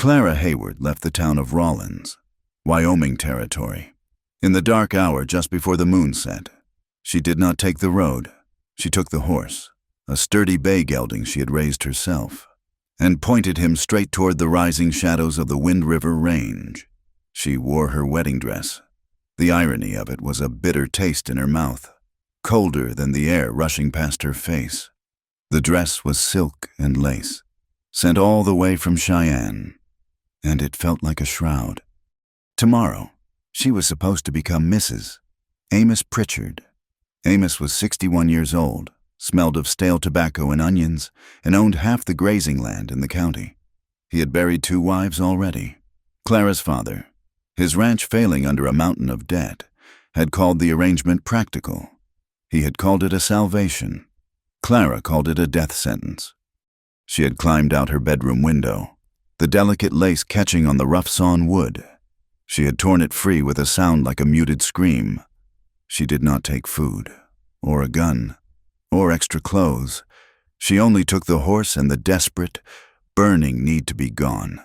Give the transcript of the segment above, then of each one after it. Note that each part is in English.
Clara Hayward left the town of Rawlins, Wyoming Territory, in the dark hour just before the moon set. She did not take the road. She took the horse, a sturdy bay gelding she had raised herself, and pointed him straight toward the rising shadows of the Wind River Range. She wore her wedding dress. The irony of it was a bitter taste in her mouth, colder than the air rushing past her face. The dress was silk and lace, sent all the way from Cheyenne, and it felt like a shroud. Tomorrow, she was supposed to become Mrs. Amos Pritchard. Amos was 61 years old, smelled of stale tobacco and onions, and owned half the grazing land in the county. He had buried 2 wives already. Clara's father, his ranch failing under a mountain of debt, had called the arrangement practical. He had called it a salvation. Clara called it a death sentence. She had climbed out her bedroom window, the delicate lace catching on the rough sawn wood. She had torn it free with a sound like a muted scream. She did not take food, or a gun, or extra clothes. She only took the horse and the desperate, burning need to be gone.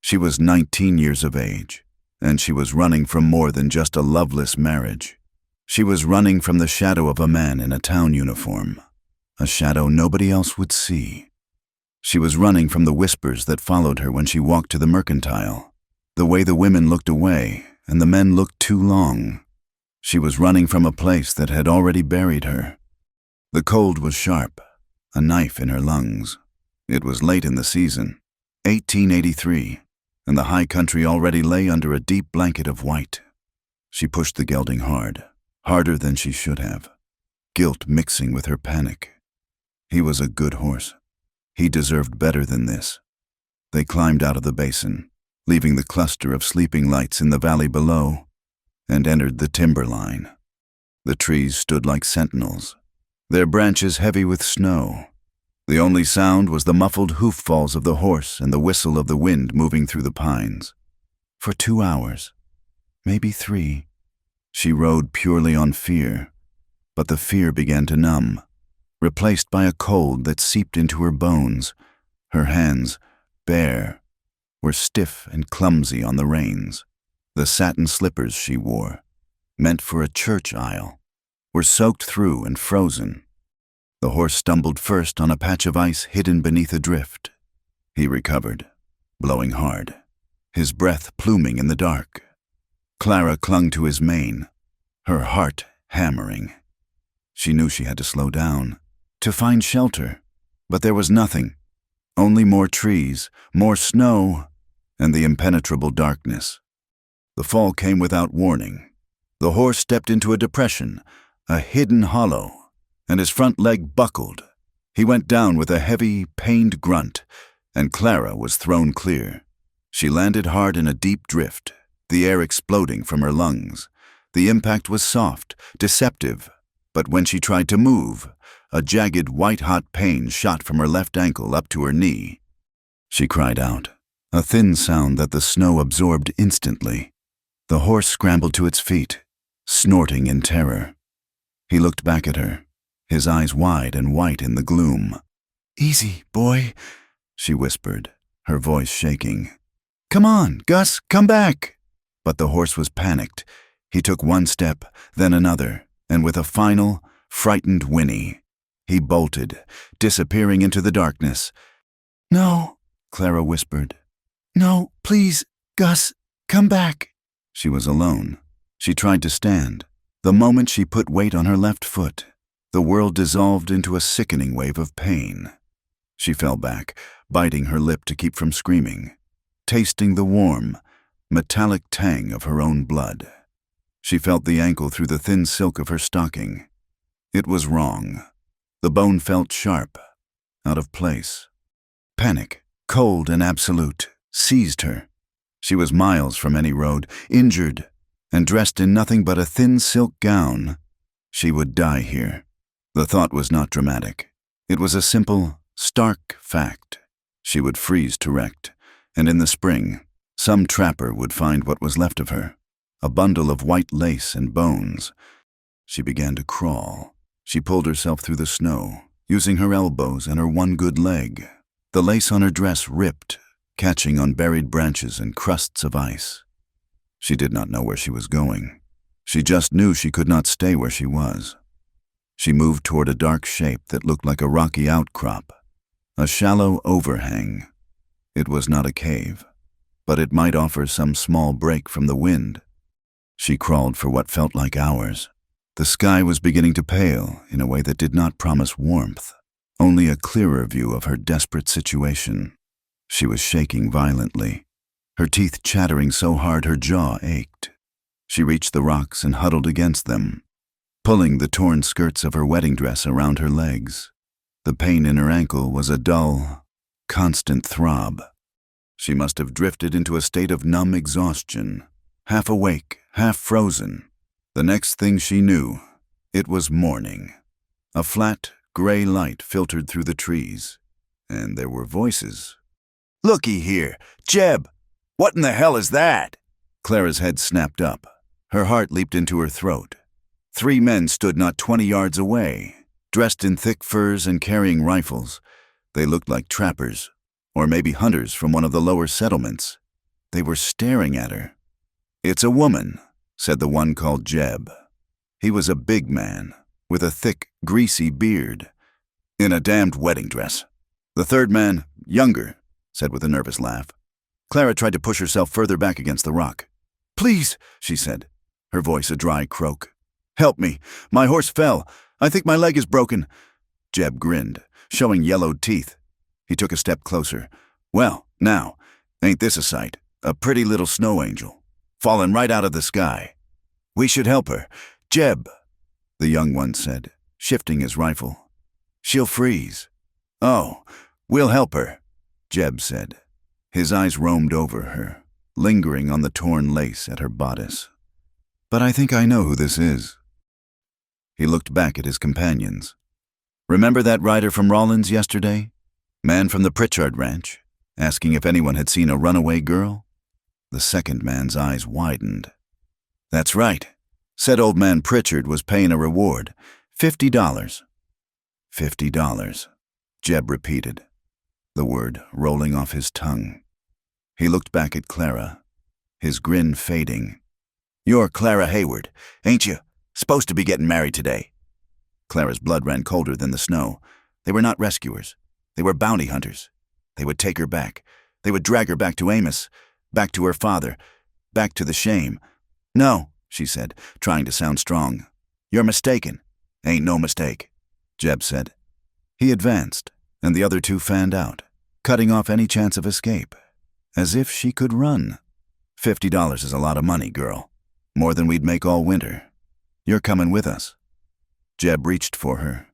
She was 19 years of age, and she was running from more than just a loveless marriage. She was running from the shadow of a man in a town uniform, a shadow nobody else would see. She was running from the whispers that followed her when she walked to the mercantile, the way the women looked away and the men looked too long. She was running from a place that had already buried her. The cold was sharp, a knife in her lungs. It was late in the season, 1883, and the high country already lay under a deep blanket of white. She pushed the gelding hard, harder than she should have, guilt mixing with her panic. He was a good horse. He deserved better than this. They climbed out of the basin, leaving the cluster of sleeping lights in the valley below, and entered the timberline. The trees stood like sentinels, their branches heavy with snow. The only sound was the muffled hoof falls of the horse and the whistle of the wind moving through the pines. For 2 hours, maybe 3, she rode purely on fear, but the fear began to numb, replaced by a cold that seeped into her bones. Her hands, bare, were stiff and clumsy on the reins. The satin slippers she wore, meant for a church aisle, were soaked through and frozen. The horse stumbled first on a patch of ice hidden beneath a drift. He recovered, blowing hard, his breath pluming in the dark. Clara clung to his mane, her heart hammering. She knew she had to slow down, to find shelter, but there was nothing, only more trees, more snow, and the impenetrable darkness. The fall came without warning. The horse stepped into a depression, a hidden hollow, and his front leg buckled. He went down with a heavy, pained grunt, and Clara was thrown clear. She landed hard in a deep drift, the air exploding from her lungs. The impact was soft, deceptive, but when she tried to move, a jagged, white-hot pain shot from her left ankle up to her knee. She cried out, a thin sound that the snow absorbed instantly. The horse scrambled to its feet, snorting in terror. He looked back at her, his eyes wide and white in the gloom. "Easy, boy," she whispered, her voice shaking. "Come on, Gus, come back." But the horse was panicked. He took one step, then another, and with a final, frightened whinny, he bolted, disappearing into the darkness. "No," Clara whispered. "No, please, Gus, come back." She was alone. She tried to stand. The moment she put weight on her left foot, the world dissolved into a sickening wave of pain. She fell back, biting her lip to keep from screaming, tasting the warm, metallic tang of her own blood. She felt the ankle through the thin silk of her stocking. It was wrong. The bone felt sharp, out of place. Panic, cold and absolute, seized her. She was miles from any road, injured, and dressed in nothing but a thin silk gown. She would die here. The thought was not dramatic. It was a simple, stark fact. She would freeze to wreck, and in the spring, some trapper would find what was left of her, a bundle of white lace and bones. She began to crawl. She pulled herself through the snow, using her elbows and her one good leg. The lace on her dress ripped, catching on buried branches and crusts of ice. She did not know where she was going. She just knew she could not stay where she was. She moved toward a dark shape that looked like a rocky outcrop, a shallow overhang. It was not a cave, but it might offer some small break from the wind. She crawled for what felt like hours. The sky was beginning to pale in a way that did not promise warmth, only a clearer view of her desperate situation. She was shaking violently, her teeth chattering so hard her jaw ached. She reached the rocks and huddled against them, pulling the torn skirts of her wedding dress around her legs. The pain in her ankle was a dull, constant throb. She must have drifted into a state of numb exhaustion, half awake, half frozen. The next thing she knew, it was morning. A flat, gray light filtered through the trees, and there were voices. "Looky here, Jeb! What in the hell is that?" Clara's head snapped up. Her heart leaped into her throat. 3 men stood not 20 yards away, dressed in thick furs and carrying rifles. They looked like trappers, or maybe hunters from one of the lower settlements. They were staring at her. "It's a woman," said the one called Jeb. He was a big man, with a thick, greasy beard, in a damned wedding dress. The third man, younger, said with a nervous laugh. Clara tried to push herself further back against the rock. "Please," she said, her voice a dry croak. "Help me. My horse fell. I think my leg is broken." Jeb grinned, showing yellowed teeth. He took a step closer. "Well, now, ain't this a sight? A pretty little snow angel, fallen right out of the sky. We should help her. Jeb," the young one said, shifting his rifle. "She'll freeze." "Oh, we'll help her," Jeb said. His eyes roamed over her, lingering on the torn lace at her bodice. "But I think I know who this is." He looked back at his companions. "Remember that rider from Rollins yesterday? Man from the Pritchard ranch, asking if anyone had seen a runaway girl?" The second man's eyes widened. "That's right. Said old man Pritchard was paying a reward. $50. $50, Jeb repeated, the word rolling off his tongue. He looked back at Clara, his grin fading. "You're Clara Hayward, ain't you? Supposed to be getting married today." Clara's blood ran colder than the snow. They were not rescuers. They were bounty hunters. They would take her back. They would drag her back to Amos, back to her father, back to the shame. "No," she said, trying to sound strong. "You're mistaken." "Ain't no mistake," Jeb said. He advanced, and the other two fanned out, cutting off any chance of escape, as if she could run. $50 is a lot of money, girl. More than we'd make all winter. You're coming with us." Jeb reached for her,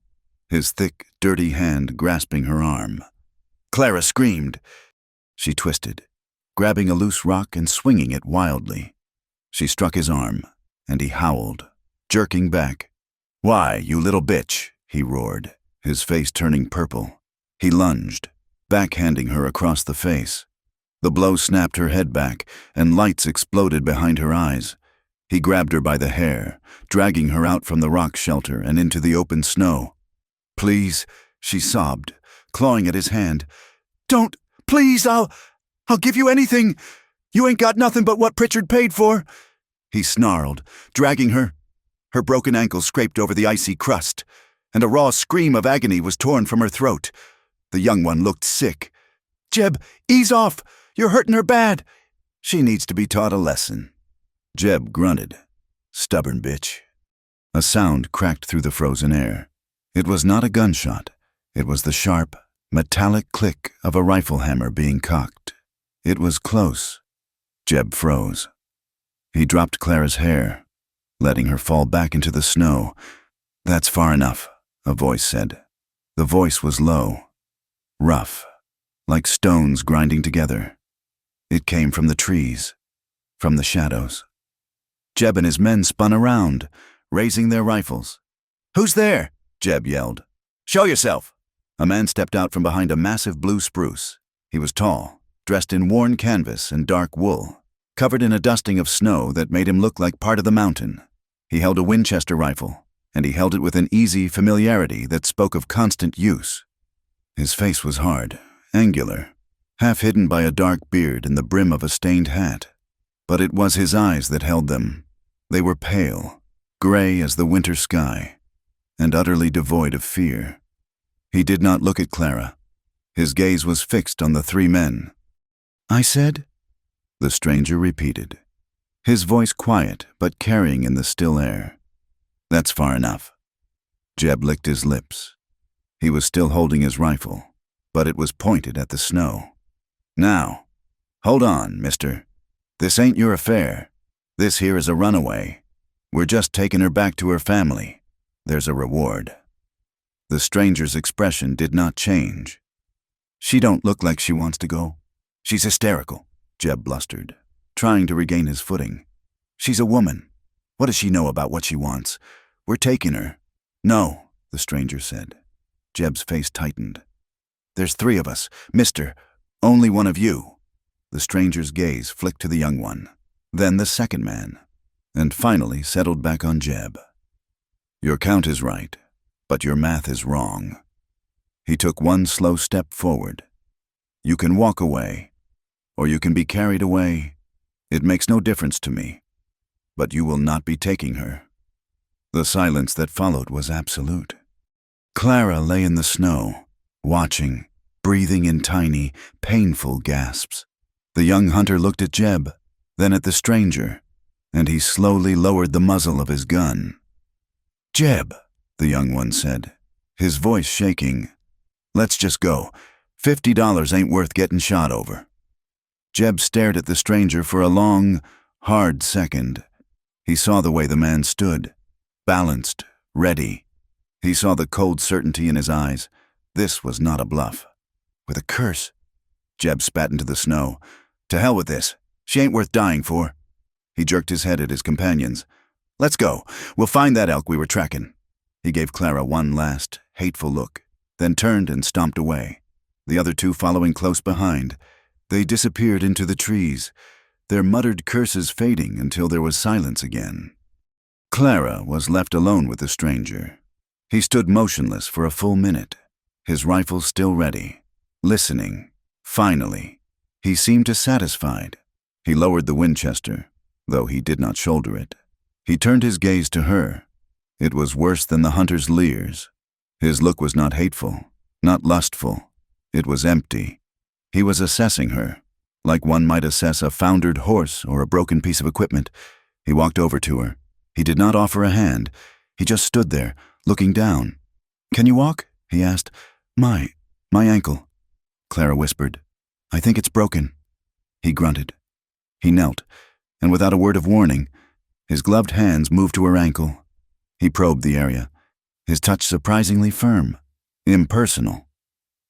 his thick, dirty hand grasping her arm. Clara screamed. She twisted, grabbing a loose rock and swinging it wildly. She struck his arm, and he howled, jerking back. "Why, you little bitch," he roared, his face turning purple. He lunged, backhanding her across the face. The blow snapped her head back, and lights exploded behind her eyes. He grabbed her by the hair, dragging her out from the rock shelter and into the open snow. "Please," she sobbed, clawing at his hand. "Don't, please, I'll give you anything. You ain't got nothing but what Pritchard paid for." He snarled, dragging her. Her broken ankle scraped over the icy crust, and a raw scream of agony was torn from her throat. The young one looked sick. "Jeb, ease off. You're hurting her bad." "She needs to be taught a lesson." Jeb grunted. "Stubborn bitch." A sound cracked through the frozen air. It was not a gunshot. It was the sharp, metallic click of a rifle hammer being cocked. It was close. Jeb froze. He dropped Clara's hair, letting her fall back into the snow. "That's far enough," a voice said. The voice was low, rough, like stones grinding together. It came from the trees, from the shadows. Jeb and his men spun around, raising their rifles. "Who's there?" Jeb yelled. "Show yourself." A man stepped out from behind a massive blue spruce. He was tall, dressed in worn canvas and dark wool, covered in a dusting of snow that made him look like part of the mountain. He held a Winchester rifle, and he held it with an easy familiarity that spoke of constant use. His face was hard, angular. half hidden by a dark beard and the brim of a stained hat. But it was his eyes that held them. They were pale, gray as the winter sky, and utterly devoid of fear. He did not look at Clara. His gaze was fixed on the three men. "I said?" the stranger repeated, his voice quiet but carrying in the still air. "That's far enough." Jeb licked his lips. He was still holding his rifle, but it was pointed at the snow. "Now, hold on, mister. This ain't your affair. This here is a runaway. We're just taking her back to her family. There's a reward." The stranger's expression did not change. "She don't look like she wants to go. She's hysterical," Jeb blustered, trying to regain his footing. "She's a woman. What does she know about what she wants? We're taking her." "No," the stranger said. Jeb's face tightened. "There's three of us, mister. Only one of you." The stranger's gaze flicked to the young one, then the second man, and finally settled back on Jeb. "Your count is right, but your math is wrong." He took one slow step forward. "You can walk away, or you can be carried away. It makes no difference to me, but you will not be taking her." The silence that followed was absolute. Clara lay in the snow, watching, breathing in tiny, painful gasps. The young hunter looked at Jeb, then at the stranger, and he slowly lowered the muzzle of his gun. "Jeb," the young one said, his voice shaking, "let's just go. $50 ain't worth getting shot over." Jeb stared at the stranger for a long, hard second. He saw the way the man stood, balanced, ready. He saw the cold certainty in his eyes. This was not a bluff. With a curse, Jeb spat into the snow. "To hell with this. She ain't worth dying for." He jerked his head at his companions. "Let's go. We'll find that elk we were tracking." He gave Clara one last, hateful look, then turned and stomped away, the other two following close behind. They disappeared into the trees, their muttered curses fading until there was silence again. Clara was left alone with the stranger. He stood motionless for a full minute, his rifle still ready, listening. Finally, he seemed dissatisfied. He lowered the Winchester, though he did not shoulder it. He turned his gaze to her. It was worse than the hunter's leers. His look was not hateful, not lustful. It was empty. He was assessing her, like one might assess a foundered horse or a broken piece of equipment. He walked over to her. He did not offer a hand. He just stood there, looking down. "Can you walk?" he asked. My ankle," Clara whispered. "I think it's broken." He grunted. He knelt, and without a word of warning, his gloved hands moved to her ankle. He probed the area, his touch surprisingly firm, impersonal.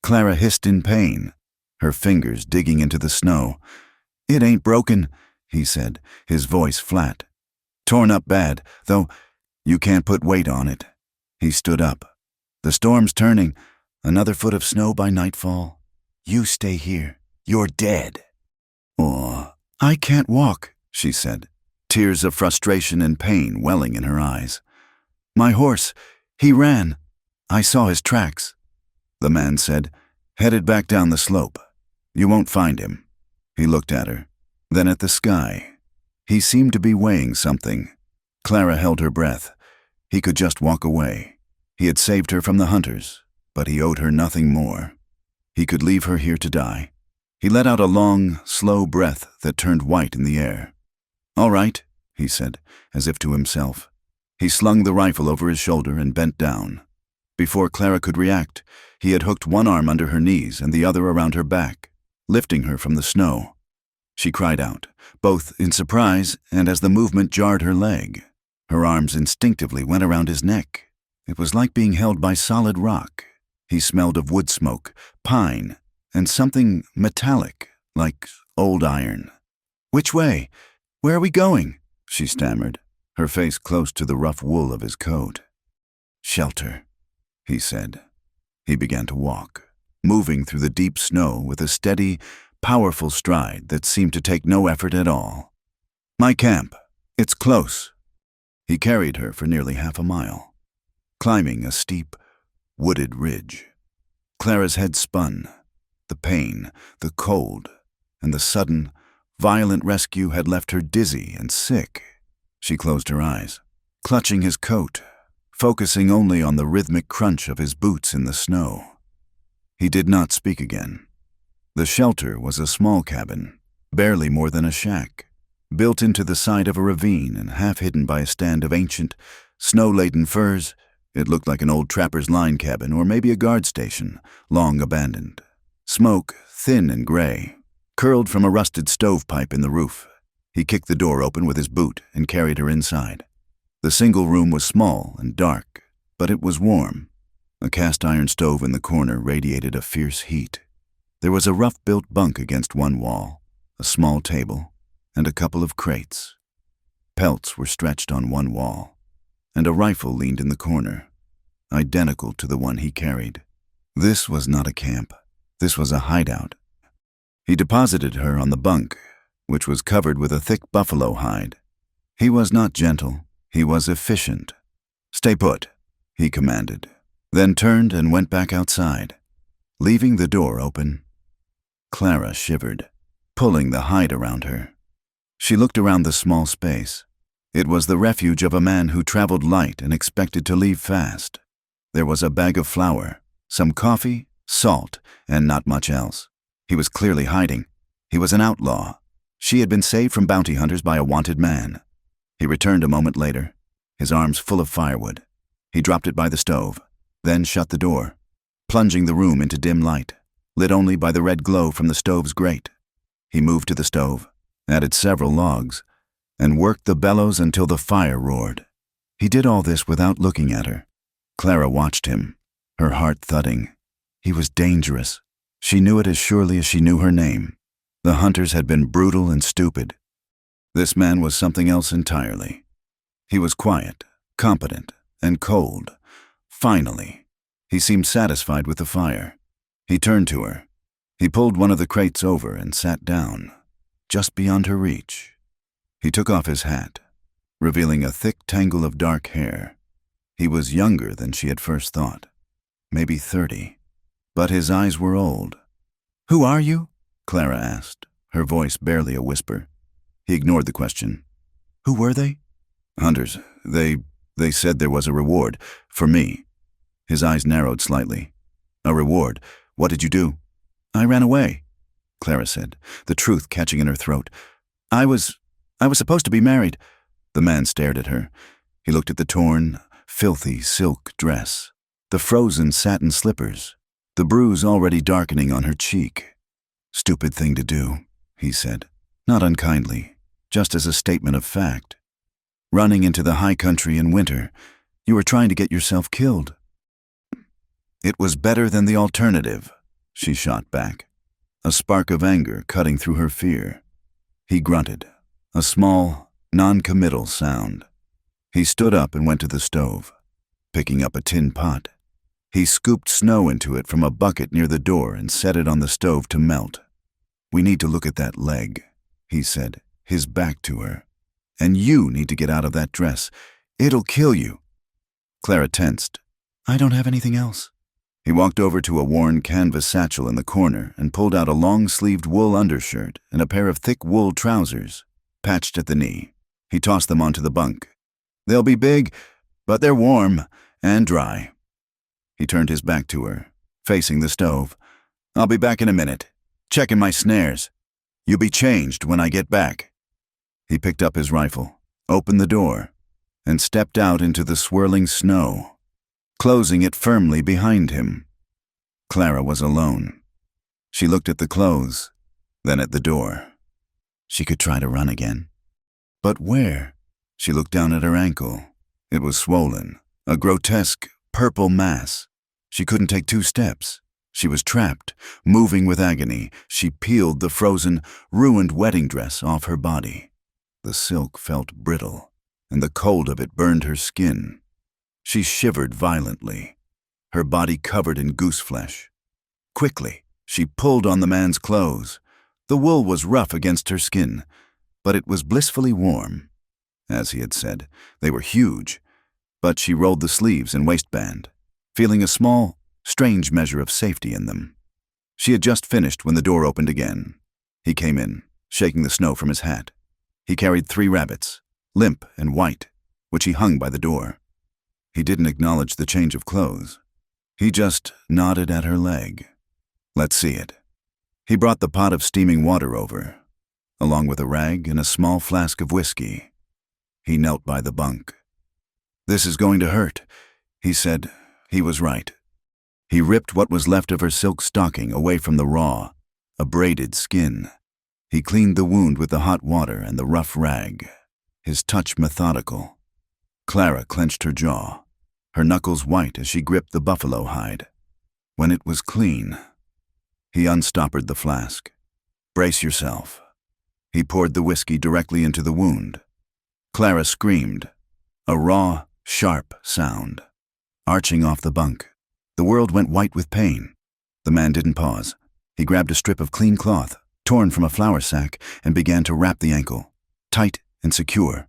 Clara hissed in pain, her fingers digging into the snow. "It ain't broken," he said, his voice flat. "Torn up bad, though you can't put weight on it." He stood up. "The storm's turning. Another foot of snow by nightfall. You stay here. You're dead." "Oh, I can't walk," she said, tears of frustration and pain welling in her eyes. "My horse, he ran. I saw his tracks," the man said, "headed back down the slope. You won't find him." He looked at her, then at the sky. He seemed to be weighing something. Clara held her breath. He could just walk away. He had saved her from the hunters, but he owed her nothing more. He could leave her here to die. He let out a long, slow breath that turned white in the air. "All right," he said, as if to himself. He slung the rifle over his shoulder and bent down. Before Clara could react, he had hooked one arm under her knees and the other around her back, lifting her from the snow. She cried out, both in surprise and as the movement jarred her leg. Her arms instinctively went around his neck. It was like being held by solid rock. He smelled of wood smoke, pine, and something metallic, like old iron. "Which way? Where are we going?" she stammered, her face close to the rough wool of his coat. "Shelter," he said. He began to walk, moving through the deep snow with a steady, powerful stride that seemed to take no effort at all. "My camp. It's close." He carried her for nearly half a mile, climbing a steep, wooded ridge. Clara's head spun. The pain, the cold, and the sudden, violent rescue had left her dizzy and sick. She closed her eyes, clutching his coat, focusing only on the rhythmic crunch of his boots in the snow. He did not speak again. The shelter was a small cabin, barely more than a shack, built into the side of a ravine and half hidden by a stand of ancient, snow-laden firs. It looked like an old trapper's line cabin or maybe a guard station, long abandoned. Smoke, thin and gray, curled from a rusted stovepipe in the roof. He kicked the door open with his boot and carried her inside. The single room was small and dark, but it was warm. A cast-iron stove in the corner radiated a fierce heat. There was a rough-built bunk against one wall, a small table, and a couple of crates. Pelts were stretched on one wall, and a rifle leaned in the corner, identical to the one he carried. This was not a camp. This was a hideout. He deposited her on the bunk, which was covered with a thick buffalo hide. He was not gentle. He was efficient. "Stay put," he commanded, then turned and went back outside, leaving the door open. Clara shivered, pulling the hide around her. She looked around the small space. It was the refuge of a man who traveled light and expected to leave fast. There was a bag of flour, some coffee, salt, and not much else. He was clearly hiding. He was an outlaw. She had been saved from bounty hunters by a wanted man. He returned a moment later, his arms full of firewood. He dropped it by the stove, then shut the door, plunging the room into dim light, lit only by the red glow from the stove's grate. He moved to the stove, added several logs, and worked the bellows until the fire roared. He did all this without looking at her. Clara watched him, her heart thudding. He was dangerous. She knew it as surely as she knew her name. The hunters had been brutal and stupid. This man was something else entirely. He was quiet, competent, and cold. Finally, he seemed satisfied with the fire. He turned to her. He pulled one of the crates over and sat down, just beyond her reach. He took off his hat, revealing a thick tangle of dark hair. He was younger than she had first thought, maybe 30, but his eyes were old. "Who are you?" Clara asked, her voice barely a whisper. He ignored the question. "Who were they?" "Hunters. They said there was a reward, for me." His eyes narrowed slightly. "A reward? What did you do?" "I ran away," Clara said, the truth catching in her throat. I was supposed to be married." The man stared at her. He looked at the torn, filthy silk dress, the frozen satin slippers, the bruise already darkening on her cheek. "Stupid thing to do," he said, not unkindly, just as a statement of fact. "Running into the high country in winter, you were trying to get yourself killed." "It was better than the alternative," she shot back, a spark of anger cutting through her fear. He grunted, a small, non-committal sound. He stood up and went to the stove, picking up a tin pot. He scooped snow into it from a bucket near the door and set it on the stove to melt. "We need to look at that leg," he said, his back to her. "And you need to get out of that dress. It'll kill you." Clara tensed. "I don't have anything else." He walked over to a worn canvas satchel in the corner and pulled out a long-sleeved wool undershirt and a pair of thick wool trousers, patched at the knee. He tossed them onto the bunk. "They'll be big, but they're warm and dry." He turned his back to her, facing the stove. "I'll be back in a minute, checking my snares. You'll be changed when I get back." He picked up his rifle, opened the door, and stepped out into the swirling snow, closing it firmly behind him. Clara was alone. She looked at the clothes, then at the door. She could try to run again. But where? She looked down at her ankle. It was swollen, a grotesque purple mass. She couldn't take 2 steps. She was trapped, moving with agony. She peeled the frozen, ruined wedding dress off her body. The silk felt brittle, and the cold of it burned her skin. She shivered violently, her body covered in goose flesh. Quickly, she pulled on the man's clothes. The wool was rough against her skin, but it was blissfully warm. As he had said, they were huge, but she rolled the sleeves and waistband, feeling a small, strange measure of safety in them. She had just finished when the door opened again. He came in, shaking the snow from his hat. He carried 3 rabbits, limp and white, which he hung by the door. He didn't acknowledge the change of clothes. He just nodded at her leg. Let's see it. He brought the pot of steaming water over, along with a rag and a small flask of whiskey. He knelt by the bunk. This is going to hurt, he said. He was right. He ripped what was left of her silk stocking away from the raw, abraded skin. He cleaned the wound with the hot water and the rough rag, his touch methodical. Clara clenched her jaw, her knuckles white as she gripped the buffalo hide. When it was clean, he unstoppered the flask. Brace yourself. He poured the whiskey directly into the wound. Clara screamed, a raw, sharp sound, arching off the bunk. The world went white with pain. The man didn't pause. He grabbed a strip of clean cloth, torn from a flour sack, and began to wrap the ankle, tight and secure.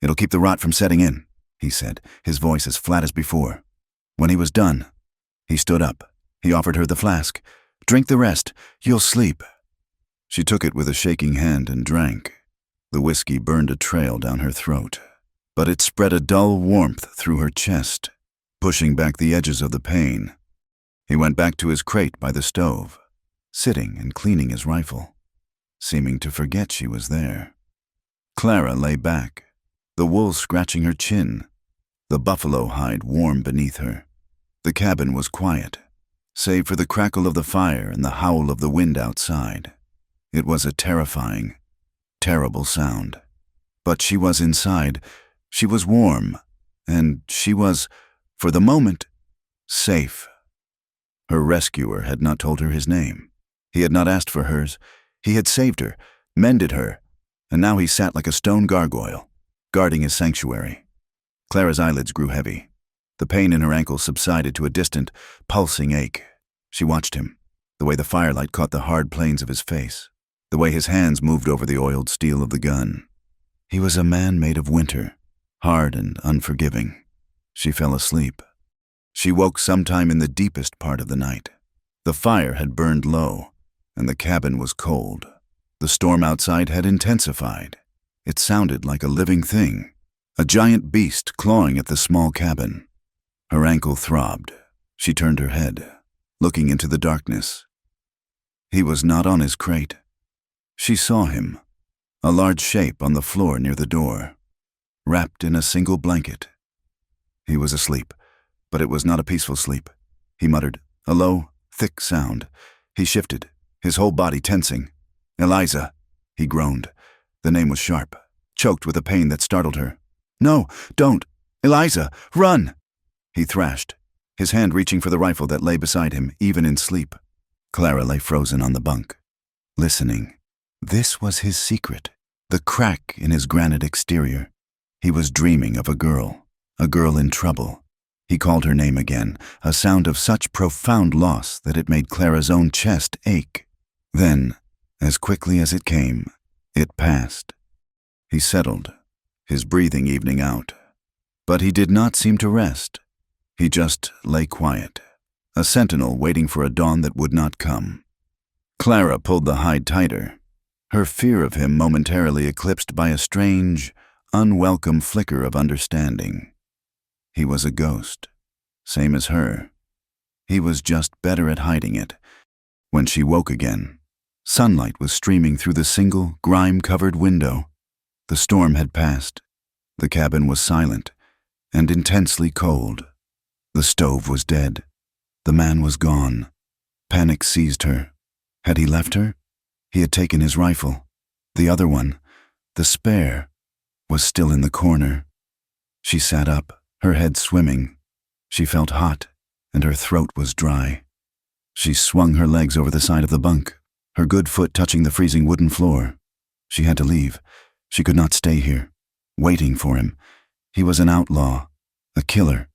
It'll keep the rot from setting in, he said, his voice as flat as before. When he was done, he stood up. He offered her the flask. Drink the rest. You'll sleep. She took it with a shaking hand and drank. The whiskey burned a trail down her throat, but it spread a dull warmth through her chest, pushing back the edges of the pain. He went back to his crate by the stove, sitting and cleaning his rifle, seeming to forget she was there. Clara lay back, the wool scratching her chin, the buffalo hide warm beneath her. The cabin was quiet, save for the crackle of the fire and the howl of the wind outside. It was a terrifying, terrible sound. But she was inside. She was warm, and she was, for the moment, safe. Her rescuer had not told her his name. He had not asked for hers. He had saved her, mended her, and now he sat like a stone gargoyle, guarding his sanctuary. Clara's eyelids grew heavy. The pain in her ankle subsided to a distant, pulsing ache. She watched him, the way the firelight caught the hard planes of his face, the way his hands moved over the oiled steel of the gun. He was a man made of winter, hard and unforgiving. She fell asleep. She woke sometime in the deepest part of the night. The fire had burned low, and the cabin was cold. The storm outside had intensified. It sounded like a living thing, a giant beast clawing at the small cabin. Her ankle throbbed. She turned her head, looking into the darkness. He was not on his crate. She saw him, a large shape on the floor near the door, wrapped in a single blanket. He was asleep, but it was not a peaceful sleep. He muttered, a low, thick sound. He shifted, his whole body tensing. Eliza, he groaned. The name was sharp, choked with a pain that startled her. No, don't. Eliza, run! He thrashed, his hand reaching for the rifle that lay beside him, even in sleep. Clara lay frozen on the bunk, listening. This was his secret, the crack in his granite exterior. He was dreaming of a girl in trouble. He called her name again, a sound of such profound loss that it made Clara's own chest ache. Then, as quickly as it came, it passed. He settled, his breathing evening out. But he did not seem to rest. He just lay quiet, a sentinel waiting for a dawn that would not come. Clara pulled the hide tighter, her fear of him momentarily eclipsed by a strange, unwelcome flicker of understanding. He was a ghost, same as her. He was just better at hiding it. When she woke again, sunlight was streaming through the single, grime-covered window. The storm had passed. The cabin was silent and intensely cold. The stove was dead. The man was gone. Panic seized her. Had he left her? He had taken his rifle. The other one, the spare, was still in the corner. She sat up, her head swimming. She felt hot, and her throat was dry. She swung her legs over the side of the bunk, her good foot touching the freezing wooden floor. She had to leave. She could not stay here, waiting for him. He was an outlaw, a killer.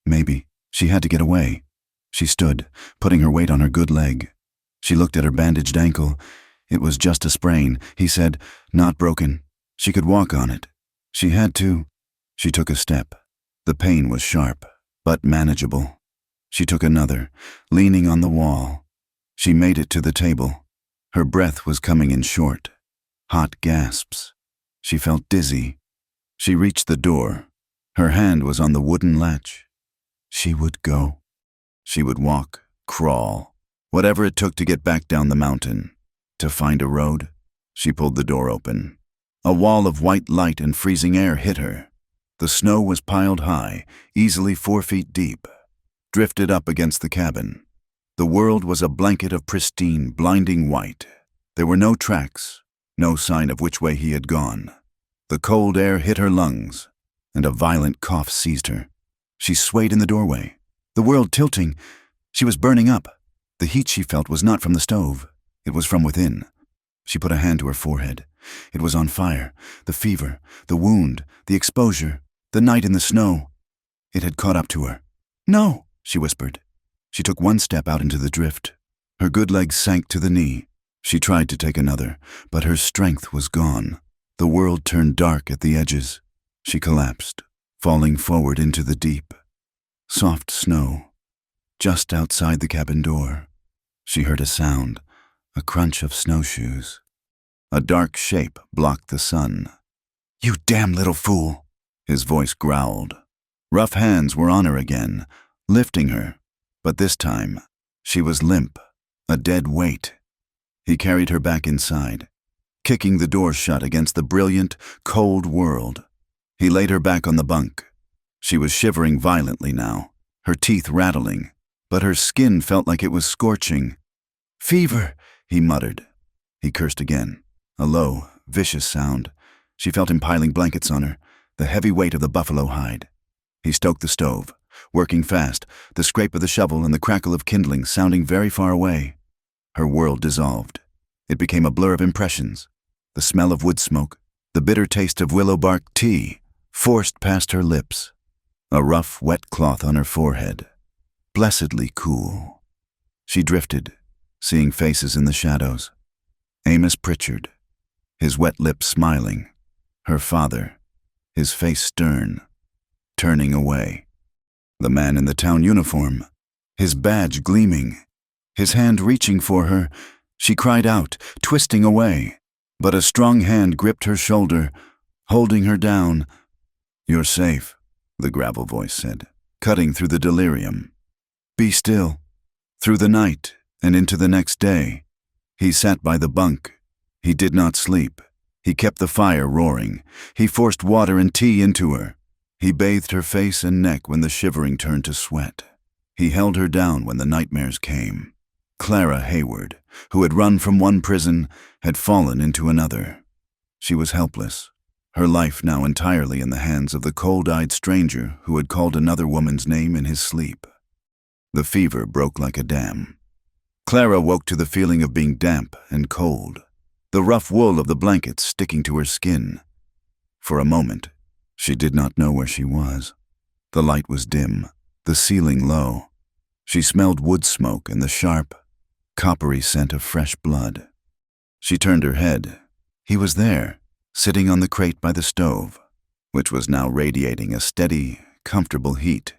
Maybe she had to get away. She stood, putting her weight on her good leg. She looked at her bandaged ankle. It was just a sprain, he said, not broken. She could walk on it. She had to. She took a step. The pain was sharp, but manageable. She took another, leaning on the wall. She made it to the table. Her breath was coming in short, hot gasps. She felt dizzy. She reached the door. Her hand was on the wooden latch. She would go. She would walk, crawl, whatever it took to get back down the mountain. To find a road, she pulled the door open. A wall of white light and freezing air hit her. The snow was piled high, easily 4 feet deep, drifted up against the cabin. The world was a blanket of pristine, blinding white. There were no tracks, no sign of which way he had gone. The cold air hit her lungs, and a violent cough seized her. She swayed in the doorway, the world tilting. She was burning up. The heat she felt was not from the stove. It was from within. She put a hand to her forehead. It was on fire. The fever, the wound, the exposure, the night in the snow. It had caught up to her. "No," she whispered. She took one step out into the drift. Her good leg sank to the knee. She tried to take another, but her strength was gone. The world turned dark at the edges. She collapsed, falling forward into the deep. Soft snow. Just outside the cabin door, she heard a sound, a crunch of snowshoes. A dark shape blocked the sun. "You damn little fool," his voice growled. Rough hands were on her again, lifting her, but this time she was limp, a dead weight. He carried her back inside, kicking the door shut against the brilliant, cold world. He laid her back on the bunk. She was shivering violently now, her teeth rattling, but her skin felt like it was scorching. "Fever," he muttered. He cursed again, a low, vicious sound. She felt him piling blankets on her, the heavy weight of the buffalo hide. He stoked the stove, working fast, the scrape of the shovel and the crackle of kindling sounding very far away. Her world dissolved. It became a blur of impressions. The smell of wood smoke, the bitter taste of willow bark tea, forced past her lips. A rough, wet cloth on her forehead. Blessedly cool. She drifted, seeing faces in the shadows. Amos Pritchard, his wet lips smiling. Her father, his face stern, turning away. The man in the town uniform, his badge gleaming, his hand reaching for her. She cried out, twisting away, but a strong hand gripped her shoulder, holding her down. "You're safe," the gravel voice said, cutting through the delirium. "Be still." Through the night and into the next day, he sat by the bunk. He did not sleep. He kept the fire roaring. He forced water and tea into her. He bathed her face and neck when the shivering turned to sweat. He held her down when the nightmares came. Clara Hayward, who had run from one prison, had fallen into another. She was helpless, her life now entirely in the hands of the cold-eyed stranger who had called another woman's name in his sleep. The fever broke like a dam. Clara woke to the feeling of being damp and cold, the rough wool of the blankets sticking to her skin. For a moment, she did not know where she was. The light was dim, the ceiling low. She smelled wood smoke and the sharp, coppery scent of fresh blood. She turned her head. He was there, sitting on the crate by the stove, which was now radiating a steady, comfortable heat.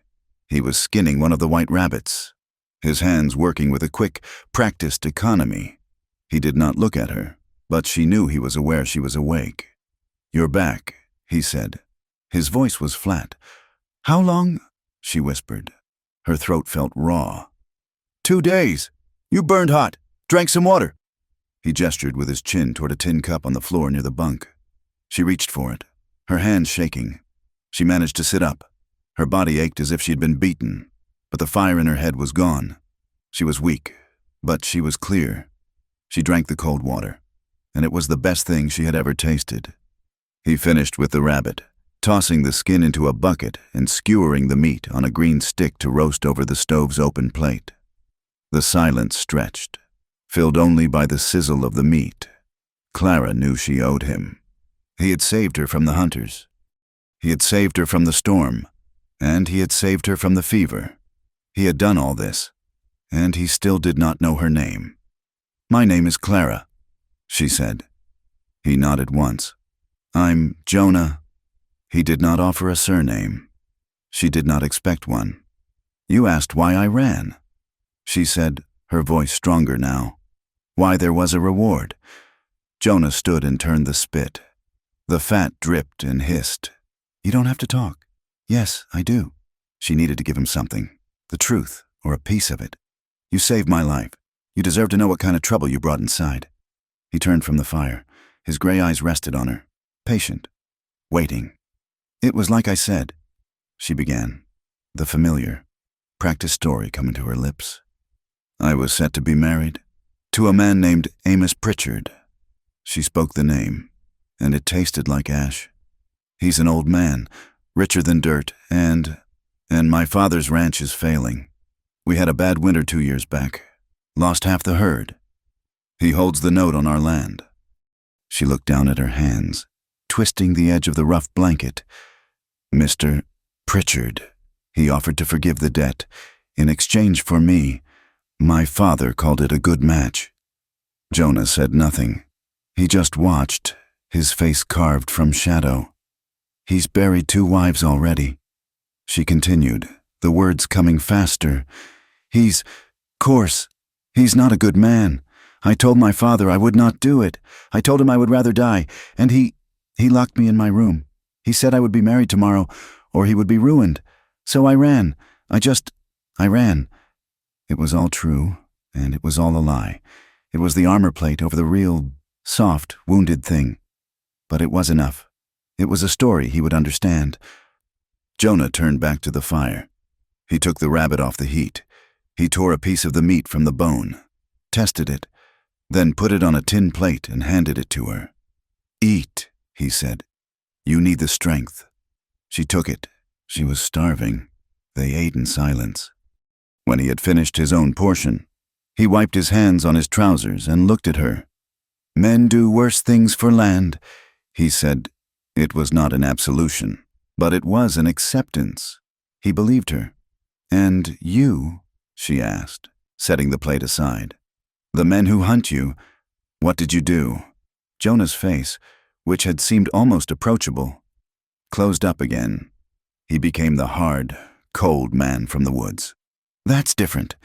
He was skinning one of the white rabbits, his hands working with a quick, practiced economy. He did not look at her, but she knew he was aware she was awake. "You're back," he said. His voice was flat. "How long?" she whispered. Her throat felt raw. 2 days. You burned hot. Drank some water." He gestured with his chin toward a tin cup on the floor near the bunk. She reached for it, her hands shaking. She managed to sit up. Her body ached as if she had been beaten, but the fire in her head was gone. She was weak, but she was clear. She drank the cold water, and it was the best thing she had ever tasted. He finished with the rabbit, tossing the skin into a bucket and skewering the meat on a green stick to roast over the stove's open plate. The silence stretched, filled only by the sizzle of the meat. Clara knew she owed him. He had saved her from the hunters. He had saved her from the storm, and he had saved her from the fever. He had done all this, and he still did not know her name. "My name is Clara," she said. He nodded once. "I'm Jonah." He did not offer a surname. She did not expect one. "You asked why I ran," she said, her voice stronger now. Why there was a reward. Jonah stood and turned the spit. The fat dripped and hissed. You don't have to talk. Yes, I do. She needed to give him something. The truth, or a piece of it. You saved my life. You deserve to know what kind of trouble you brought inside. He turned from the fire. His gray eyes rested on her. Patient. Waiting. It was like I said. She began. The familiar, practiced story coming to her lips. I was set to be married to a man named Amos Pritchard. She spoke the name, and it tasted like ash. He's an old man, richer than dirt, and my father's ranch is failing. We had a bad winter 2 years back. Lost half the herd. He holds the note on our land. She looked down at her hands, twisting the edge of the rough blanket. Mr. Pritchard. He offered to forgive the debt. In exchange for me, my father called it a good match. Jonah said nothing. He just watched, his face carved from shadow. He's buried 2 wives already. She continued, the words coming faster. Course, he's not a good man. I told my father I would not do it. I told him I would rather die, and he locked me in my room. He said I would be married tomorrow, or he would be ruined. So I ran. I ran. It was all true, and it was all a lie. It was the armor plate over the real, soft, wounded thing. But it was enough. It was a story he would understand. Jonah turned back to the fire. He took the rabbit off the heat. He tore a piece of the meat from the bone, tested it, then put it on a tin plate and handed it to her. Eat, he said. You need the strength. She took it. She was starving. They ate in silence. When he had finished his own portion, he wiped his hands on his trousers and looked at her. Men do worse things for land, he said. It was not an absolution, but it was an acceptance. He believed her. And you, she asked, setting the plate aside. The men who hunt you, what did you do? Jonah's face, which had seemed almost approachable, closed up again. He became the hard, cold man from the woods. That's different.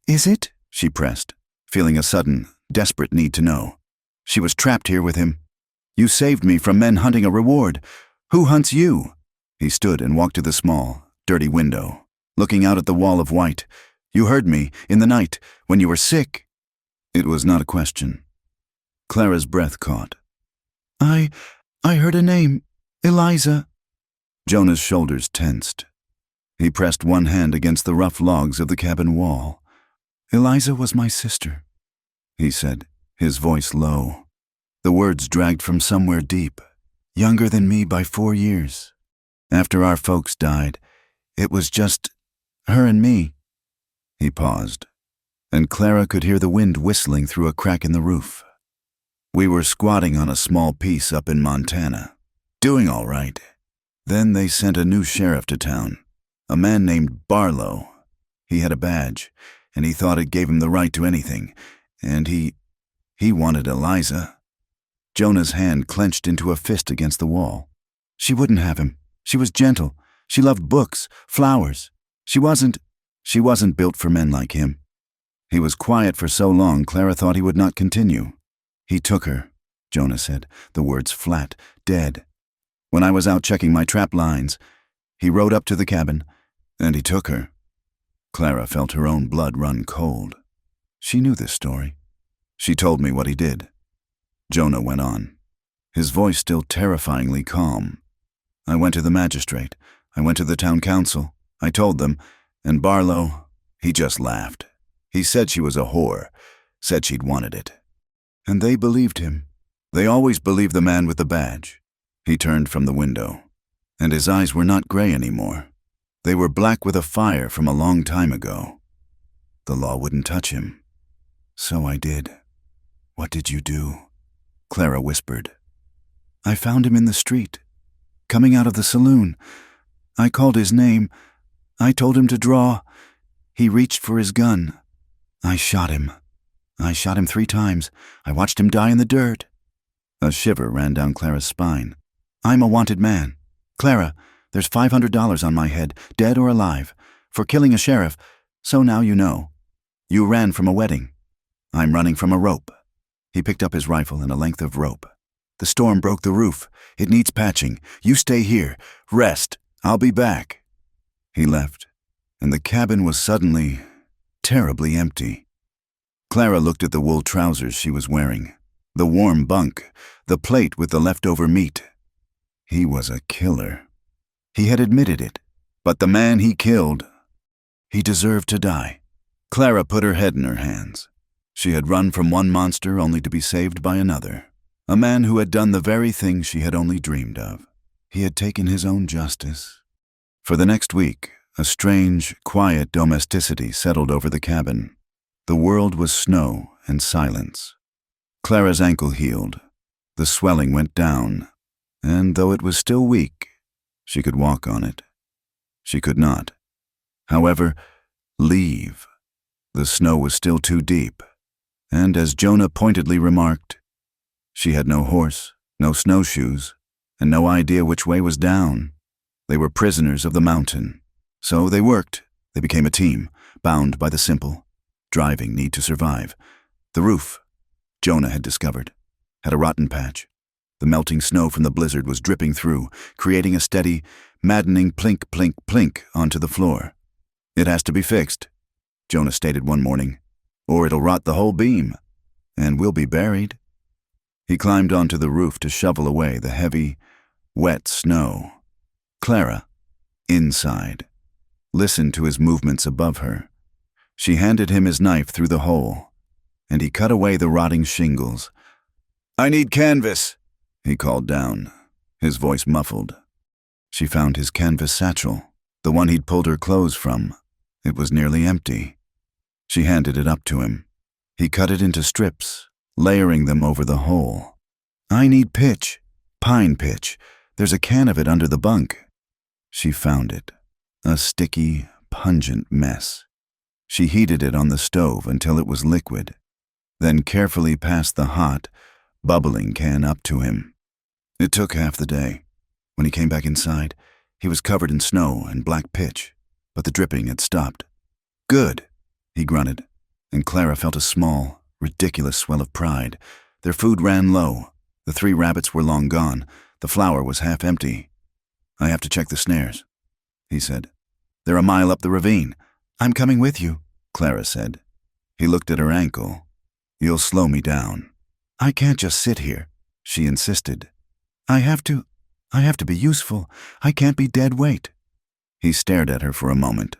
Is it? She pressed, feeling a sudden, desperate need to know. She was trapped here with him. You saved me from men hunting a reward. Who hunts you? He stood and walked to the small, dirty window, looking out at the wall of white. You heard me, in the night, when you were sick. It was not a question. Clara's breath caught. I heard a name. Eliza. Jonah's shoulders tensed. He pressed one hand against the rough logs of the cabin wall. Eliza was my sister, he said, his voice low. The words dragged from somewhere deep. Younger than me by 4 years. After our folks died, it was just her and me. He paused, and Clara could hear the wind whistling through a crack in the roof. We were squatting on a small piece up in Montana, doing all right. Then they sent a new sheriff to town, a man named Barlow. He had a badge, and he thought it gave him the right to anything, and he wanted Eliza. Jonah's hand clenched into a fist against the wall. She wouldn't have him. She was gentle. She loved books, flowers. She wasn't built for men like him. He was quiet for so long, Clara thought he would not continue. He took her, Jonah said, the words flat, dead. When I was out checking my trap lines, he rode up to the cabin, and he took her. Clara felt her own blood run cold. She knew this story. She told me what he did. Jonah went on, his voice still terrifyingly calm. I went to the magistrate. I went to the town council. I told them, and Barlow, he just laughed. He said she was a whore, said she'd wanted it. And they believed him. They always believed the man with the badge. He turned from the window, and his eyes were not gray anymore. They were black with a fire from a long time ago. The law wouldn't touch him. So I did. What did you do? Clara whispered. I found him in the street, coming out of the saloon. I called his name. I told him to draw. He reached for his gun. I shot him. I shot him 3 times. I watched him die in the dirt. A shiver ran down Clara's spine. I'm a wanted man. Clara, there's $500 on my head, dead or alive, for killing a sheriff, so now you know. You ran from a wedding. I'm running from a rope." He picked up his rifle and a length of rope. "The storm broke the roof. It needs patching. You stay here. Rest. I'll be back." He left, and the cabin was suddenly terribly empty. Clara looked at the wool trousers she was wearing, the warm bunk, the plate with the leftover meat. He was a killer. He had admitted it, but the man he killed, he deserved to die. Clara put her head in her hands. She had run from one monster only to be saved by another, a man who had done the very thing she had only dreamed of. He had taken his own justice. For the next week, a strange, quiet domesticity settled over the cabin. The world was snow and silence. Clara's ankle healed. The swelling went down, and though it was still weak, she could walk on it. She could not, however, leave. The snow was still too deep, and as Jonah pointedly remarked, she had no horse, no snowshoes, and no idea which way was down. They were prisoners of the mountain. So they worked. They became a team, bound by the simple, driving need to survive. The roof, Jonah had discovered, had a rotten patch. The melting snow from the blizzard was dripping through, creating a steady, maddening plink, plink, plink onto the floor. "It has to be fixed," Jonah stated one morning, "or it'll rot the whole beam, and we'll be buried." He climbed onto the roof to shovel away the heavy, wet snow. Clara, inside, listened to his movements above her. She handed him his knife through the hole, and he cut away the rotting shingles. "I need canvas," he called down, his voice muffled. She found his canvas satchel, the one he'd pulled her clothes from. It was nearly empty. She handed it up to him. He cut it into strips, layering them over the hole. "I need pitch, pine pitch. There's a can of it under the bunk." She found it, a sticky, pungent mess. She heated it on the stove until it was liquid, then carefully passed the hot, bubbling can up to him. It took half the day. When he came back inside, he was covered in snow and black pitch, but the dripping had stopped. "Good," he grunted, and Clara felt a small, ridiculous swell of pride. Their food ran low. The 3 rabbits were long gone. The flour was half empty. "I have to check the snares," he said. "They're a mile up the ravine." "I'm coming with you," Clara said. He looked at her ankle. "You'll slow me down." "I can't just sit here," she insisted. I have to be useful. I can't be dead weight." He stared at her for a moment,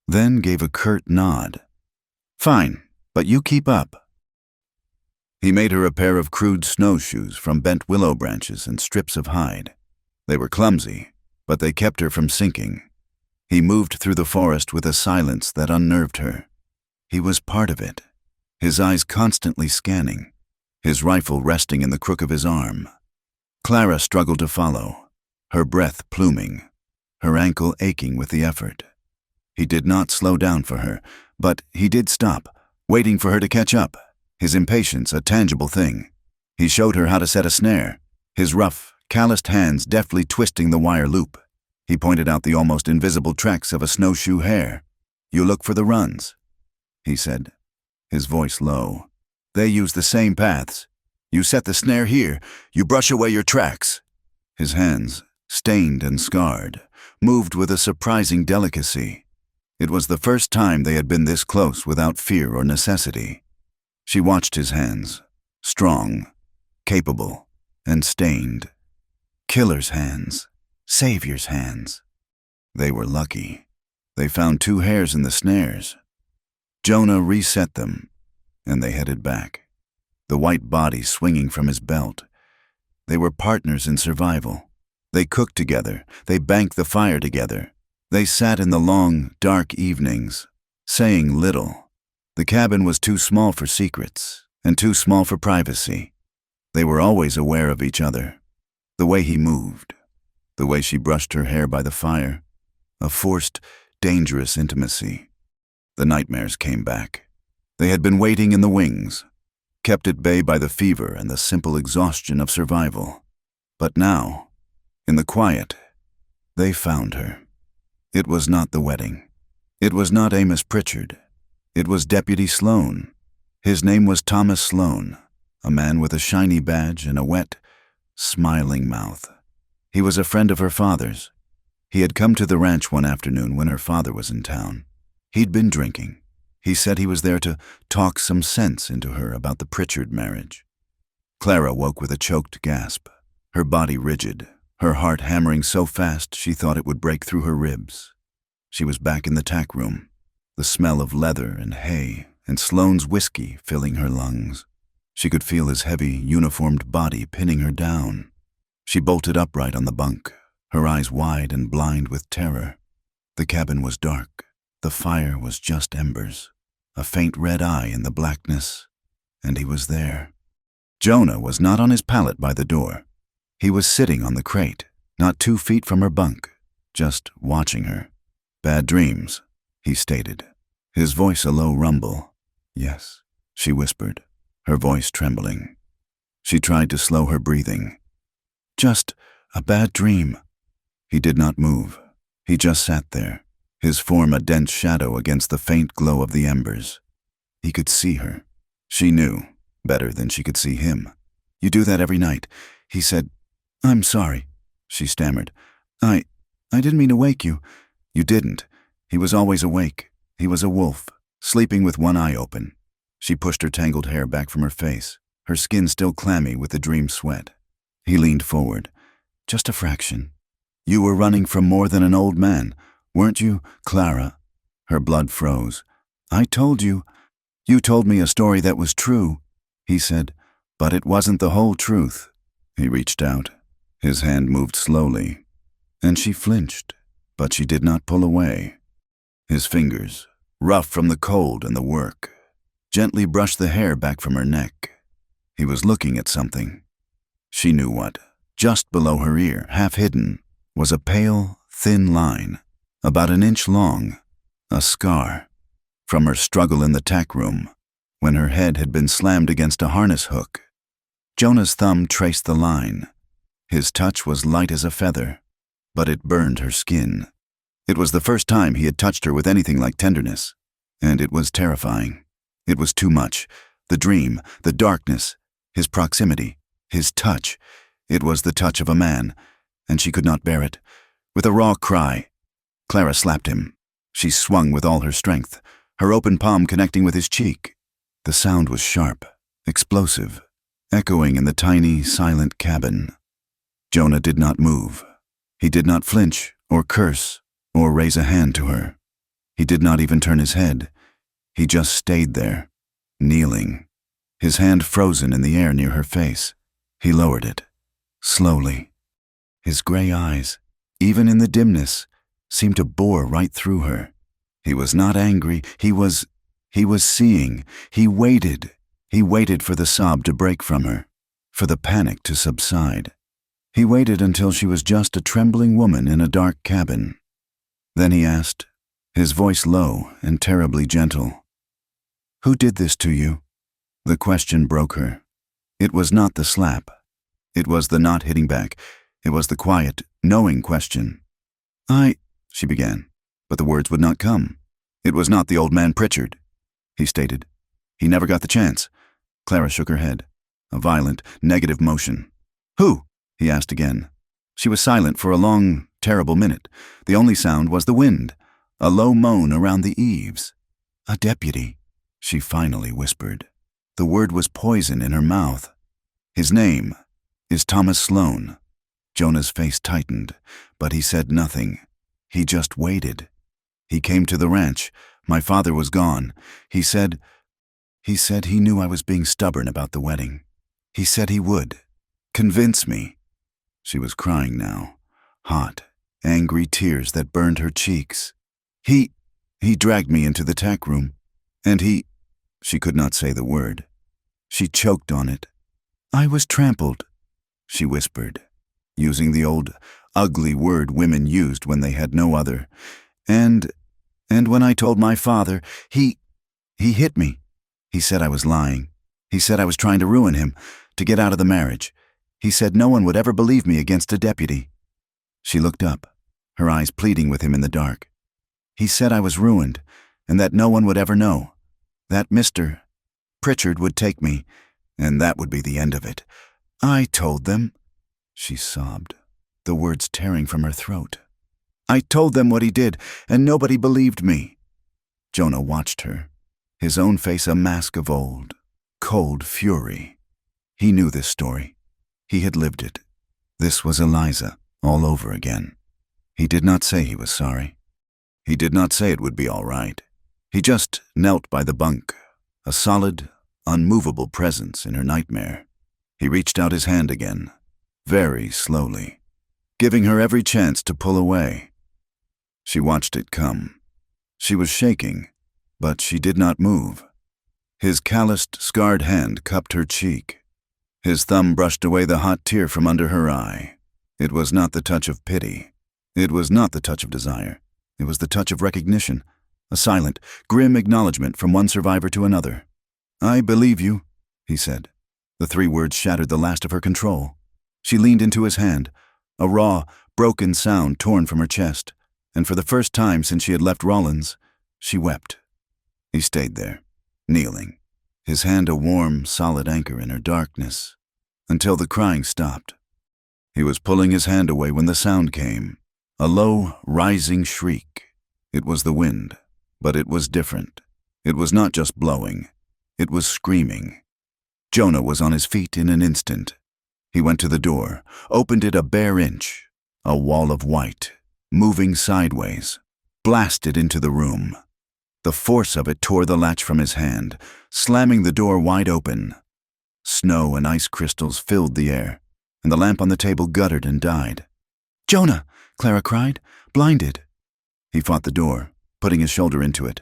then gave a curt nod. "Fine, but you keep up." He made her a pair of crude snowshoes from bent willow branches and strips of hide. They were clumsy, but they kept her from sinking. He moved through the forest with a silence that unnerved her. He was part of it, his eyes constantly scanning, his rifle resting in the crook of his arm. Clara struggled to follow, her breath pluming, her ankle aching with the effort. He did not slow down for her, but he did stop, waiting for her to catch up, his impatience a tangible thing. He showed her how to set a snare, his rough, calloused hands deftly twisting the wire loop. He pointed out the almost invisible tracks of a snowshoe hare. "You look for the runs," he said, his voice low. "They use the same paths. You set the snare here, you brush away your tracks." His hands, stained and scarred, moved with a surprising delicacy. It was the first time they had been this close without fear or necessity. She watched his hands, strong, capable, and stained. Killer's hands, savior's hands. They were lucky. They found 2 hares in the snares. Jonah reset them, and they headed back, the white body swinging from his belt. They were partners in survival. They cooked together. They banked the fire together. They sat in the long, dark evenings, saying little. The cabin was too small for secrets, and too small for privacy. They were always aware of each other. The way he moved, the way she brushed her hair by the fire, a forced, dangerous intimacy. The nightmares came back. They had been waiting in the wings, kept at bay by the fever and the simple exhaustion of survival. But now, in the quiet, they found her. It was not the wedding. It was not Amos Pritchard. It was Deputy Sloan. His name was Thomas Sloane, a man with a shiny badge and a wet, smiling mouth. He was a friend of her father's. He had come to the ranch one afternoon when her father was in town. He'd been drinking. He said he was there to talk some sense into her about the Pritchard marriage. Clara woke with a choked gasp, her body rigid, her heart hammering so fast she thought it would break through her ribs. She was back in the tack room, the smell of leather and hay and Sloane's whiskey filling her lungs. She could feel his heavy, uniformed body pinning her down. She bolted upright on the bunk, her eyes wide and blind with terror. The cabin was dark. The fire was just embers, a faint red eye in the blackness, and he was there. Jonah was not on his pallet by the door. He was sitting on the crate, not 2 feet from her bunk, just watching her. "Bad dreams," he stated, his voice a low rumble. "Yes," she whispered, her voice trembling. She tried to slow her breathing. "Just a bad dream." He did not move. He just sat there, his form a dense shadow against the faint glow of the embers. He could see her. She knew, better than she could see him. "You do that every night," he said. "I'm sorry," she stammered. I didn't mean to wake you." "You didn't. He was always awake. He was a wolf, sleeping with one eye open." She pushed her tangled hair back from her face, her skin still clammy with the dream sweat. He leaned forward. "Just a fraction. You were running from more than an old man, weren't you, Clara?" Her blood froze. "I told you. You told me a story that was true," he said, "but it wasn't the whole truth." He reached out. His hand moved slowly, and she flinched, but she did not pull away. His fingers, rough from the cold and the work, gently brushed the hair back from her neck. He was looking at something. She knew what. Just below her ear, half hidden, was a pale, thin line, about 1 inch long, a scar, from her struggle in the tack room, when her head had been slammed against a harness hook. Jonah's thumb traced the line. His touch was light as a feather, but it burned her skin. It was the first time he had touched her with anything like tenderness, and it was terrifying. It was too much. The dream, the darkness, his proximity, his touch. It was the touch of a man, and she could not bear it. With a raw cry, Clara slapped him. She swung with all her strength, her open palm connecting with his cheek. The sound was sharp, explosive, echoing in the tiny, silent cabin. Jonah did not move. He did not flinch or curse or raise a hand to her. He did not even turn his head. He just stayed there, kneeling, his hand frozen in the air near her face. He lowered it, slowly. His gray eyes, even in the dimness, seemed to bore right through her. He was not angry. He was seeing. He waited. He waited for the sob to break from her, for the panic to subside. He waited until she was just a trembling woman in a dark cabin. Then he asked, his voice low and terribly gentle, "Who did this to you?" The question broke her. It was not the slap. It was the not hitting back. It was the quiet, knowing question. She began, but the words would not come. "It was not the old man Pritchard," he stated. "He never got the chance." Clara shook her head, a violent, negative motion. "Who?" he asked again. She was silent for a long, terrible minute. The only sound was the wind, a low moan around the eaves. "A deputy," she finally whispered. The word was poison in her mouth. "His name is Thomas Sloane." Jonah's face tightened, but he said nothing. He just waited. "He came to the ranch. My father was gone. He said he knew I was being stubborn about the wedding. He said he would. Convince me." She was crying now, hot, angry tears that burned her cheeks. He dragged me into the tack room, and she could not say the word. She choked on it. "I was trampled," she whispered, using the old, ugly word women used when they had no other. And when I told my father, he hit me. He said I was lying. He said I was trying to ruin him, to get out of the marriage. He said no one would ever believe me against a deputy." She looked up, her eyes pleading with him in the dark. "He said I was ruined, and that no one would ever know. That Mr. Pritchard would take me, and that would be the end of it. I told them. She sobbed, the words tearing from her throat. I told them what he did, and nobody believed me. Jonah watched her, his own face a mask of old, cold fury. He knew this story. He had lived it. This was Eliza, all over again. He did not say he was sorry. He did not say it would be all right. He just knelt by the bunk, a solid, unmovable presence in her nightmare. He reached out his hand again, very slowly, giving her every chance to pull away. She watched it come. She was shaking, but she did not move. His calloused, scarred hand cupped her cheek. His thumb brushed away the hot tear from under her eye. It was not the touch of pity. It was not the touch of desire. It was the touch of recognition, a silent, grim acknowledgement from one survivor to another. I believe you, he said. The 3 words shattered the last of her control. She leaned into his hand, a raw, broken sound torn from her chest, and for the first time since she had left Rollins, she wept. He stayed there, kneeling, his hand a warm, solid anchor in her darkness, until the crying stopped. He was pulling his hand away when the sound came, a low, rising shriek. It was the wind, but it was different. It was not just blowing. It was screaming. Jonah was on his feet in an instant. He went to the door, opened it a bare inch, a wall of white, moving sideways, blasted into the room. The force of it tore the latch from his hand, slamming the door wide open. Snow and ice crystals filled the air, and the lamp on the table guttered and died. Jonah, Clara cried, blinded. He fought the door, putting his shoulder into it,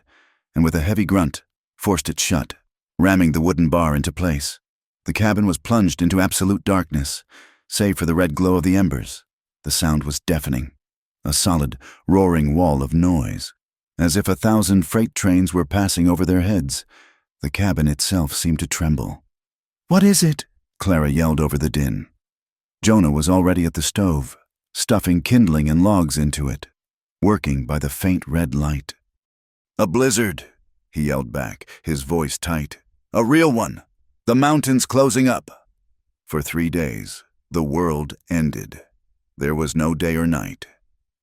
and with a heavy grunt, forced it shut, ramming the wooden bar into place. The cabin was plunged into absolute darkness, save for the red glow of the embers. The sound was deafening, a solid, roaring wall of noise, as if 1,000 freight trains were passing over their heads. The cabin itself seemed to tremble. What is it? Clara yelled over the din. Jonah was already at the stove, stuffing kindling and logs into it, working by the faint red light. A blizzard, he yelled back, his voice tight. A real one. The mountains closing up. For 3 days, the world ended. There was no day or night.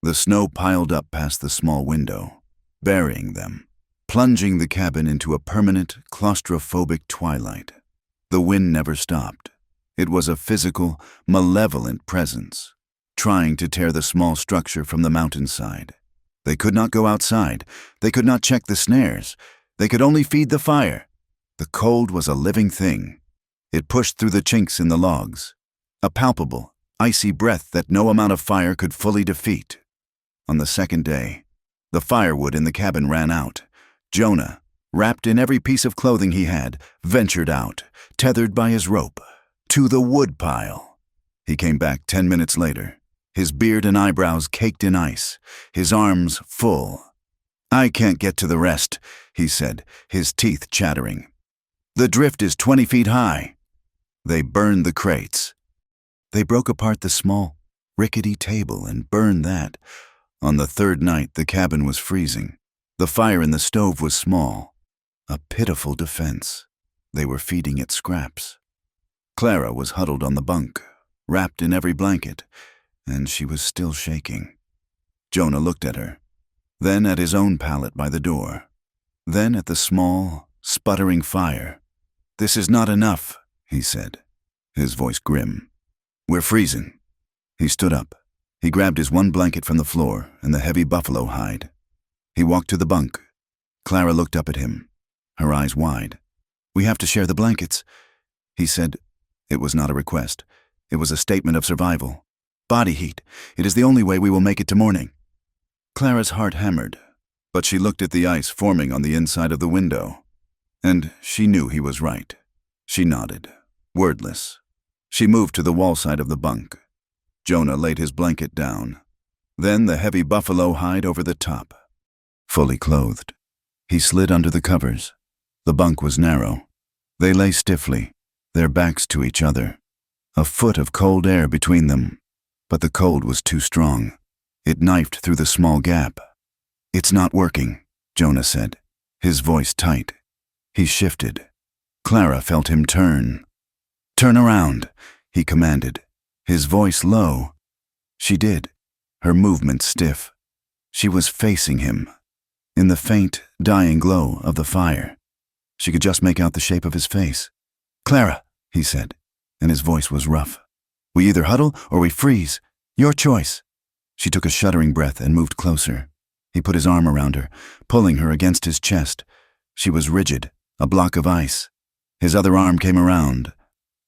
The snow piled up past the small window, burying them, plunging the cabin into a permanent, claustrophobic twilight. The wind never stopped. It was a physical, malevolent presence, trying to tear the small structure from the mountainside. They could not go outside. They could not check the snares. They could only feed the fire. The cold was a living thing. It pushed through the chinks in the logs, a palpable, icy breath that no amount of fire could fully defeat. On the 2nd day, the firewood in the cabin ran out. Jonah, wrapped in every piece of clothing he had, ventured out, tethered by his rope, to the wood pile. He came back 10 minutes later, his beard and eyebrows caked in ice, his arms full. I can't get to the rest, he said, his teeth chattering. The drift is 20 feet high. They burned the crates. They broke apart the small, rickety table and burned that. On the 3rd night, the cabin was freezing. The fire in the stove was small, a pitiful defense. They were feeding it scraps. Clara was huddled on the bunk, wrapped in every blanket, and she was still shaking. Jonah looked at her, then at his own pallet by the door, then at the small, sputtering fire. This is not enough, he said, his voice grim. We're freezing. He stood up. He grabbed his one blanket from the floor and the heavy buffalo hide. He walked to the bunk. Clara looked up at him, her eyes wide. We have to share the blankets, he said. It was not a request. It was a statement of survival. Body heat. It is the only way we will make it to morning. Clara's heart hammered, but she looked at the ice forming on the inside of the window. And she knew he was right. She nodded, wordless. She moved to the wall side of the bunk. Jonah laid his blanket down, then the heavy buffalo hide over the top. Fully clothed, he slid under the covers. The bunk was narrow. They lay stiffly, their backs to each other, a foot of cold air between them. But the cold was too strong. It knifed through the small gap. It's not working, Jonah said, his voice tight. He shifted. Clara felt him turn. "Turn around," he commanded, his voice low. She did, her movements stiff. She was facing him, in the faint, dying glow of the fire. She could just make out the shape of his face. "Clara," he said, and his voice was rough. "We either huddle or we freeze. Your choice." She took a shuddering breath and moved closer. He put his arm around her, pulling her against his chest. She was rigid, a block of ice. His other arm came around,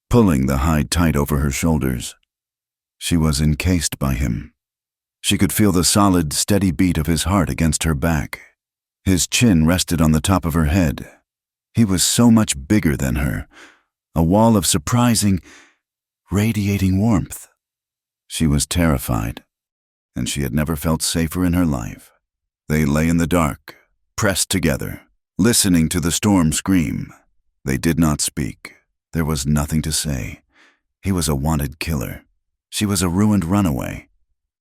pulling the hide tight over her shoulders. She was encased by him. She could feel the solid, steady beat of his heart against her back. His chin rested on the top of her head. He was so much bigger than her, a wall of surprising, radiating warmth. She was terrified, and she had never felt safer in her life. They lay in the dark, pressed together, listening to the storm scream. They did not speak. There was nothing to say. He was a wanted killer. She was a ruined runaway,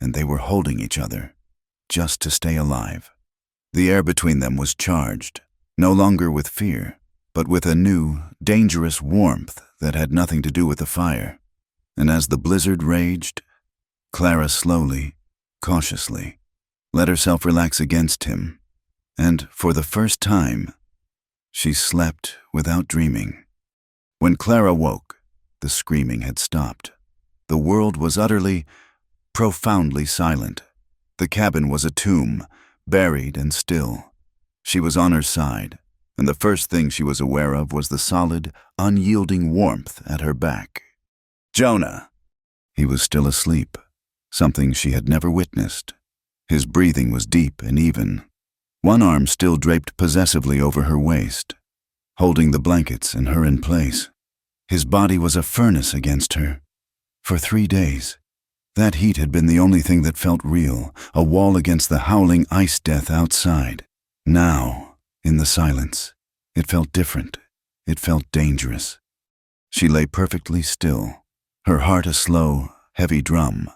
and they were holding each other, just to stay alive. The air between them was charged, no longer with fear, but with a new, dangerous warmth that had nothing to do with the fire. And as the blizzard raged, Clara slowly, cautiously, let herself relax against him, and for the first time, she slept without dreaming. When Clara woke, the screaming had stopped. The world was utterly, profoundly silent. The cabin was a tomb, buried and still. She was on her side, and the first thing she was aware of was the solid, unyielding warmth at her back. "Jonah!" He was still asleep, something she had never witnessed. His breathing was deep and even. One arm still draped possessively over her waist, holding the blankets and her in place. His body was a furnace against her. For 3 days, that heat had been the only thing that felt real, a wall against the howling ice death outside. Now, in the silence, it felt different. It felt dangerous. She lay perfectly still, her heart a slow, heavy drum.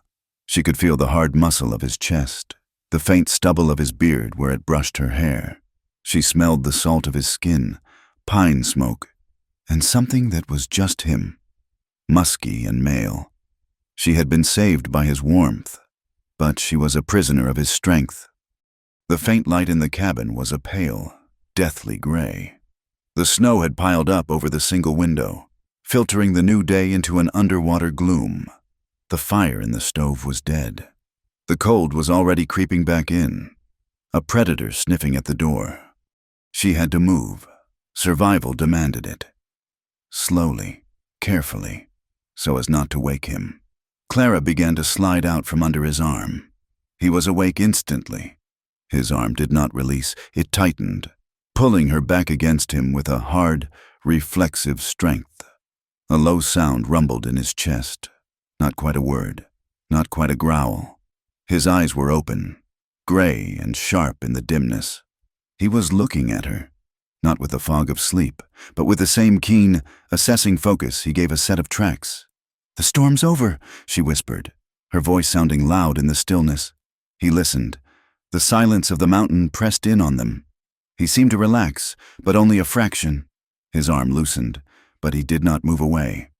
She could feel the hard muscle of his chest, the faint stubble of his beard where it brushed her hair. She smelled the salt of his skin, pine smoke, and something that was just him, musky and male. She had been saved by his warmth, but she was a prisoner of his strength. The faint light in the cabin was a pale, deathly gray. The snow had piled up over the single window, filtering the new day into an underwater gloom. The fire in the stove was dead. The cold was already creeping back in, a predator sniffing at the door. She had to move. Survival demanded it. Slowly, carefully, so as not to wake him. Clara began to slide out from under his arm. He was awake instantly. His arm did not release. It tightened, pulling her back against him with a hard, reflexive strength. A low sound rumbled in his chest. Not quite a word, not quite a growl. His eyes were open, gray and sharp in the dimness. He was looking at her, not with the fog of sleep, but with the same keen, assessing focus he gave a set of tracks. "The storm's over," she whispered, her voice sounding loud in the stillness. He listened. The silence of the mountain pressed in on them. He seemed to relax, but only a fraction. His arm loosened, but he did not move away.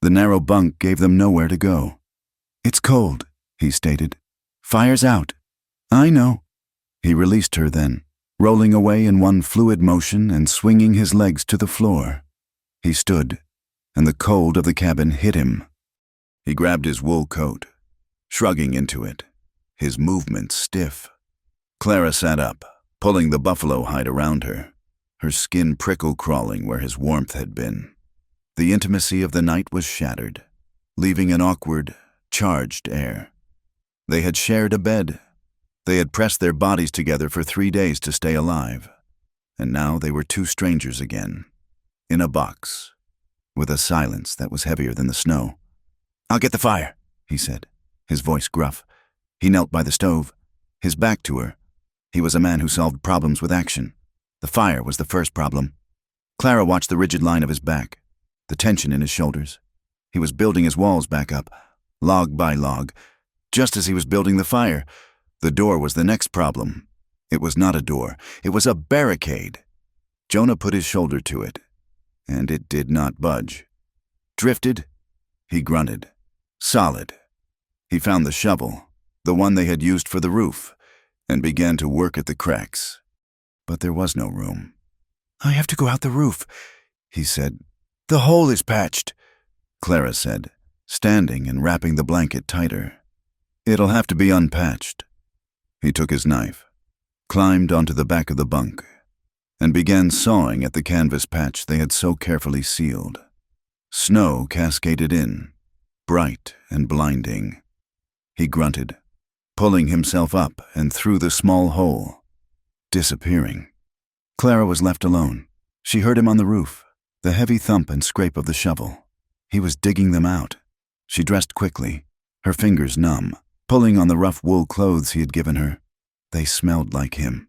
The narrow bunk gave them nowhere to go. "It's cold," he stated. "Fire's out." "I know." He released her then, rolling away in one fluid motion and swinging his legs to the floor. He stood, and the cold of the cabin hit him. He grabbed his wool coat, shrugging into it, his movements stiff. Clara sat up, pulling the buffalo hide around her, her skin prickle-crawling where his warmth had been. The intimacy of the night was shattered, leaving an awkward, charged air. They had shared a bed. They had pressed their bodies together for 3 days to stay alive. And now they were two strangers again, in a box, with a silence that was heavier than the snow. "I'll get the fire," he said, his voice gruff. He knelt by the stove, his back to her. He was a man who solved problems with action. The fire was the first problem. Clara watched the rigid line of his back, the tension in his shoulders. He was building his walls back up, log by log. Just as he was building the fire, the door was the next problem. It was not a door. It was a barricade. Jonah put his shoulder to it. and it did not budge. Drifted? He grunted. Solid. He found the shovel, the one they had used for the roof, and began to work at the cracks. But there was no room. "I have to go out the roof," he said. "The hole is patched," Clara said, standing and wrapping the blanket tighter. "It'll have to be unpatched." He took his knife, climbed onto the back of the bunk, and began sawing at the canvas patch they had so carefully sealed. Snow cascaded in, bright and blinding. He grunted, pulling himself up and through the small hole, disappearing. Clara was left alone. She heard him on the roof, the heavy thump and scrape of the shovel. He was digging them out. She dressed quickly, her fingers numb, pulling on the rough wool clothes he had given her. They smelled like him.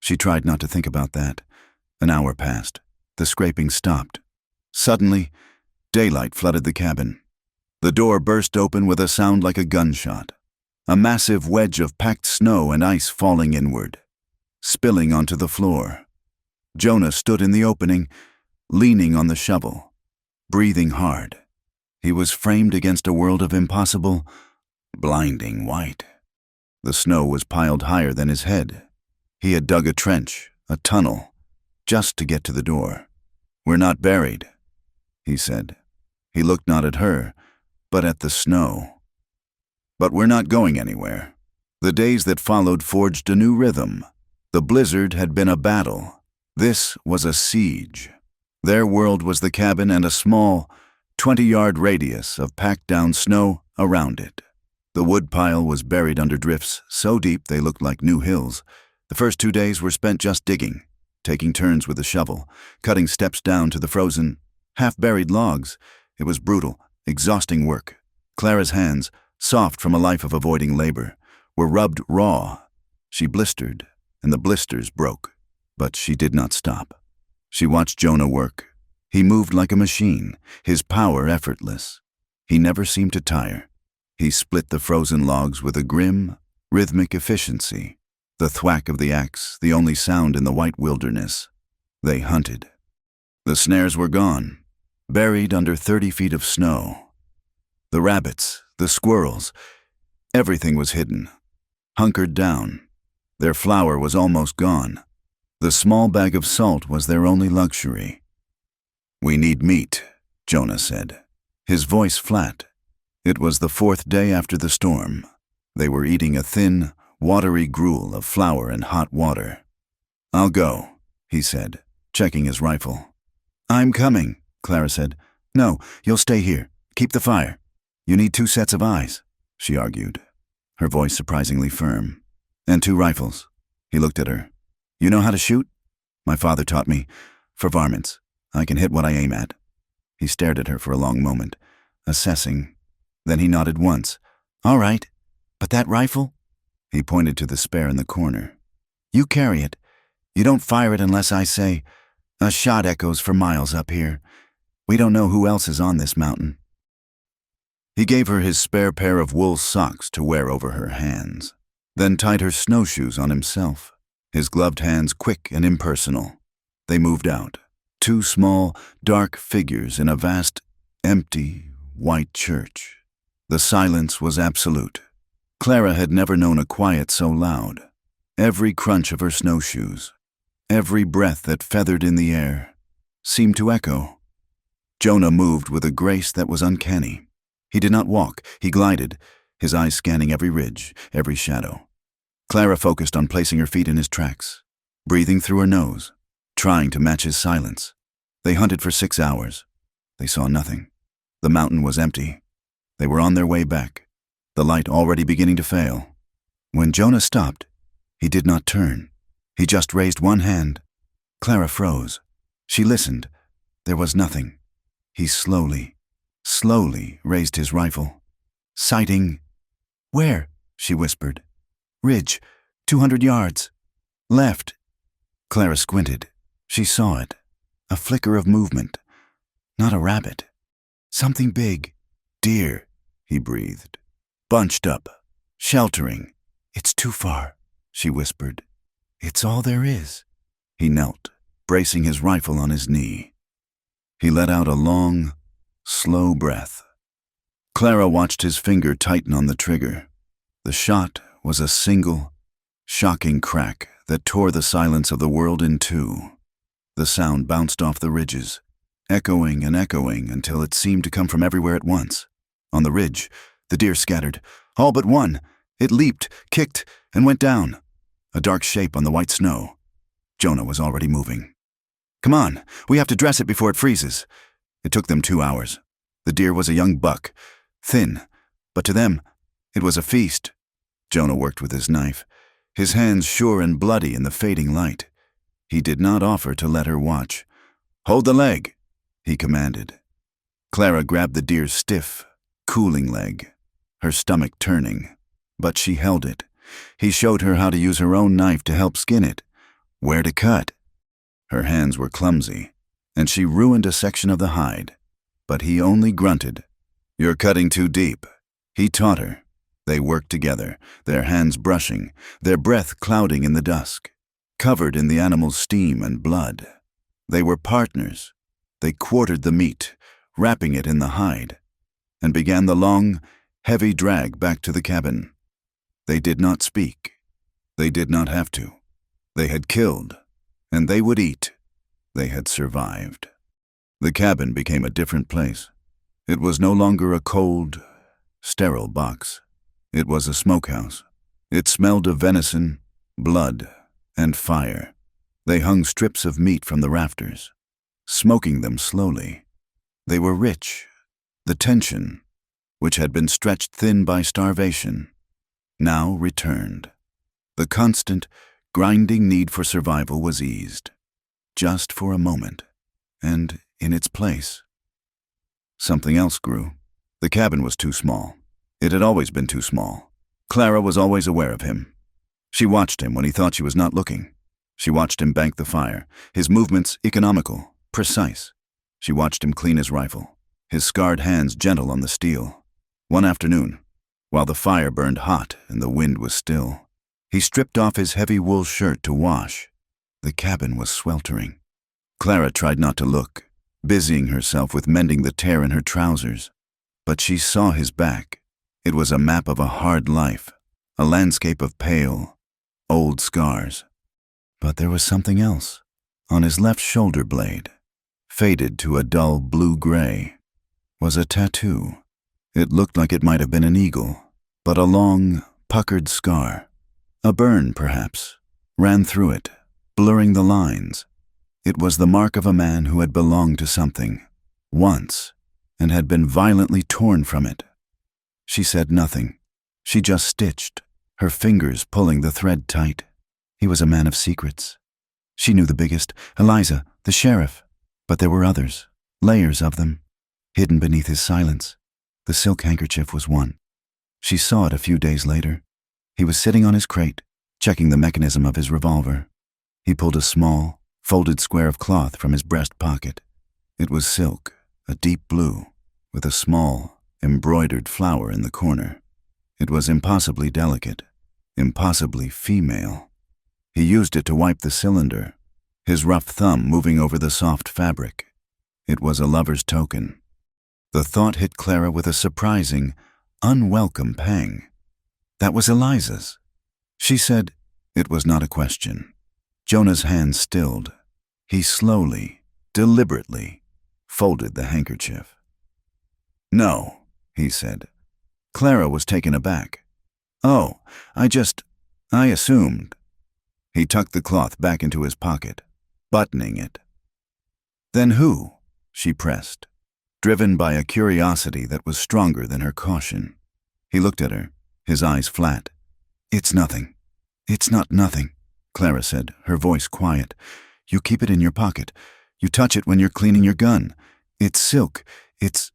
She tried not to think about that. An hour passed. The scraping stopped. Suddenly, daylight flooded the cabin. The door burst open with a sound like a gunshot. A massive wedge of packed snow and ice falling inward, spilling onto the floor. Jonah stood in the opening, leaning on the shovel, breathing hard. He was framed against a world of impossible, blinding white. The snow was piled higher than his head. He had dug a trench, a tunnel, just to get to the door. "We're not buried," he said. He looked not at her, but at the snow. "But we're not going anywhere." The days that followed forged a new rhythm. The blizzard had been a battle. This was a siege. Their world was the cabin and a small, 20-yard radius of packed-down snow around it. The woodpile was buried under drifts so deep they looked like new hills. The first 2 days were spent just digging, taking turns with the shovel, cutting steps down to the frozen, half-buried logs. It was brutal, exhausting work. Clara's hands, soft from a life of avoiding labor, were rubbed raw. She blistered, and the blisters broke. But she did not stop. She watched Jonah work. He moved like a machine, his power effortless. He never seemed to tire. He split the frozen logs with a grim, rhythmic efficiency. The thwack of the axe, the only sound in the white wilderness. They hunted. The snares were gone, buried under 30 feet of snow. The rabbits, the squirrels, everything was hidden, hunkered down. Their flour was almost gone. The small bag of salt was their only luxury. "We need meat," Jonah said, his voice flat. It was the 4th day after the storm. They were eating a thin, watery gruel of flour and hot water. "I'll go," he said, checking his rifle. "I'm coming," Clara said. "No, you'll stay here. Keep the fire." "You need 2 sets of eyes," she argued, her voice surprisingly firm. "And 2 rifles." He looked at her. "You know how to shoot?" "My father taught me. For varmints. I can hit what I aim at." He stared at her for a long moment, assessing. Then he nodded once. "All right. But that rifle?" He pointed to the spare in the corner. "You carry it. You don't fire it unless I say, 'A shot echoes for miles up here.' We don't know who else is on this mountain." He gave her his spare pair of wool socks to wear over her hands, then tied her snowshoes on himself, his gloved hands quick and impersonal. They moved out, 2 small, dark figures in a vast, empty, white church. The silence was absolute. Clara had never known a quiet so loud. Every crunch of her snowshoes, every breath that feathered in the air, seemed to echo. Jonah moved with a grace that was uncanny. He did not walk, he glided, his eyes scanning every ridge, every shadow. Clara focused on placing her feet in his tracks, breathing through her nose, trying to match his silence. They hunted for 6 hours. They saw nothing. The mountain was empty. They were on their way back, the light already beginning to fail. When Jonah stopped, he did not turn. He just raised one hand. Clara froze. She listened. There was nothing. He slowly raised his rifle. Sighting. "Where?" she whispered. "Ridge, 200 yards. Left." Clara squinted. She saw it. A flicker of movement. Not a rabbit. Something big. "Deer," he breathed. "Bunched up. Sheltering." "It's too far," she whispered. "It's all there is." He knelt, bracing his rifle on his knee. He let out a long, slow breath. Clara watched his finger tighten on the trigger. The shot was a single, shocking crack that tore the silence of the world in two. The sound bounced off the ridges, echoing and echoing until it seemed to come from everywhere at once. On the ridge, the deer scattered, all but one. It leaped, kicked, and went down, a dark shape on the white snow. Jonah was already moving. "Come on, we have to dress it before it freezes." It took them 2 hours. The deer was a young buck, thin, but to them, it was a feast. Jonah worked with his knife, his hands sure and bloody in the fading light. He did not offer to let her watch. "Hold the leg," he commanded. Clara grabbed the deer's stiff, cooling leg, her stomach turning, but she held it. He showed her how to use her own knife to help skin it, where to cut. Her hands were clumsy, and she ruined a section of the hide, but he only grunted. "You're cutting too deep," he taught her. They worked together, their hands brushing, their breath clouding in the dusk, covered in the animal's steam and blood. They were partners. They quartered the meat, wrapping it in the hide, and began the long, heavy drag back to the cabin. They did not speak. They did not have to. They had killed, and they would eat. They had survived. The cabin became a different place. It was no longer a cold, sterile box. It was a smokehouse. It smelled of venison, blood, and fire. They hung strips of meat from the rafters, smoking them slowly. They were rich. The tension, which had been stretched thin by starvation, now returned. The constant, grinding need for survival was eased, just for a moment, and in its place, something else grew. The cabin was too small. It had always been too small. Clara was always aware of him. She watched him when he thought she was not looking. She watched him bank the fire, his movements economical, precise. She watched him clean his rifle, his scarred hands gentle on the steel. One afternoon, while the fire burned hot and the wind was still, he stripped off his heavy wool shirt to wash. The cabin was sweltering. Clara tried not to look, busying herself with mending the tear in her trousers. But she saw his back. It was a map of a hard life, a landscape of pale, old scars. But there was something else. On his left shoulder blade, faded to a dull blue-gray, was a tattoo. It looked like it might have been an eagle, but a long, puckered scar. A burn, perhaps, ran through it, blurring the lines. It was the mark of a man who had belonged to something, once, and had been violently torn from it. She said nothing. She just stitched, her fingers pulling the thread tight. He was a man of secrets. She knew the biggest, Eliza, the sheriff, but there were others, layers of them, hidden beneath his silence. The silk handkerchief was one. She saw it a few days later. He was sitting on his crate, checking the mechanism of his revolver. He pulled a small, folded square of cloth from his breast pocket. It was silk, a deep blue, with a small, embroidered flower in the corner. It was impossibly delicate, impossibly female. He used it to wipe the cylinder, his rough thumb moving over the soft fabric. It was a lover's token. The thought hit Clara with a surprising, unwelcome pang. That was Eliza's. She said it was not a question. Jonah's hand stilled. He slowly, deliberately, folded the handkerchief. "No," he said. Clara was taken aback. "Oh, I assumed." He tucked the cloth back into his pocket, buttoning it. "Then who?" she pressed, driven by a curiosity that was stronger than her caution. He looked at her, his eyes flat. "It's nothing. It's not nothing," Clara said, her voice quiet. "You keep it in your pocket. You touch it when you're cleaning your gun. It's silk. It's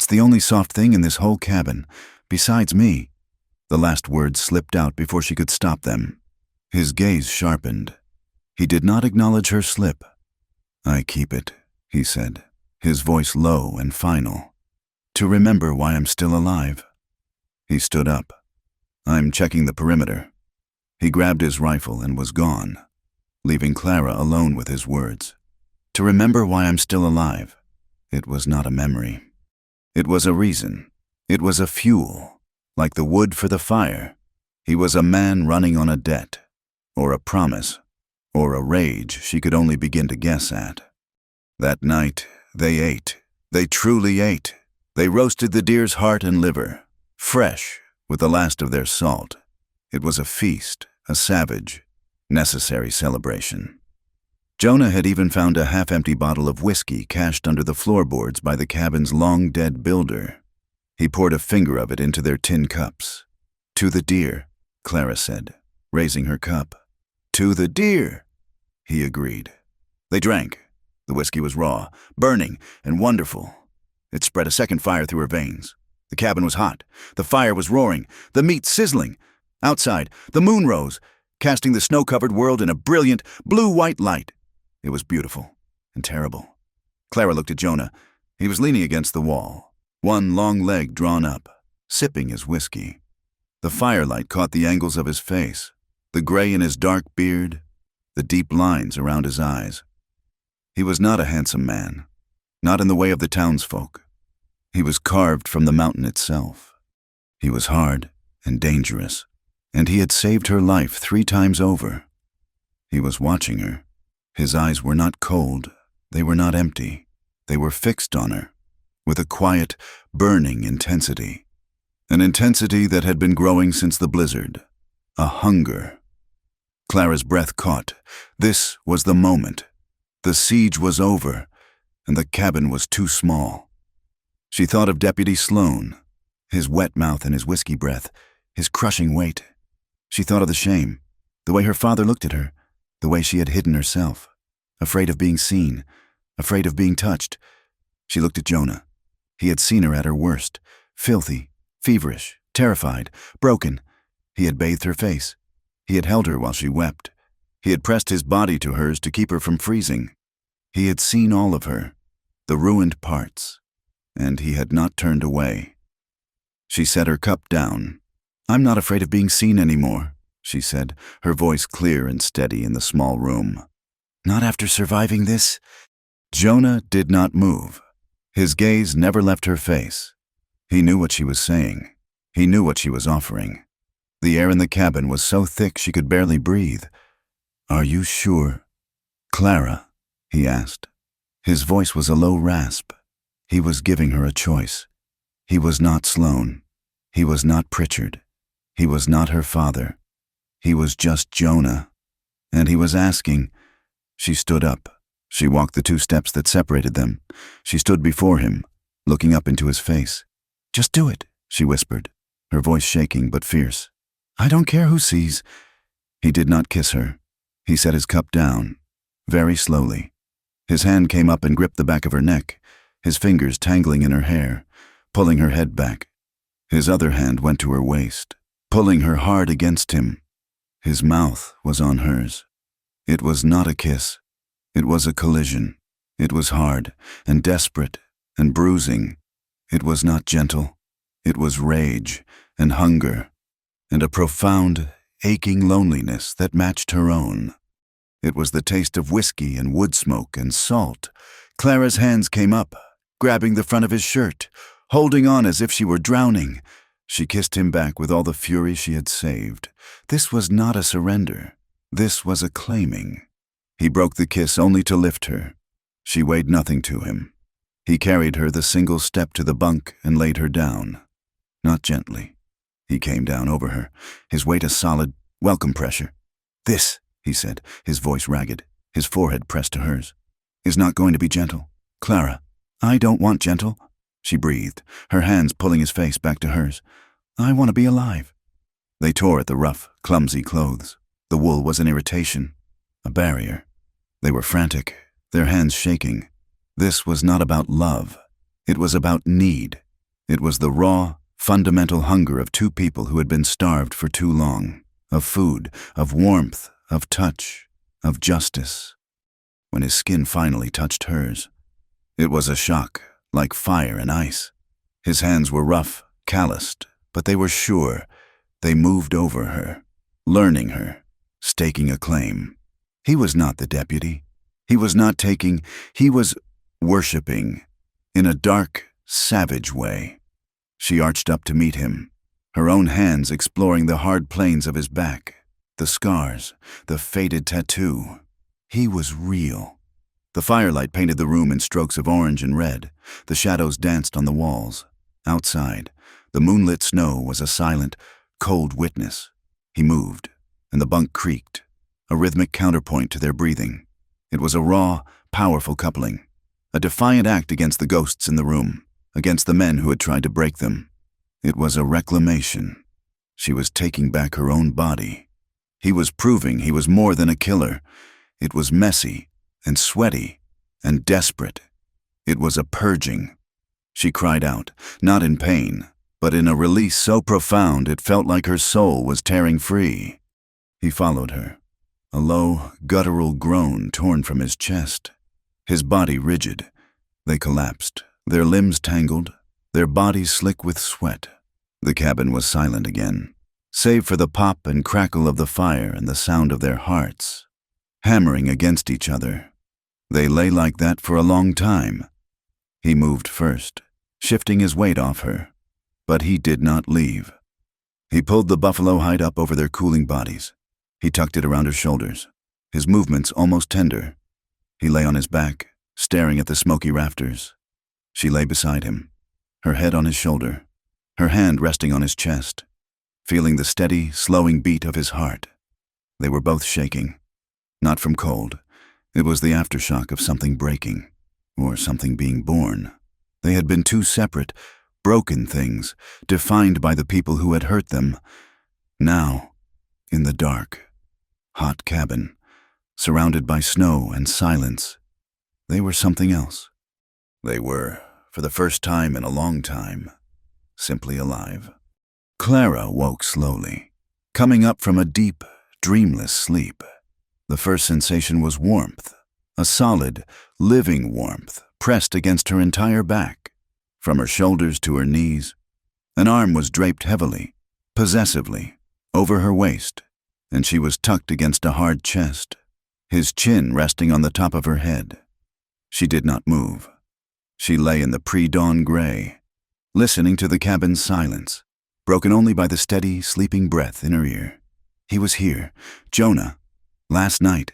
the only soft thing in this whole cabin, besides me." The last words slipped out before she could stop them. His gaze sharpened. He did not acknowledge her slip. "I keep it," he said, his voice low and final, "to remember why I'm still alive." He stood up. "I'm checking the perimeter." He grabbed his rifle and was gone, leaving Clara alone with his words. "To remember why I'm still alive," It was not a memory. It was a reason. It was a fuel, like the wood for the fire. He was a man running on a debt, or a promise, or a rage she could only begin to guess at. That night, they ate. They truly ate. They roasted the deer's heart and liver, fresh, with the last of their salt. It was a feast, a savage, necessary celebration. Jonah had even found a half-empty bottle of whiskey cached under the floorboards by the cabin's long-dead builder. He poured a finger of it into their tin cups. "To the deer," Clara said, raising her cup. "To the deer," he agreed. They drank. The whiskey was raw, burning, and wonderful. It spread a second fire through her veins. The cabin was hot. The fire was roaring, the meat sizzling. Outside, the moon rose, casting the snow-covered world in a brilliant, blue-white light. It was beautiful and terrible. Clara looked at Jonah. He was leaning against the wall, one long leg drawn up, sipping his whiskey. The firelight caught the angles of his face, the gray in his dark beard, the deep lines around his eyes. He was not a handsome man, not in the way of the townsfolk. He was carved from the mountain itself. He was hard and dangerous, and he had saved her life 3 times over. He was watching her. His eyes were not cold, they were not empty. They were fixed on her, with a quiet, burning intensity. An intensity that had been growing since the blizzard. A hunger. Clara's breath caught. This was the moment. The siege was over, and the cabin was too small. She thought of Deputy Sloan, his wet mouth and his whiskey breath, his crushing weight. She thought of the shame, the way her father looked at her, the way she had hidden herself, afraid of being seen, afraid of being touched. She looked at Jonah. He had seen her at her worst, filthy, feverish, terrified, broken. He had bathed her face. He had held her while she wept. He had pressed his body to hers to keep her from freezing. He had seen all of her, the ruined parts, and he had not turned away. She set her cup down. "I'm not afraid of being seen anymore," she said, her voice clear and steady in the small room. "Not after surviving this?" Jonah did not move. His gaze never left her face. He knew what she was saying. He knew what she was offering. The air in the cabin was so thick she could barely breathe. "Are you sure?" "Clara?" he asked. His voice was a low rasp. He was giving her a choice. He was not Sloan. He was not Pritchard. He was not her father. He was just Jonah. And he was asking. She stood up. She walked the 2 steps that separated them. She stood before him, looking up into his face. "Just do it," she whispered, her voice shaking but fierce. "I don't care who sees." He did not kiss her. He set his cup down, very slowly. His hand came up and gripped the back of her neck, his fingers tangling in her hair, pulling her head back. His other hand went to her waist, pulling her hard against him. His mouth was on hers. It was not a kiss. It was a collision. It was hard and desperate and bruising. It was not gentle. It was rage and hunger and a profound, aching loneliness that matched her own. It was the taste of whiskey and wood smoke and salt. Clara's hands came up, grabbing the front of his shirt, holding on as if she were drowning. She kissed him back with all the fury she had saved. This was not a surrender. This was a claiming. He broke the kiss only to lift her. She weighed nothing to him. He carried her the single step to the bunk and laid her down. Not gently. He came down over her, his weight a solid, welcome pressure. "This," he said, his voice ragged, his forehead pressed to hers, "is not going to be gentle. Clara, I don't want gentle," she breathed, her hands pulling his face back to hers. "I want to be alive." They tore at the rough, clumsy clothes. The wool was an irritation, a barrier. They were frantic, their hands shaking. This was not about love. It was about need. It was the raw, fundamental hunger of 2 people who had been starved for too long, of food, of warmth, of touch, of justice. When his skin finally touched hers, it was a shock, like fire and ice. His hands were rough, calloused, but they were sure. They moved over her, learning her, staking a claim. He was not the deputy. He was not taking, he was worshipping. in a dark, savage way. She arched up to meet him, her own hands exploring the hard planes of his back, the scars, the faded tattoo. He was real. The firelight painted the room in strokes of orange and red. The shadows danced on the walls. Outside, the moonlit snow was a silent, cold witness. He moved, and the bunk creaked, a rhythmic counterpoint to their breathing. It was a raw, powerful coupling, a defiant act against the ghosts in the room, against the men who had tried to break them. It was a reclamation. She was taking back her own body. He was proving he was more than a killer. It was messy and sweaty and desperate. It was a purging. She cried out, not in pain, but in a release so profound it felt like her soul was tearing free. He followed her, a low, guttural groan torn from his chest. His body rigid. They collapsed, their limbs tangled, their bodies slick with sweat. The cabin was silent again, save for the pop and crackle of the fire and the sound of their hearts, hammering against each other. They lay like that for a long time. He moved first, shifting his weight off her, but he did not leave. He pulled the buffalo hide up over their cooling bodies. He tucked it around her shoulders, his movements almost tender. He lay on his back, staring at the smoky rafters. She lay beside him, her head on his shoulder, her hand resting on his chest, feeling the steady, slowing beat of his heart. They were both shaking, not from cold. It was the aftershock of something breaking, or something being born. They had been two separate, broken things, defined by the people who had hurt them. Now, in the dark, hot cabin, surrounded by snow and silence, they were something else. They were, for the first time in a long time, simply alive. Clara woke slowly, coming up from a deep, dreamless sleep. The first sensation was warmth, a solid, living warmth pressed against her entire back, from her shoulders to her knees. An arm was draped heavily, possessively, over her waist, and she was tucked against a hard chest, his chin resting on the top of her head. She did not move. She lay in the pre-dawn gray, listening to the cabin's silence, broken only by the steady, sleeping breath in her ear. He was here, Jonah. Last night.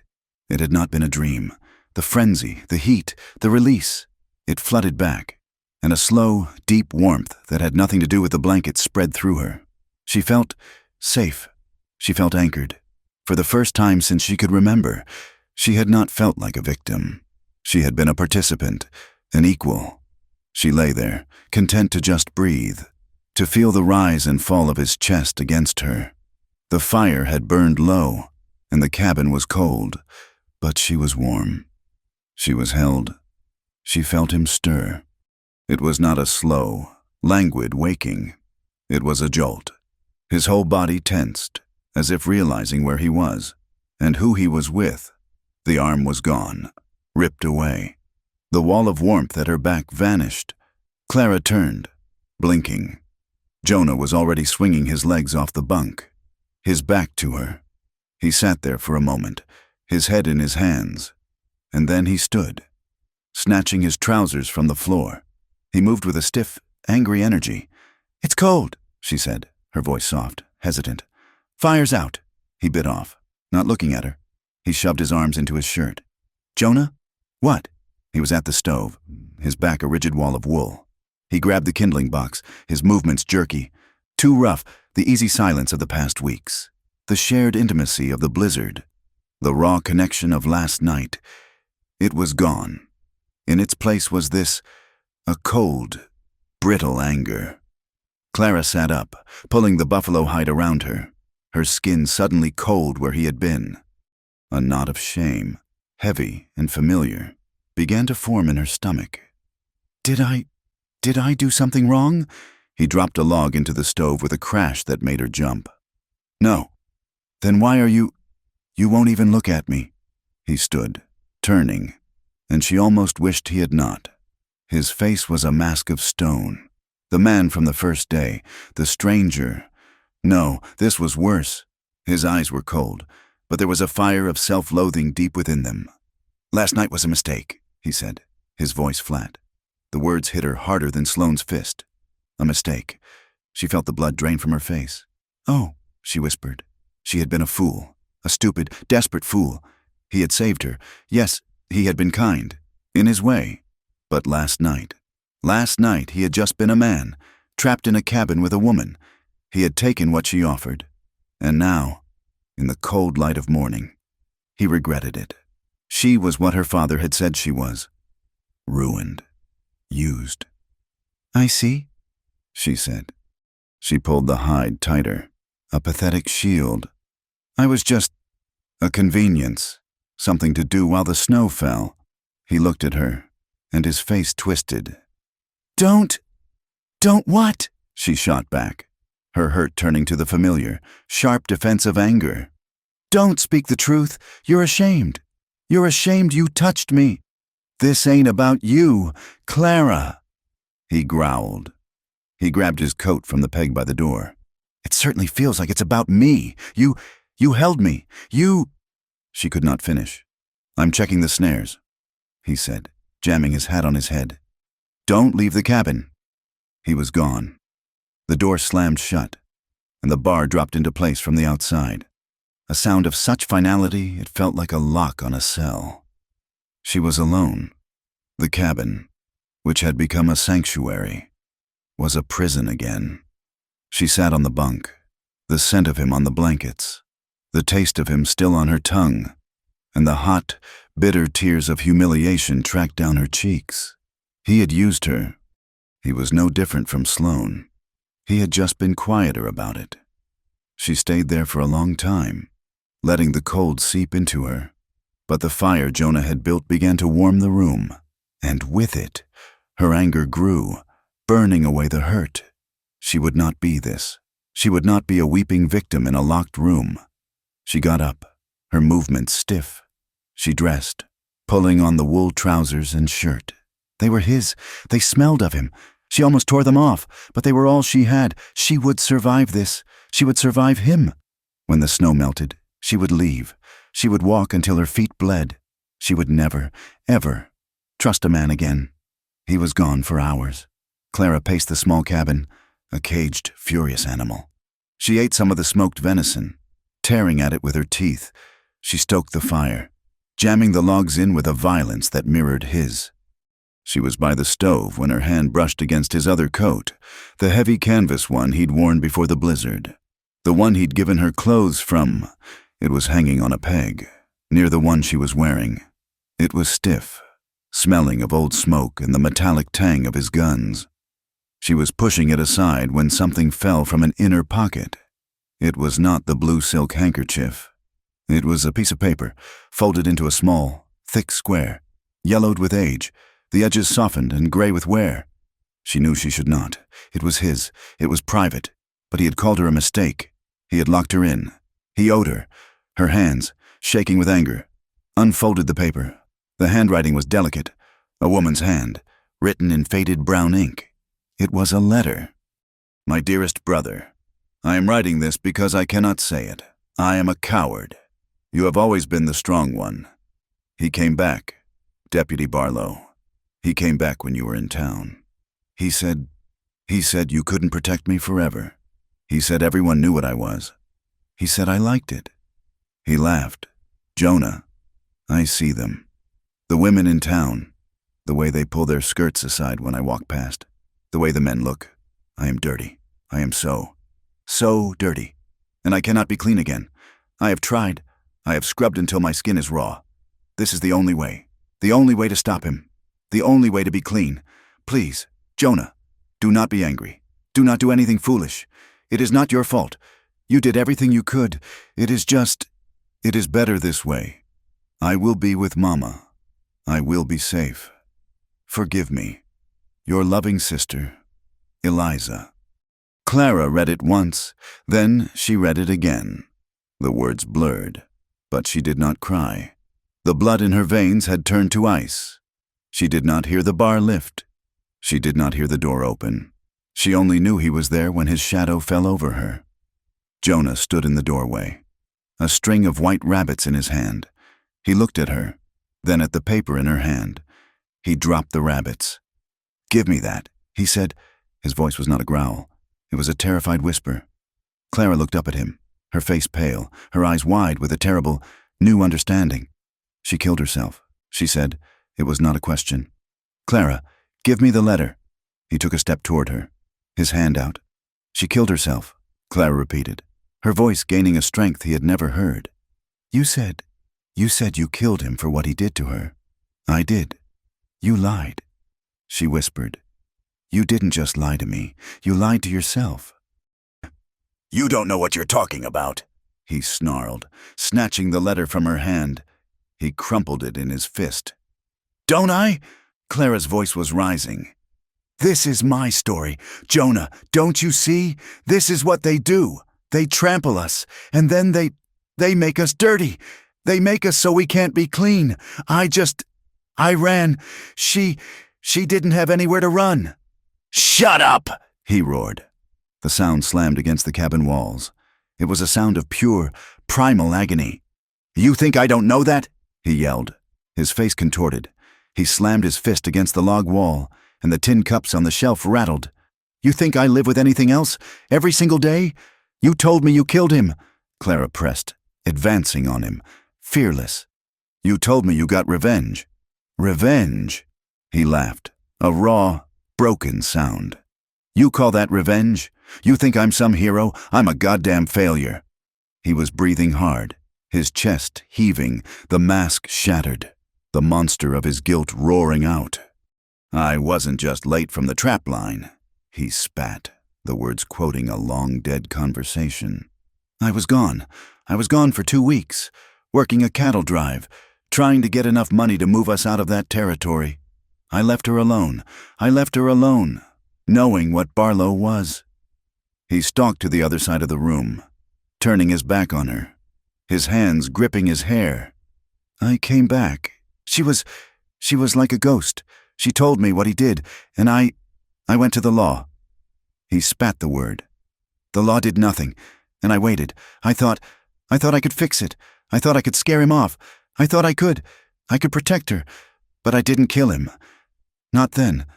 It had not been a dream. The frenzy, the heat, the release. It flooded back, and a slow, deep warmth that had nothing to do with the blanket spread through her. She felt safe. She felt anchored. For the first time since she could remember, she had not felt like a victim. She had been a participant, an equal. She lay there, content to just breathe, to feel the rise and fall of his chest against her. The fire had burned low, and the cabin was cold, but she was warm. She was held. She felt him stir. It was not a slow, languid waking. It was a jolt. His whole body tensed, as if realizing where he was, and who he was with. The arm was gone, ripped away. The wall of warmth at her back vanished. Clara turned, blinking. Jonah was already swinging his legs off the bunk, his back to her. He sat there for a moment, his head in his hands, and then he stood, snatching his trousers from the floor. He moved with a stiff, angry energy. "It's cold," she said, her voice soft, hesitant. "Fire's out." He bit off, not looking at her. He shoved his arms into his shirt. "Jonah? What?" He was at the stove, his back a rigid wall of wool. He grabbed the kindling box, his movements jerky. Too rough, the easy silence of the past weeks. The shared intimacy of the blizzard. The raw connection of last night. It was gone. In its place was this, a cold, brittle anger. Clara sat up, pulling the buffalo hide around her, her skin suddenly cold where he had been. A knot of shame, heavy and familiar, began to form in her stomach. Did I do something wrong?" He dropped a log into the stove with a crash that made her jump. "No." "Then why are you won't even look at me." He stood, turning, and she almost wished he had not. His face was a mask of stone. The man from the first day, the stranger. No, this was worse. His eyes were cold, but there was a fire of self-loathing deep within them. "Last night was a mistake," he said, his voice flat. The words hit her harder than Sloane's fist. A mistake. She felt the blood drain from her face. "Oh," she whispered. She had been a fool. A stupid, desperate fool. He had saved her. Yes, he had been kind. In his way. But last night he had just been a man, trapped in a cabin with a woman. He had taken what she offered. And now, in the cold light of morning, he regretted it. She was what her father had said she was. Ruined. Used. "I see," she said. She pulled the hide tighter. A pathetic shield. "I was just a convenience. Something to do while the snow fell." He looked at her, and his face twisted. Don't what?" she shot back, her hurt turning to the familiar, sharp defense of anger. "Don't speak the truth. You're ashamed. You're ashamed you touched me. This ain't about you, Clara." He growled. He grabbed his coat from the peg by the door. "It certainly feels like it's about me. You held me. She could not finish. "I'm checking the snares," he said, jamming his hat on his head. "Don't leave the cabin." He was gone. The door slammed shut, and the bar dropped into place from the outside. A sound of such finality it felt like a lock on a cell. She was alone. The cabin, which had become a sanctuary, was a prison again. She sat on the bunk, the scent of him on the blankets, the taste of him still on her tongue, and the hot, bitter tears of humiliation tracked down her cheeks. He had used her. He was no different from Sloane. He had just been quieter about it. She stayed there for a long time, letting the cold seep into her. But the fire Jonah had built began to warm the room, and with it, her anger grew, burning away the hurt. She would not be this. She would not be a weeping victim in a locked room. She got up, her movements stiff. She dressed, pulling on the wool trousers and shirt. They were his. They smelled of him. She almost tore them off, but they were all she had. She would survive this. She would survive him. When the snow melted, she would leave. She would walk until her feet bled. She would never, ever trust a man again. He was gone for hours. Clara paced the small cabin, a caged, furious animal. She ate some of the smoked venison, tearing at it with her teeth. She stoked the fire, jamming the logs in with a violence that mirrored his. She was by the stove when her hand brushed against his other coat, the heavy canvas one he'd worn before the blizzard, the one he'd given her clothes from. It was hanging on a peg, near the one she was wearing. It was stiff, smelling of old smoke and the metallic tang of his guns. She was pushing it aside when something fell from an inner pocket. It was not the blue silk handkerchief. It was a piece of paper, folded into a small, thick square, yellowed with age, the edges softened and gray with wear. She knew she should not. It was his. It was private. But he had called her a mistake. He had locked her in. He owed her. Her hands, shaking with anger, unfolded the paper. The handwriting was delicate, a woman's hand, written in faded brown ink. It was a letter. "My dearest brother, I am writing this because I cannot say it. I am a coward. You have always been the strong one. He came back, Deputy Barlow. He came back when you were in town. He said you couldn't protect me forever. He said everyone knew what I was. He said I liked it. He laughed. Jonah, I see them. The women in town, the way they pull their skirts aside when I walk past, the way the men look. I am dirty. I am so dirty. And I cannot be clean again. I have tried. I have scrubbed until my skin is raw. This is the only way to stop him. The only way to be clean. Please, Jonah, do not be angry. Do not do anything foolish. It is not your fault. You did everything you could. It is better this way. I will be with Mama. I will be safe. Forgive me. Your loving sister, Eliza." Clara read it once, then she read it again. The words blurred, but she did not cry. The blood in her veins had turned to ice. She did not hear the bar lift. She did not hear the door open. She only knew he was there when his shadow fell over her. Jonah stood in the doorway, a string of white rabbits in his hand. He looked at her, then at the paper in her hand. He dropped the rabbits. Give me that, he said. His voice was not a growl. It was a terrified whisper. Clara looked up at him, her face pale, her eyes wide with a terrible, new understanding. She killed herself, she said. It was not a question. Clara, give me the letter. He took a step toward her, his hand out. She killed herself, Clara repeated, her voice gaining a strength he had never heard. You said you killed him for what he did to her. I did. You lied, she whispered. You didn't just lie to me, you lied to yourself. You don't know what you're talking about, he snarled, snatching the letter from her hand. He crumpled it in his fist. Don't I? Clara's voice was rising. This is my story. Jonah, don't you see? This is what they do. They trample us, and then they make us dirty. They make us so we can't be clean. I ran. She didn't have anywhere to run. Shut up, he roared. The sound slammed against the cabin walls. It was a sound of pure, primal agony. You think I don't know that? He yelled. His face contorted. He slammed his fist against the log wall, and the tin cups on the shelf rattled. You think I live with anything else? Every single day? You told me you killed him, Clara pressed, advancing on him, fearless. You told me you got revenge. Revenge? He laughed, a raw, broken sound. You call that revenge? You think I'm some hero? I'm a goddamn failure. He was breathing hard, his chest heaving, the mask shattered, the monster of his guilt roaring out. I wasn't just late from the trap line, he spat, the words quoting a long-dead conversation. I was gone for 2 weeks, working a cattle drive, trying to get enough money to move us out of that territory. I left her alone, knowing what Barlow was. He stalked to the other side of the room, turning his back on her, his hands gripping his hair. I came back. She was like a ghost. She told me what he did, and I went to the law. He spat the word. The law did nothing, and I waited. I thought I could fix it. I thought I could scare him off. I thought I could protect her, but I didn't kill him. Not then.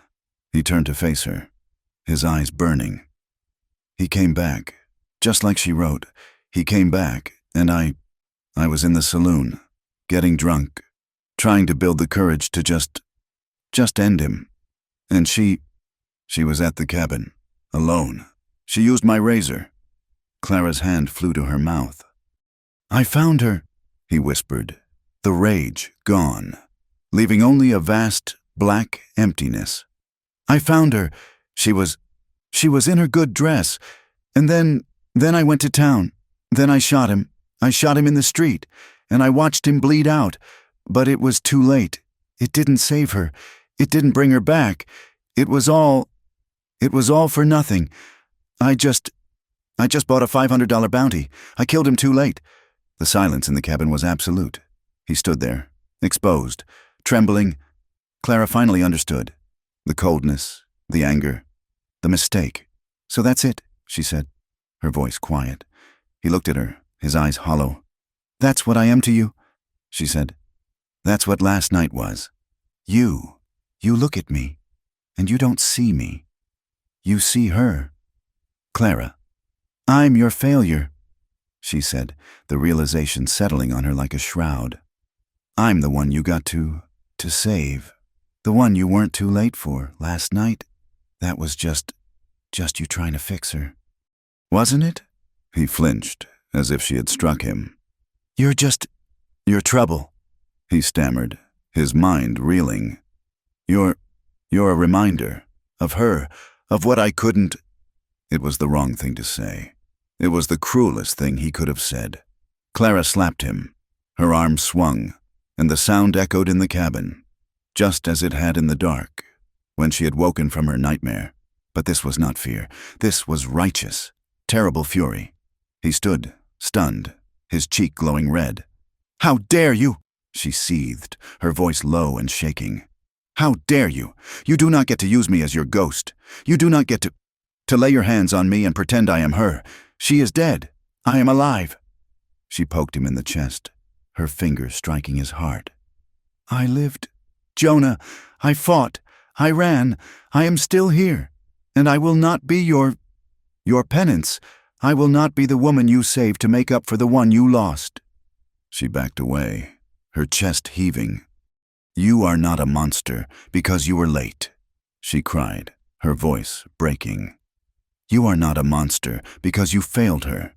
He turned to face her, his eyes burning. He came back, just like she wrote. He came back, and I was in the saloon, getting drunk, trying to build the courage to just end him. And she was at the cabin, alone. She used my razor. Clara's hand flew to her mouth. I found her, he whispered, the rage gone, leaving only a vast, black emptiness. I found her. She was in her good dress. And then I went to town. Then I shot him. I shot him in the street, and I watched him bleed out. But it was too late. It didn't save her. It didn't bring her back. It was all for nothing. I just bought a $500 bounty. I killed him too late. The silence in the cabin was absolute. He stood there, exposed, trembling. Clara finally understood. The coldness, the anger, the mistake. So that's it, she said, her voice quiet. He looked at her, his eyes hollow. That's what I am to you, she said. That's what last night was. You look at me, and you don't see me. You see her. Clara, I'm your failure, she said, the realization settling on her like a shroud. I'm the one you got to save. The one you weren't too late for last night. That was just you trying to fix her. Wasn't it? He flinched, as if she had struck him. You're trouble, he stammered, his mind reeling. You're a reminder of her, of what I couldn't. It was the wrong thing to say. It was the cruelest thing he could have said. Clara slapped him. Her arm swung, and the sound echoed in the cabin, just as it had in the dark, when she had woken from her nightmare. But this was not fear. This was righteous, terrible fury. He stood, stunned, his cheek glowing red. How dare you? She seethed, her voice low and shaking. How dare you? You do not get to use me as your ghost. You do not get to lay your hands on me and pretend I am her. She is dead. I am alive. She poked him in the chest, her fingers striking his heart. I lived. Jonah, I fought. I ran. I am still here. And I will not be your penance. I will not be the woman you saved to make up for the one you lost." She backed away, her chest heaving. "You are not a monster because you were late," she cried, her voice breaking. "You are not a monster because you failed her.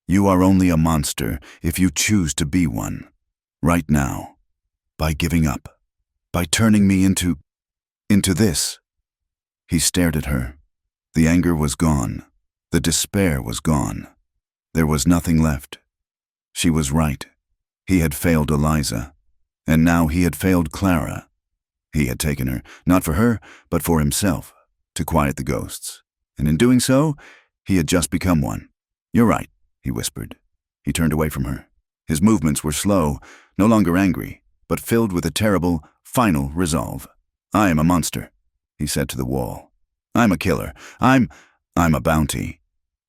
You are only a monster if you choose to be one. Right now. By giving up. By turning me into this." He stared at her. The anger was gone. The despair was gone. There was nothing left. She was right. He had failed Eliza. And now he had failed Clara. He had taken her, not for her, but for himself, to quiet the ghosts. And in doing so, he had just become one. "You're right," he whispered. He turned away from her. His movements were slow, no longer angry, but filled with a terrible, final resolve. "I am a monster," he said to the wall. "I'm a killer. I'm a bounty."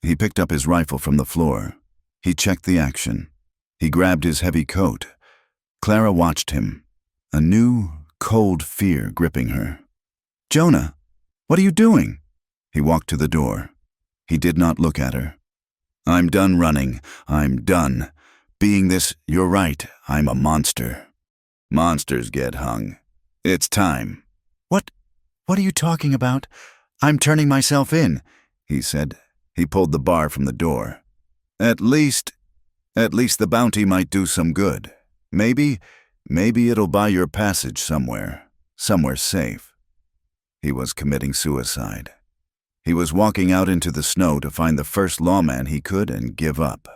He picked up his rifle from the floor. He checked the action. He grabbed his heavy coat. Clara watched him, a new, cold fear gripping her. "Jonah, what are you doing?" He walked to the door. He did not look at her. "I'm done running. I'm done. Being this, you're right, I'm a monster. Monsters get hung. It's time." What are you talking about? I'm turning myself in," he said. He pulled the bar from the door. At least the bounty might do some good. Maybe it'll buy your passage somewhere safe." He was committing suicide. He was walking out into the snow to find the first lawman he could and give up.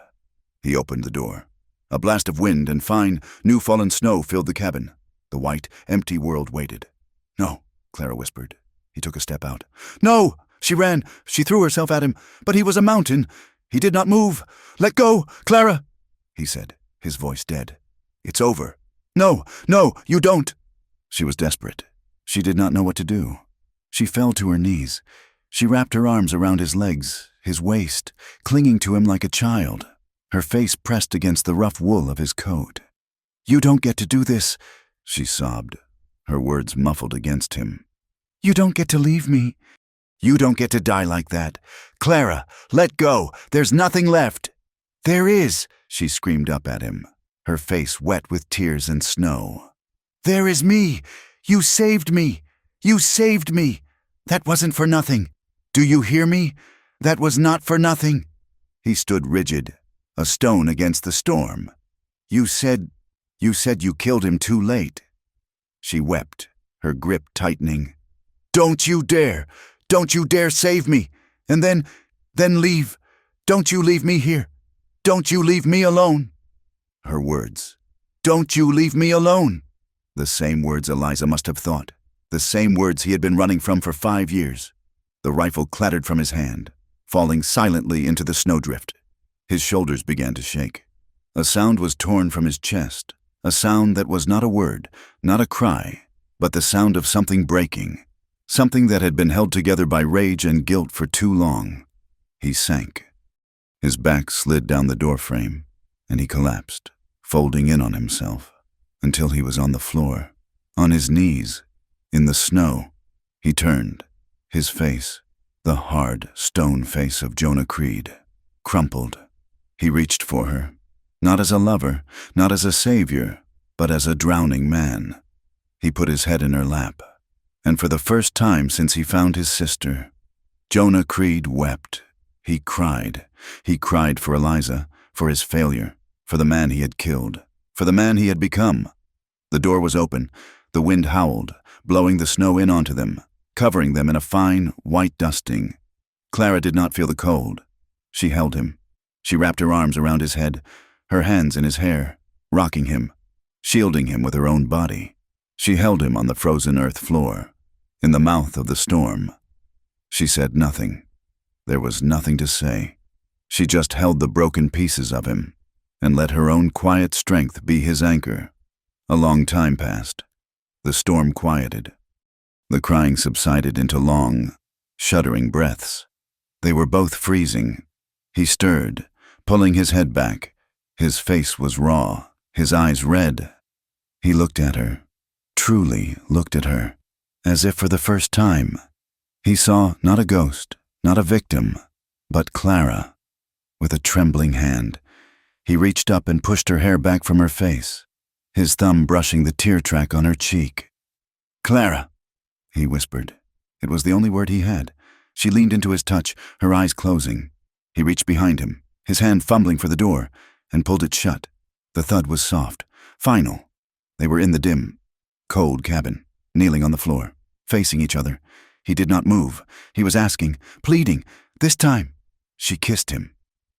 He opened the door. A blast of wind and fine, new-fallen snow filled the cabin. The white, empty world waited. "No," Clara whispered. He took a step out. "No!" She ran. She threw herself at him. But he was a mountain. He did not move. "Let go, Clara," he said, his voice dead. "It's over." No, you don't." She was desperate. She did not know what to do. She fell to her knees. She wrapped her arms around his legs, his waist, clinging to him like a child, her face pressed against the rough wool of his coat. "You don't get to do this," she sobbed, her words muffled against him. "You don't get to leave me. You don't get to die like that. Clara, let go. There's nothing left." "There is," she screamed up at him, her face wet with tears and snow. "There is me. You saved me. You saved me. That wasn't for nothing. Do you hear me? That was not for nothing." He stood rigid, a stone against the storm. You said you killed him too late." She wept, her grip tightening. "Don't you dare! Don't you dare save me! And then leave! Don't you leave me here! Don't you leave me alone!" Her words. "Don't you leave me alone!" The same words Eliza must have thought. The same words he had been running from for 5 years. The rifle clattered from his hand, falling silently into the snowdrift. His shoulders began to shake. A sound was torn from his chest, a sound that was not a word, not a cry, but the sound of something breaking, something that had been held together by rage and guilt for too long. He sank. His back slid down the doorframe, and he collapsed, folding in on himself, until he was on the floor, on his knees, in the snow. He turned, his face, the hard, stone face of Jonah Creed, crumpled. He reached for her, not as a lover, not as a savior, but as a drowning man. He put his head in her lap, and for the first time since he found his sister, Jonah Creed wept. He cried. He cried for Eliza, for his failure, for the man he had killed, for the man he had become. The door was open. The wind howled, blowing the snow in onto them, covering them in a fine, white dusting. Clara did not feel the cold. She held him. She wrapped her arms around his head, her hands in his hair, rocking him, shielding him with her own body. She held him on the frozen earth floor, in the mouth of the storm. She said nothing. There was nothing to say. She just held the broken pieces of him, and let her own quiet strength be his anchor. A long time passed. The storm quieted. The crying subsided into long, shuddering breaths. They were both freezing. He stirred, pulling his head back. His face was raw, his eyes red. He looked at her, truly looked at her, as if for the first time. He saw not a ghost, not a victim, but Clara. With a trembling hand, he reached up and pushed her hair back from her face, his thumb brushing the tear track on her cheek. "Clara," he whispered. It was the only word he had. She leaned into his touch, her eyes closing. He reached behind him, his hand fumbling for the door, and pulled it shut. The thud was soft, final. They were in the dim, cold cabin, kneeling on the floor, facing each other. He did not move. He was asking, pleading. This time, she kissed him.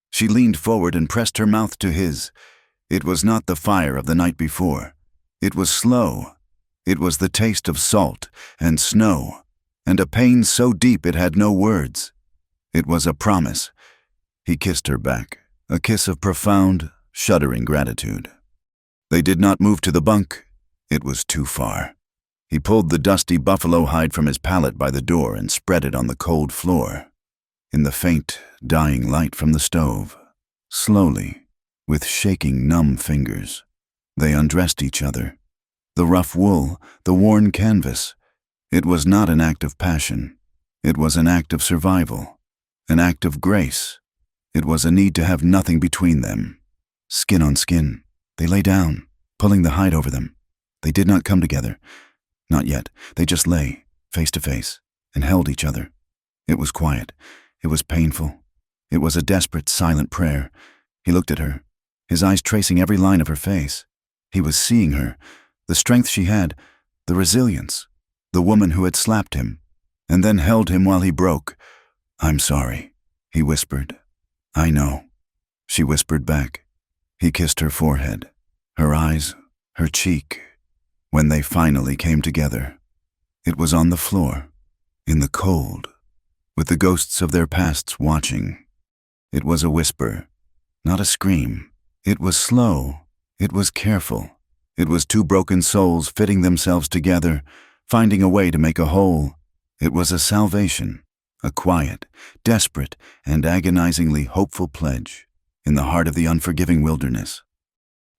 She leaned forward and pressed her mouth to his. It was not the fire of the night before. It was slow. It was the taste of salt and snow, and a pain so deep it had no words. It was a promise. He kissed her back, a kiss of profound, shuddering gratitude. They did not move to the bunk. It was too far. He pulled the dusty buffalo hide from his pallet by the door and spread it on the cold floor. In the faint, dying light from the stove, slowly, with shaking, numb fingers, they undressed each other. The rough wool, the worn canvas. It was not an act of passion. It was an act of survival, an act of grace. It was a need to have nothing between them. Skin on skin, they lay down, pulling the hide over them. They did not come together. Not yet. They just lay, face to face, and held each other. It was quiet. It was painful. It was a desperate, silent prayer. He looked at her, his eyes tracing every line of her face. He was seeing her, the strength she had, the resilience, the woman who had slapped him, and then held him while he broke. "I'm sorry," he whispered. "I know," she whispered back. He kissed her forehead, her eyes, her cheek. When they finally came together, it was on the floor, in the cold, with the ghosts of their pasts watching. It was a whisper, not a scream. It was slow. It was careful. It was two broken souls fitting themselves together, finding a way to make a whole. It was a salvation, a quiet, desperate, and agonizingly hopeful pledge in the heart of the unforgiving wilderness.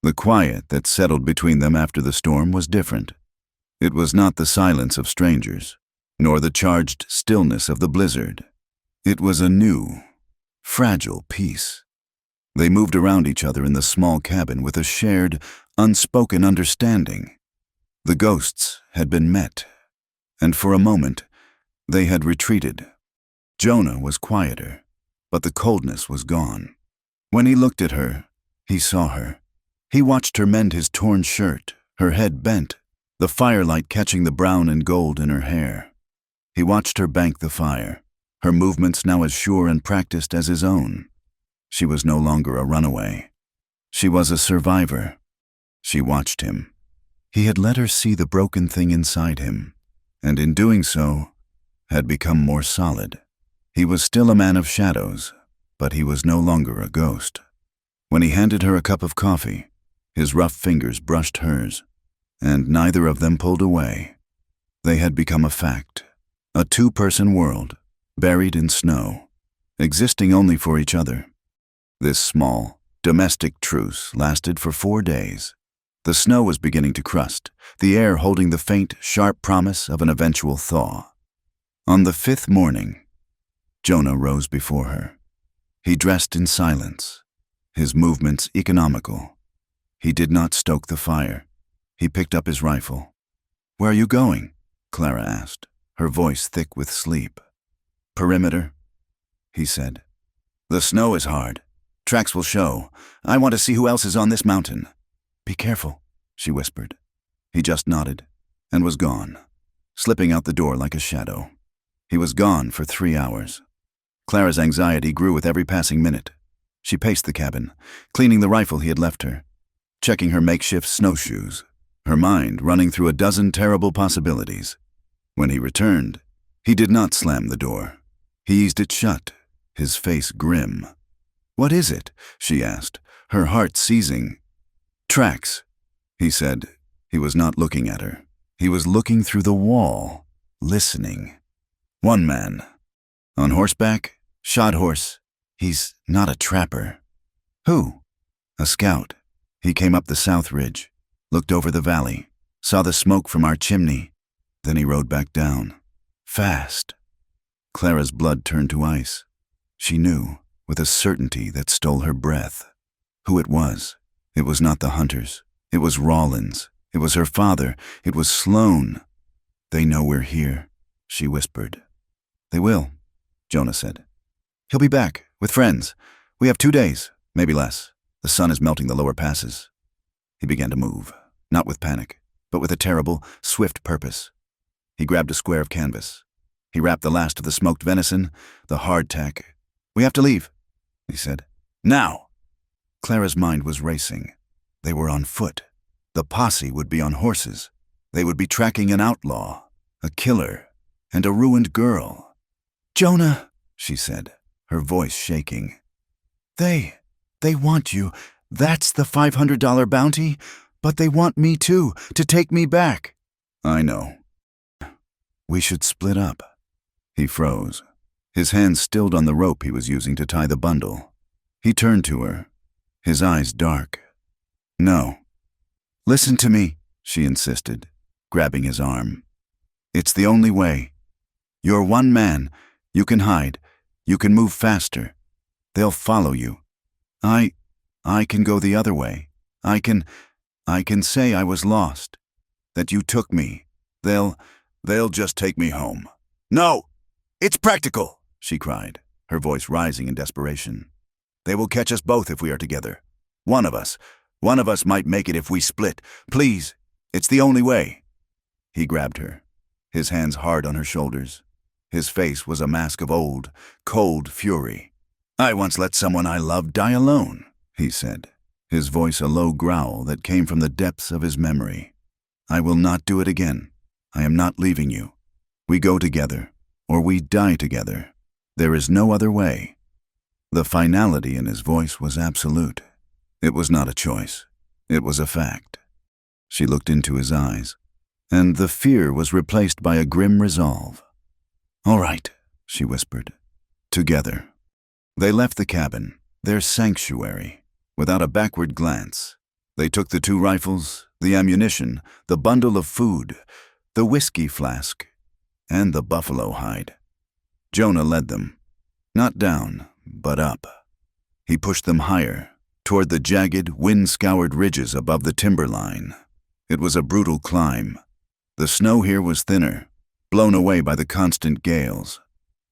The quiet that settled between them after the storm was different. It was not the silence of strangers, nor the charged stillness of the blizzard. It was a new, fragile peace. They moved around each other in the small cabin with a shared, unspoken understanding. The ghosts had been met, and for a moment, they had retreated. Jonah was quieter, but the coldness was gone. When he looked at her, he saw her. He watched her mend his torn shirt, her head bent, the firelight catching the brown and gold in her hair. He watched her bank the fire, her movements now as sure and practiced as his own. She was no longer a runaway. She was a survivor. She watched him. He had let her see the broken thing inside him, and in doing so, had become more solid. He was still a man of shadows, but he was no longer a ghost. When he handed her a cup of coffee, his rough fingers brushed hers, and neither of them pulled away. They had become a fact, a two-person world, buried in snow, existing only for each other. This small, domestic truce lasted for 4 days. The snow was beginning to crust, the air holding the faint, sharp promise of an eventual thaw. On the 5th morning, Jonah rose before her. He dressed in silence, his movements economical. He did not stoke the fire. He picked up his rifle. "Where are you going?" Clara asked, her voice thick with sleep. "Perimeter," he said. "The snow is hard. Tracks will show. I want to see who else is on this mountain." "Be careful," she whispered. He just nodded and was gone, slipping out the door like a shadow. He was gone for 3 hours. Clara's anxiety grew with every passing minute. She paced the cabin, cleaning the rifle he had left her, checking her makeshift snowshoes, her mind running through a dozen terrible possibilities. When he returned, he did not slam the door. He eased it shut, his face grim. "What is it?" she asked, her heart seizing. "Tracks," he said. He was not looking at her. He was looking through the wall, listening. "One man. On horseback, shod horse. He's not a trapper." "Who?" "A scout. He came up the south ridge, looked over the valley, saw the smoke from our chimney. Then he rode back down. Fast. Clara's blood turned to ice. She knew, with a certainty that stole her breath, who it was. It was not the hunters. It was Rollins. It was her father. It was Sloane. "They know we're here," she whispered. "They will," Jonah said. "He'll be back, with friends. We have 2 days, maybe less. The sun is melting the lower passes." He began to move, not with panic, but with a terrible, swift purpose. He grabbed a square of canvas. He wrapped the last of the smoked venison, the hardtack. "We have to leave," he said. "Now!" Clara's mind was racing. They were on foot. The posse would be on horses. They would be tracking an outlaw, a killer, and a ruined girl. "Jonah," she said, her voice shaking. They want you. That's the $500 bounty, but they want me too, to take me back." "I know." "We should split up." He froze, his hands stilled on the rope he was using to tie the bundle. He turned to her, his eyes dark. "No." "Listen to me," she insisted, grabbing his arm. "It's the only way. You're one man. You can hide. You can move faster. They'll follow you. I can go the other way. I can say I was lost, that you took me. They'll just take me home." "No! It's practical!" she cried, her voice rising in desperation. "They will catch us both if we are together. One of us might make it if we split. Please, it's the only way." He grabbed her, his hands hard on her shoulders. His face was a mask of old, cold fury. "I once let someone I loved die alone," he said, his voice a low growl that came from the depths of his memory. "I will not do it again. I am not leaving you. We go together, or we die together. There is no other way." The finality in his voice was absolute. It was not a choice. It was a fact. She looked into his eyes, and the fear was replaced by a grim resolve. "All right," she whispered. "Together." They left the cabin, their sanctuary, without a backward glance. They took the 2 rifles, the ammunition, the bundle of food, the whiskey flask, and the buffalo hide. Jonah led them, not down, but up. He pushed them higher, toward the jagged, wind-scoured ridges above the timberline. It was a brutal climb. The snow here was thinner, blown away by the constant gales,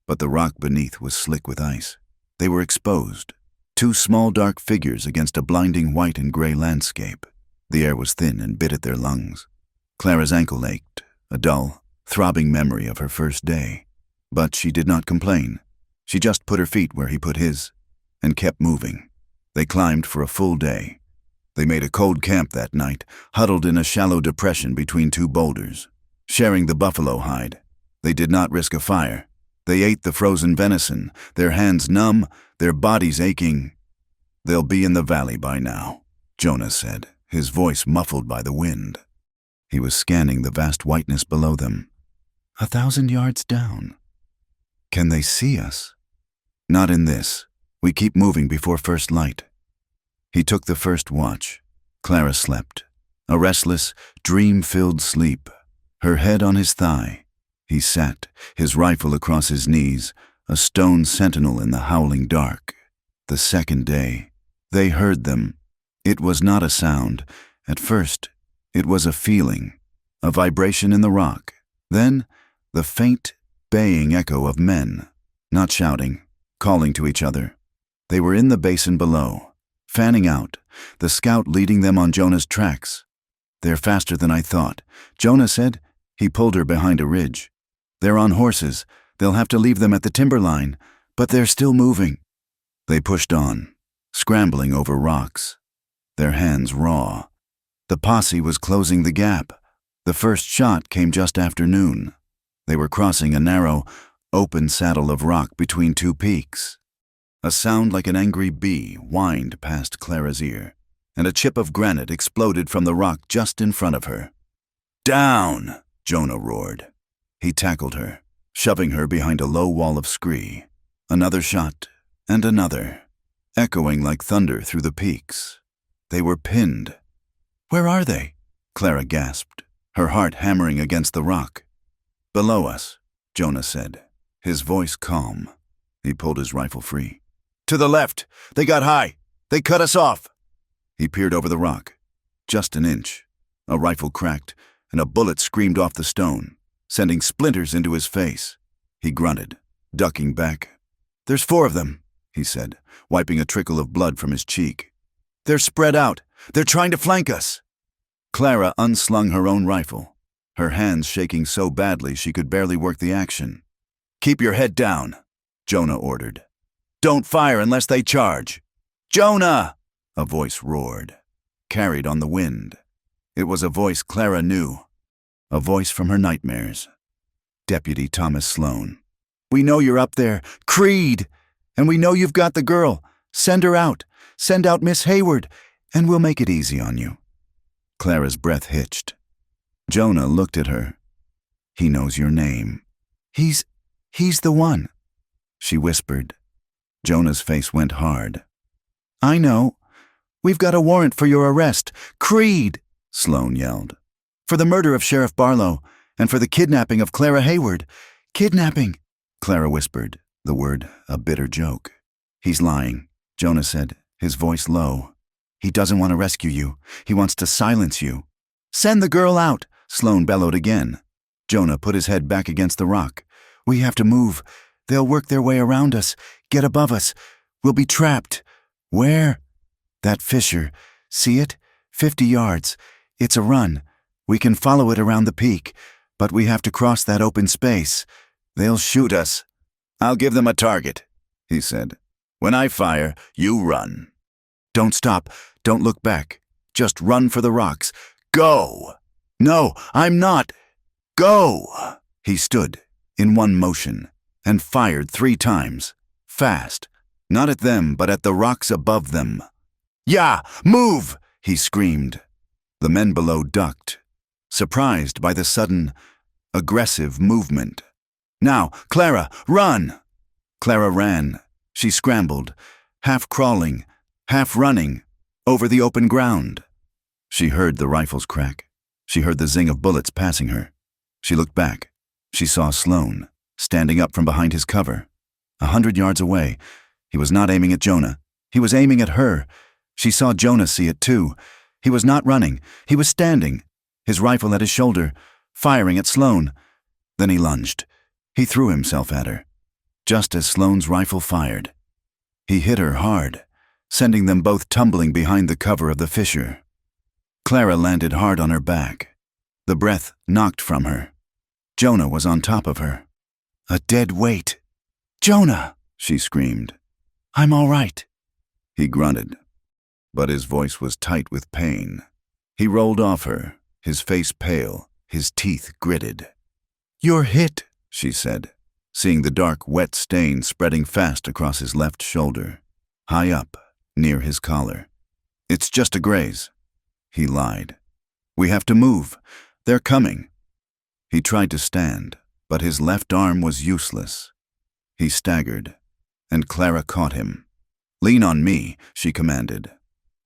but the rock beneath was slick with ice. They were exposed, 2 small dark figures against a blinding white and gray landscape. The air was thin and bit at their lungs. Clara's ankle ached, a dull, throbbing memory of her first day. But she did not complain. She just put her feet where he put his, and kept moving. They climbed for a full day. They made a cold camp that night, huddled in a shallow depression between 2 boulders, sharing the buffalo hide. They did not risk a fire. They ate the frozen venison, their hands numb, their bodies aching. "They'll be in the valley by now," Jonah said, his voice muffled by the wind. He was scanning the vast whiteness below them. 1,000 yards down. "Can they see us?" "Not in this. We keep moving before first light." He took the first watch. Clara slept, a restless, dream-filled sleep, her head on his thigh. He sat, his rifle across his knees, a stone sentinel in the howling dark. The second day, they heard them. It was not a sound. At first, it was a feeling, a vibration in the rock. Then, the faint, baying echo of men, not shouting, calling to each other. They were in the basin below, fanning out, the scout leading them on Jonah's tracks. "They're faster than I thought," Jonah said. He pulled her behind a ridge. "They're on horses. They'll have to leave them at the timberline, but they're still moving." They pushed on, scrambling over rocks, their hands raw. The posse was closing the gap. The first shot came just after noon. They were crossing a narrow, open saddle of rock between 2 peaks. A sound like an angry bee whined past Clara's ear, and a chip of granite exploded from the rock just in front of her. "Down!" Jonah roared. He tackled her, shoving her behind a low wall of scree. Another shot, and another, echoing like thunder through the peaks. They were pinned. "Where are they?" Clara gasped, her heart hammering against the rock. Below us, Jonah said, his voice calm. He pulled his rifle free. To the left! They got high! They cut us off! He peered over the rock. Just an inch. A rifle cracked, and a bullet screamed off the stone, sending splinters into his face. He grunted, ducking back. There's 4 of them, he said, wiping a trickle of blood from his cheek. They're spread out. They're trying to flank us. Clara unslung her own rifle, her hands shaking so badly she could barely work the action. Keep your head down, Jonah ordered. Don't fire unless they charge. Jonah! A voice roared, carried on the wind. It was a voice Clara knew, a voice from her nightmares. Deputy Thomas Sloan. We know you're up there. Creed! And we know you've got the girl. Send her out. Send out Miss Hayward, and we'll make it easy on you. Clara's breath hitched. Jonah looked at her. He knows your name. He's the one, she whispered. Jonah's face went hard. I know. We've got a warrant for your arrest. Creed! Sloan yelled. For the murder of Sheriff Barlow, and for the kidnapping of Clara Hayward. Kidnapping, Clara whispered, the word a bitter joke. He's lying, Jonah said, his voice low. He doesn't want to rescue you. He wants to silence you. Send the girl out, Sloan bellowed again. Jonah put his head back against the rock. We have to move. They'll work their way around us, get above us. We'll be trapped. Where? That fissure. See it? 50 yards. It's a run. We can follow it around the peak, but we have to cross that open space. They'll shoot us. I'll give them a target, he said. When I fire, you run. Don't stop. Don't look back. Just run for the rocks. Go! No, I'm not. Go! He stood, in one motion, and fired 3 times, fast, not at them but at the rocks above them. Yeah, move! He screamed. The men below ducked, surprised by the sudden, aggressive movement. Now, Clara, run! Clara ran. She scrambled, half crawling, half running, over the open ground. She heard the rifles crack. She heard the zing of bullets passing her. She looked back. She saw Sloan, standing up from behind his cover. 100 yards away. He was not aiming at Jonah. He was aiming at her. She saw Jonah see it too. He was not running. He was standing, his rifle at his shoulder, firing at Sloan. Then he lunged. He threw himself at her, just as Sloan's rifle fired. He hit her hard, sending them both tumbling behind the cover of the fissure. Clara landed hard on her back. The breath knocked from her. Jonah was on top of her. A dead weight. Jonah, she screamed. I'm all right. He grunted, but his voice was tight with pain. He rolled off her, his face pale, his teeth gritted. You're hit, she said, seeing the dark, wet stain spreading fast across his left shoulder, high up, near his collar. It's just a graze. He lied. We have to move. They're coming. He tried to stand, but his left arm was useless. He staggered, and Clara caught him. Lean on me, she commanded,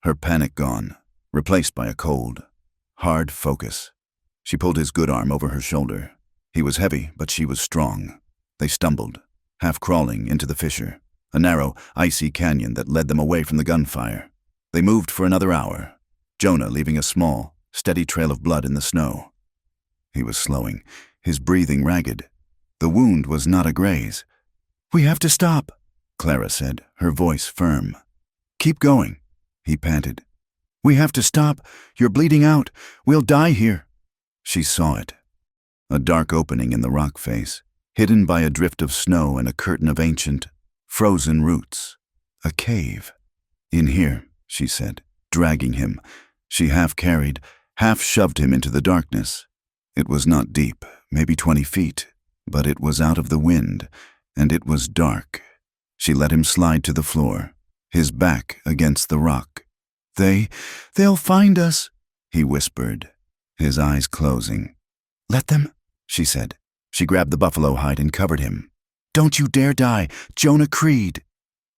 her panic gone, replaced by a cold, hard focus. She pulled his good arm over her shoulder. He was heavy, but she was strong. They stumbled, half crawling into the fissure, a narrow, icy canyon that led them away from the gunfire. They moved for another hour, Jonah leaving a small, steady trail of blood in the snow. He was slowing, his breathing ragged. The wound was not a graze. We have to stop, Clara said, her voice firm. Keep going, he panted. We have to stop. You're bleeding out. We'll die here. She saw it. A dark opening in the rock face, hidden by a drift of snow and a curtain of ancient, frozen roots. A cave. In here, she said, dragging him. She half carried, half shoved him into the darkness. It was not deep, maybe 20 feet, but it was out of the wind, and it was dark. She let him slide to the floor, his back against the rock. They'll find us, he whispered, his eyes closing. Let them, she said. She grabbed the buffalo hide and covered him. Don't you dare die, Jonah Creed.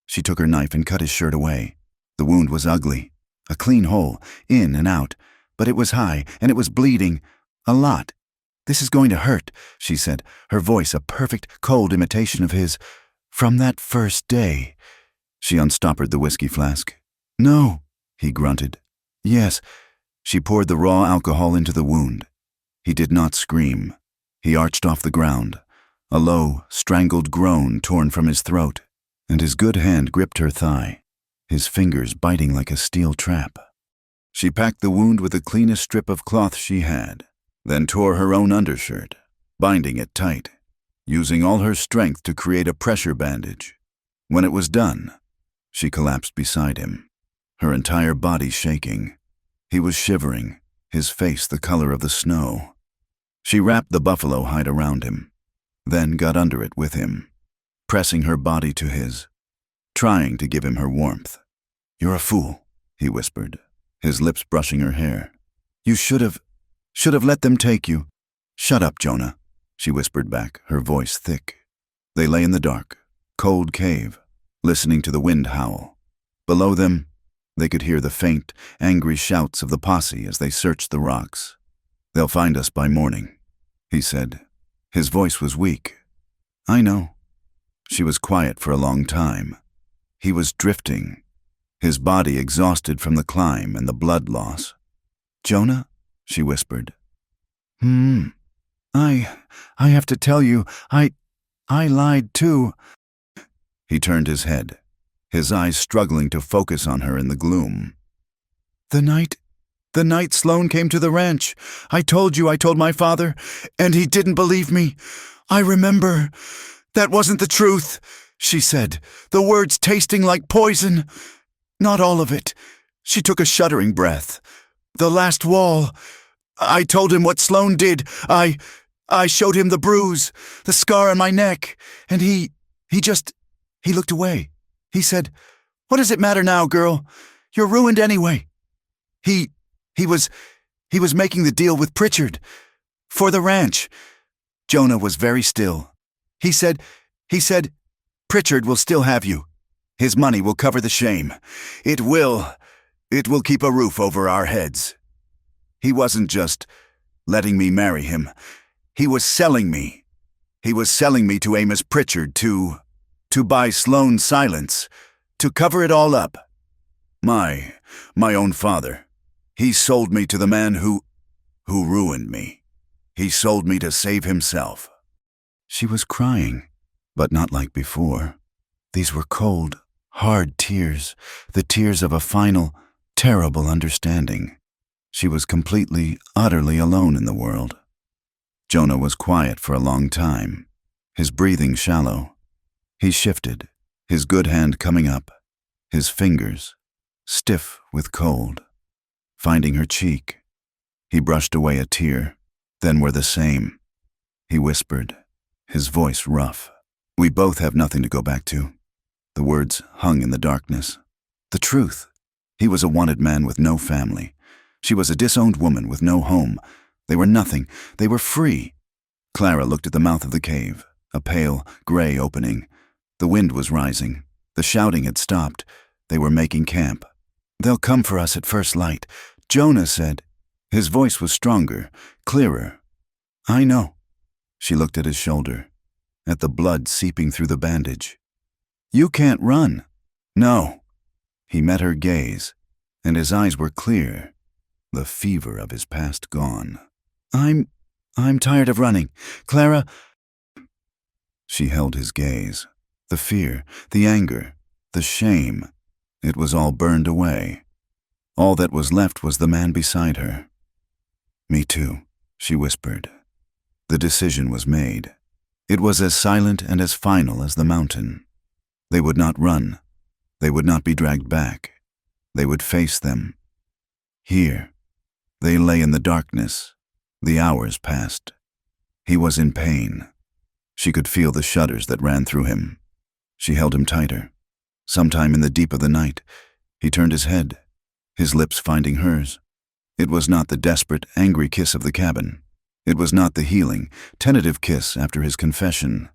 She took her knife and cut his shirt away. The wound was ugly, a clean hole, in and out, but it was high and it was bleeding, a lot. This is going to hurt, she said, her voice a perfect, cold imitation of his. From that first day. She unstoppered the whiskey flask. No, he grunted. Yes. She poured the raw alcohol into the wound. He did not scream. He arched off the ground, a low, strangled groan torn from his throat, and his good hand gripped her thigh, his fingers biting like a steel trap. She packed the wound with the cleanest strip of cloth she had, then tore her own undershirt, binding it tight, using all her strength to create a pressure bandage. When it was done, she collapsed beside him, her entire body shaking. He was shivering, his face the color of the snow. She wrapped the buffalo hide around him, then got under it with him, pressing her body to his, trying to give him her warmth. You're a fool, he whispered, his lips brushing her hair. You should have let them take you. Shut up, Jonah, she whispered back, her voice thick. They lay in the dark, cold cave, listening to the wind howl. Below them, they could hear the faint, angry shouts of the posse as they searched the rocks. They'll find us by morning, he said. His voice was weak. I know. She was quiet for a long time. He was drifting, his body exhausted from the climb and the blood loss. Jonah, she whispered. I have to tell you, I lied too. He turned his head, his eyes struggling to focus on her in the gloom. The night Sloan came to the ranch. I told my father, and he didn't believe me. I remember. That wasn't the truth, she said, the words tasting like poison. Not all of it. She took a shuddering breath. The last wall. I told him what Sloan did. I showed him the bruise, the scar on my neck, and he looked away. He said, "What does it matter now, girl? You're ruined anyway." He was making the deal with Pritchard. For the ranch. Jonah was very still. He said, Pritchard will still have you. His money will cover the shame. It will keep a roof over our heads. He wasn't just letting me marry him. He was selling me. He was selling me to Amos Pritchard to buy Sloan's silence, to cover it all up. My own father. He sold me to the man who ruined me. He sold me to save himself. She was crying, but not like before. These were cold, hard tears, the tears of a final, terrible understanding. She was completely, utterly alone in the world. Jonah was quiet for a long time, his breathing shallow. He shifted, his good hand coming up, his fingers stiff with cold. Finding her cheek, he brushed away a tear, then were the same. He whispered, his voice rough. We both have nothing to go back to. The words hung in the darkness. The truth. He was a wanted man with no family. She was a disowned woman with no home. They were nothing. They were free. Clara looked at the mouth of the cave, a pale, gray opening. The wind was rising. The shouting had stopped. They were making camp. They'll come for us at first light, Jonah said. His voice was stronger, clearer. I know. She looked at his shoulder, at the blood seeping through the bandage. You can't run. No. He met her gaze, and his eyes were clear, the fever of his past gone. I'm tired of running. Clara. She held his gaze. The fear, the anger, the shame. It was all burned away. All that was left was the man beside her. Me too, she whispered. The decision was made. It was as silent and as final as the mountain. They would not run. They would not be dragged back. They would face them. Here. They lay in the darkness. The hours passed. He was in pain. She could feel the shudders that ran through him. She held him tighter. Sometime in the deep of the night, he turned his head, his lips finding hers. It was not the desperate, angry kiss of the cabin. It was not the healing, tentative kiss after his confession.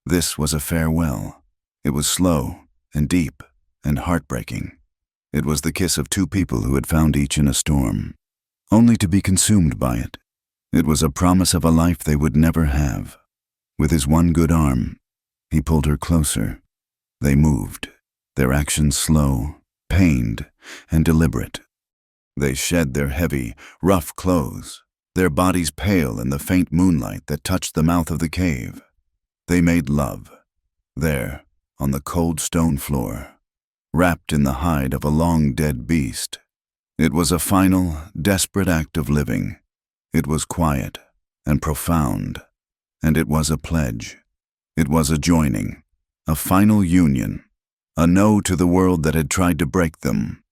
This was a farewell. It was slow and deep and heartbreaking. It was the kiss of two people who had found each in a storm, only to be consumed by it. It was a promise of a life they would never have. With his one good arm, he pulled her closer. They moved, their actions slow, pained, and deliberate. They shed their heavy, rough clothes, their bodies pale in the faint moonlight that touched the mouth of the cave. They made love, there, on the cold stone floor, wrapped in the hide of a long-dead beast. It was a final, desperate act of living. It was quiet and profound, and it was a pledge. It was a joining, a final union, a no to the world that had tried to break them.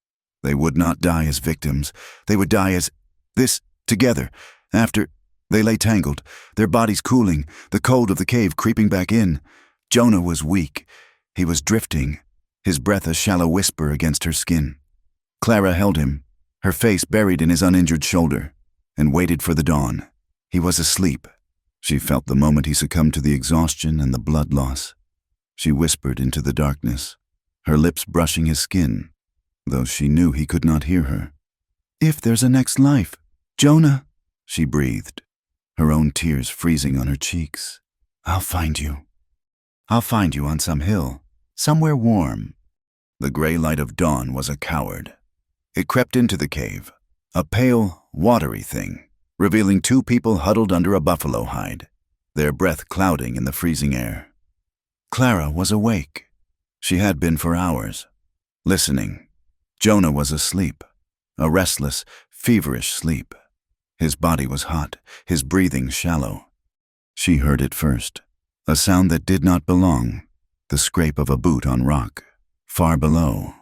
They would not die as victims. They would die as this, together. After, they lay tangled, their bodies cooling, the cold of the cave creeping back in. Jonah was weak. He was drifting, his breath a shallow whisper against her skin. Clara held him, her face buried in his uninjured shoulder, and waited for the dawn. He was asleep. She felt the moment he succumbed to the exhaustion and the blood loss. She whispered into the darkness, her lips brushing his skin, though she knew he could not hear her. "If there's a next life, Jonah," she breathed, her own tears freezing on her cheeks. "I'll find you. I'll find you on some hill, somewhere warm." The gray light of dawn was a coward. It crept into the cave, a pale, watery thing, revealing two people huddled under a buffalo hide, their breath clouding in the freezing air. Clara was awake. She had been for hours, listening. Jonah was asleep, a restless, feverish sleep. His body was hot, his breathing shallow. She heard it first, a sound that did not belong, the scrape of a boot on rock, far below.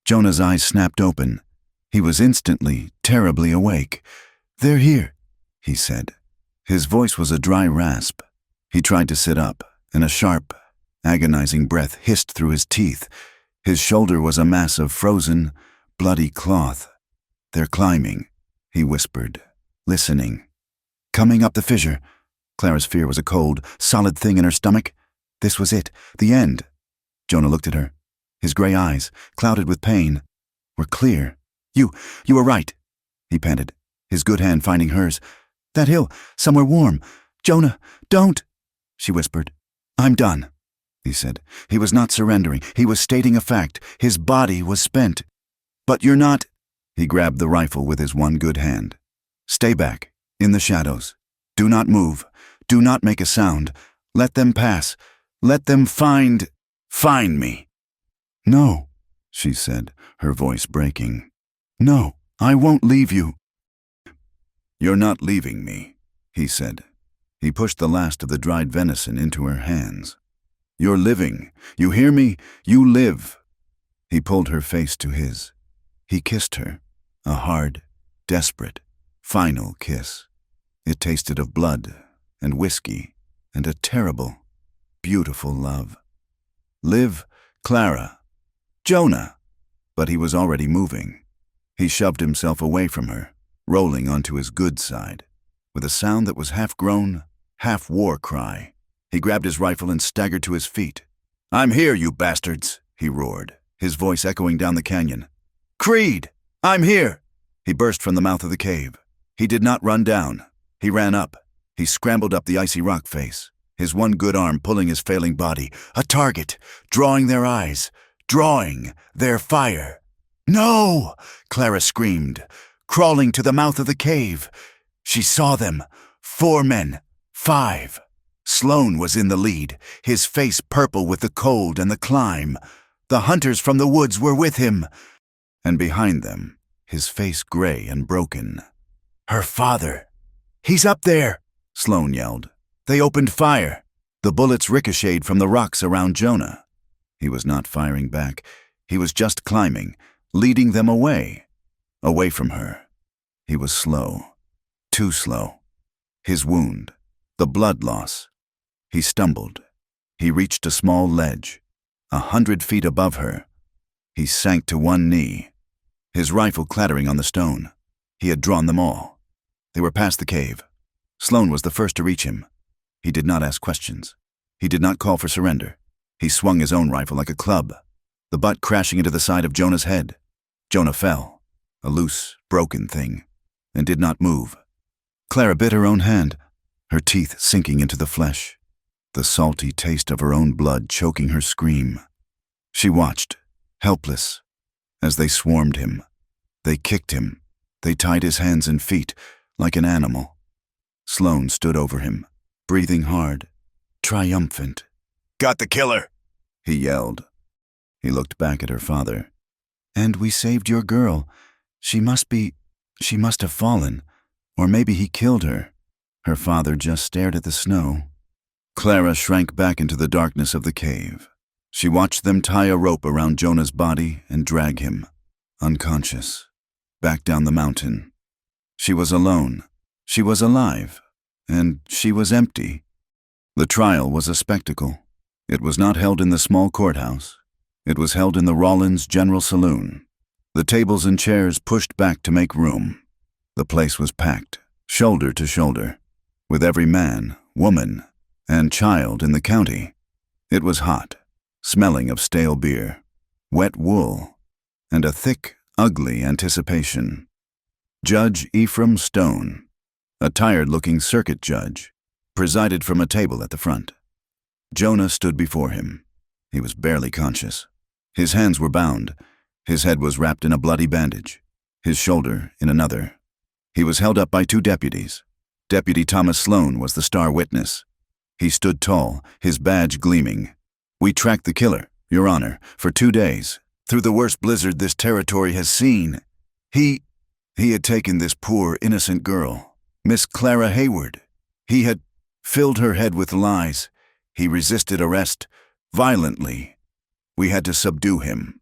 Jonah's eyes snapped open. He was instantly, terribly awake. "They're here," he said. His voice was a dry rasp. He tried to sit up, and a sharp, agonizing breath hissed through his teeth. His shoulder was a mass of frozen, bloody cloth. "They're climbing," he whispered, listening. "Coming up the fissure." Clara's fear was a cold, solid thing in her stomach. This was it, the end. Jonah looked at her. His gray eyes, clouded with pain, were clear. You were right," he panted, his good hand finding hers. "That hill, somewhere warm. Jonah, don't," she whispered. "I'm done," he said. He was not surrendering. He was stating a fact. His body was spent. "But you're not." He grabbed the rifle with his one good hand. "Stay back, in the shadows. Do not move. Do not make a sound. Let them pass. Let them find me." "No," she said, her voice breaking. "No, I won't leave you." "You're not leaving me," he said. He pushed the last of the dried venison into her hands. "You're living. You hear me? You live." He pulled her face to his. He kissed her, a hard, desperate, final kiss. It tasted of blood and whiskey and a terrible, beautiful love. "Live, Clara." "Jonah!" But he was already moving. He shoved himself away from her, rolling onto his good side, with a sound that was half groan, half war cry. He grabbed his rifle and staggered to his feet. "I'm here, you bastards," he roared, his voice echoing down the canyon. "Creed! I'm here!" He burst from the mouth of the cave. He did not run down. He ran up. He scrambled up the icy rock face, his one good arm pulling his failing body. A target, drawing their eyes, drawing their fire. "No!" Clara screamed, crawling to the mouth of the cave. She saw them. 4 men, 5. Sloan was in the lead, his face purple with the cold and the climb. The hunters from the woods were with him. And behind them, his face gray and broken. Her father. "He's up there!" Sloan yelled. They opened fire. The bullets ricocheted from the rocks around Jonah. He was not firing back. He was just climbing, leading them away from her. He was slow, too slow. His wound, the blood loss. He stumbled. He reached a small ledge, 100 feet above her. He sank to one knee, his rifle clattering on the stone. He had drawn them all. They were past the cave. Sloan was the first to reach him. He did not ask questions. He did not call for surrender. He swung his own rifle like a club, the butt crashing into the side of Jonah's head. Jonah fell, a loose, broken thing, and did not move. Clara bit her own hand, her teeth sinking into the flesh, the salty taste of her own blood choking her scream. She watched, helpless, as they swarmed him. They kicked him. They tied his hands and feet like an animal. Sloane stood over him, breathing hard, triumphant. Got the killer, he yelled. He looked back at her father. And we saved your girl. She must have fallen. Or maybe he killed her. Her father just stared at the snow. Clara shrank back into the darkness of the cave. She watched them tie a rope around Jonah's body and drag him, unconscious, back down the mountain. She was alone. She was alive. And she was empty. The trial was a spectacle. It was not held in the small courthouse. It was held in the Rollins General Saloon. The tables and chairs pushed back to make room. The place was packed, shoulder to shoulder, with every man, woman, and child in the county. It was hot, smelling of stale beer, wet wool, and a thick, ugly anticipation. Judge Ephraim Stone, a tired-looking circuit judge, presided from a table at the front. Jonah stood before him. He was barely conscious. His hands were bound. His head was wrapped in a bloody bandage, his shoulder in another. He was held up by two deputies. Deputy Thomas Sloane was the star witness. He stood tall, his badge gleaming. We tracked the killer, Your Honor, for 2 days, through the worst blizzard this territory has seen. He had taken this poor, innocent girl, Miss Clara Hayward. He had filled her head with lies. He resisted arrest, violently. We had to subdue him.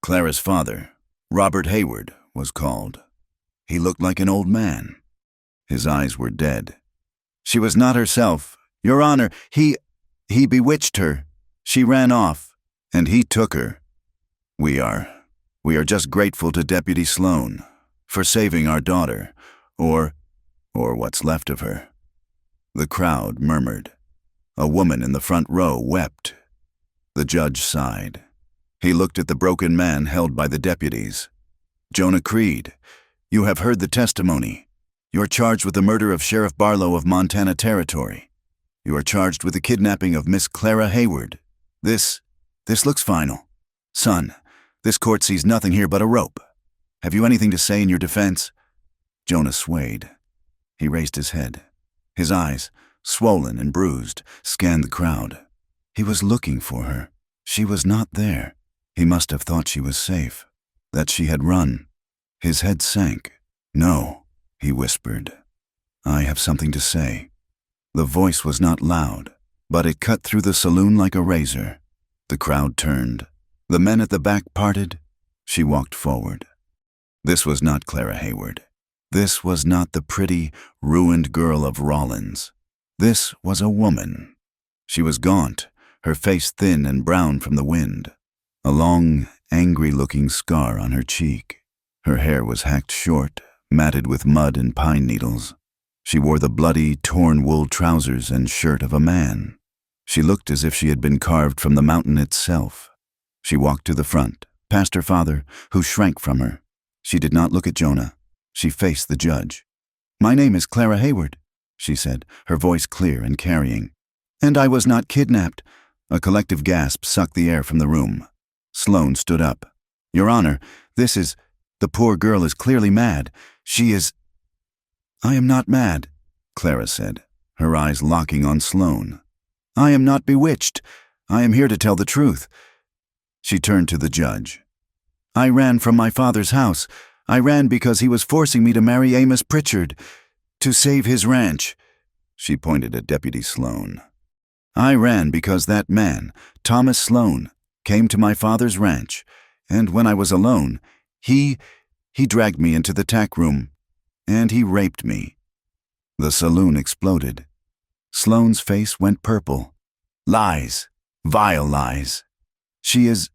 Clara's father, Robert Hayward, was called. He looked like an old man. His eyes were dead. She was not herself. Your Honor, he bewitched her. She ran off, and he took her. We are just grateful to Deputy Sloane for saving our daughter, or what's left of her. The crowd murmured. A woman in the front row wept. The judge sighed. He looked at the broken man held by the deputies. Jonah Creed, you have heard the testimony. You are charged with the murder of Sheriff Barlow of Montana Territory. You are charged with the kidnapping of Miss Clara Hayward. This looks final. Son, this court sees nothing here but a rope. Have you anything to say in your defense? Jonah swayed. He raised his head. His eyes, swollen and bruised, scanned the crowd. He was looking for her. She was not there. He must have thought she was safe, that she had run. His head sank. No, he whispered. I have something to say. The voice was not loud, but it cut through the saloon like a razor. The crowd turned. The men at the back parted. She walked forward. This was not Clara Hayward. This was not the pretty, ruined girl of Rollins. This was a woman. She was gaunt, her face thin and brown from the wind, a long, angry-looking scar on her cheek. Her hair was hacked short, matted with mud and pine needles. She wore the bloody, torn wool trousers and shirt of a man. She looked as if she had been carved from the mountain itself. She walked to the front, past her father, who shrank from her. She did not look at Jonah. She faced the judge. My name is Clara Hayward, she said, her voice clear and carrying. And I was not kidnapped. A collective gasp sucked the air from the room. Sloane stood up. Your Honor, the poor girl is clearly mad. She is... I am not mad, Clara said, her eyes locking on Sloane. I am not bewitched. I am here to tell the truth. She turned to the judge. I ran from my father's house. I ran because he was forcing me to marry Amos Pritchard, to save his ranch. She pointed at Deputy Sloane. I ran because that man, Thomas Sloane, came to my father's ranch, and when I was alone, he dragged me into the tack room, and he raped me. The saloon exploded. Sloane's face went purple. Lies, vile lies. She is...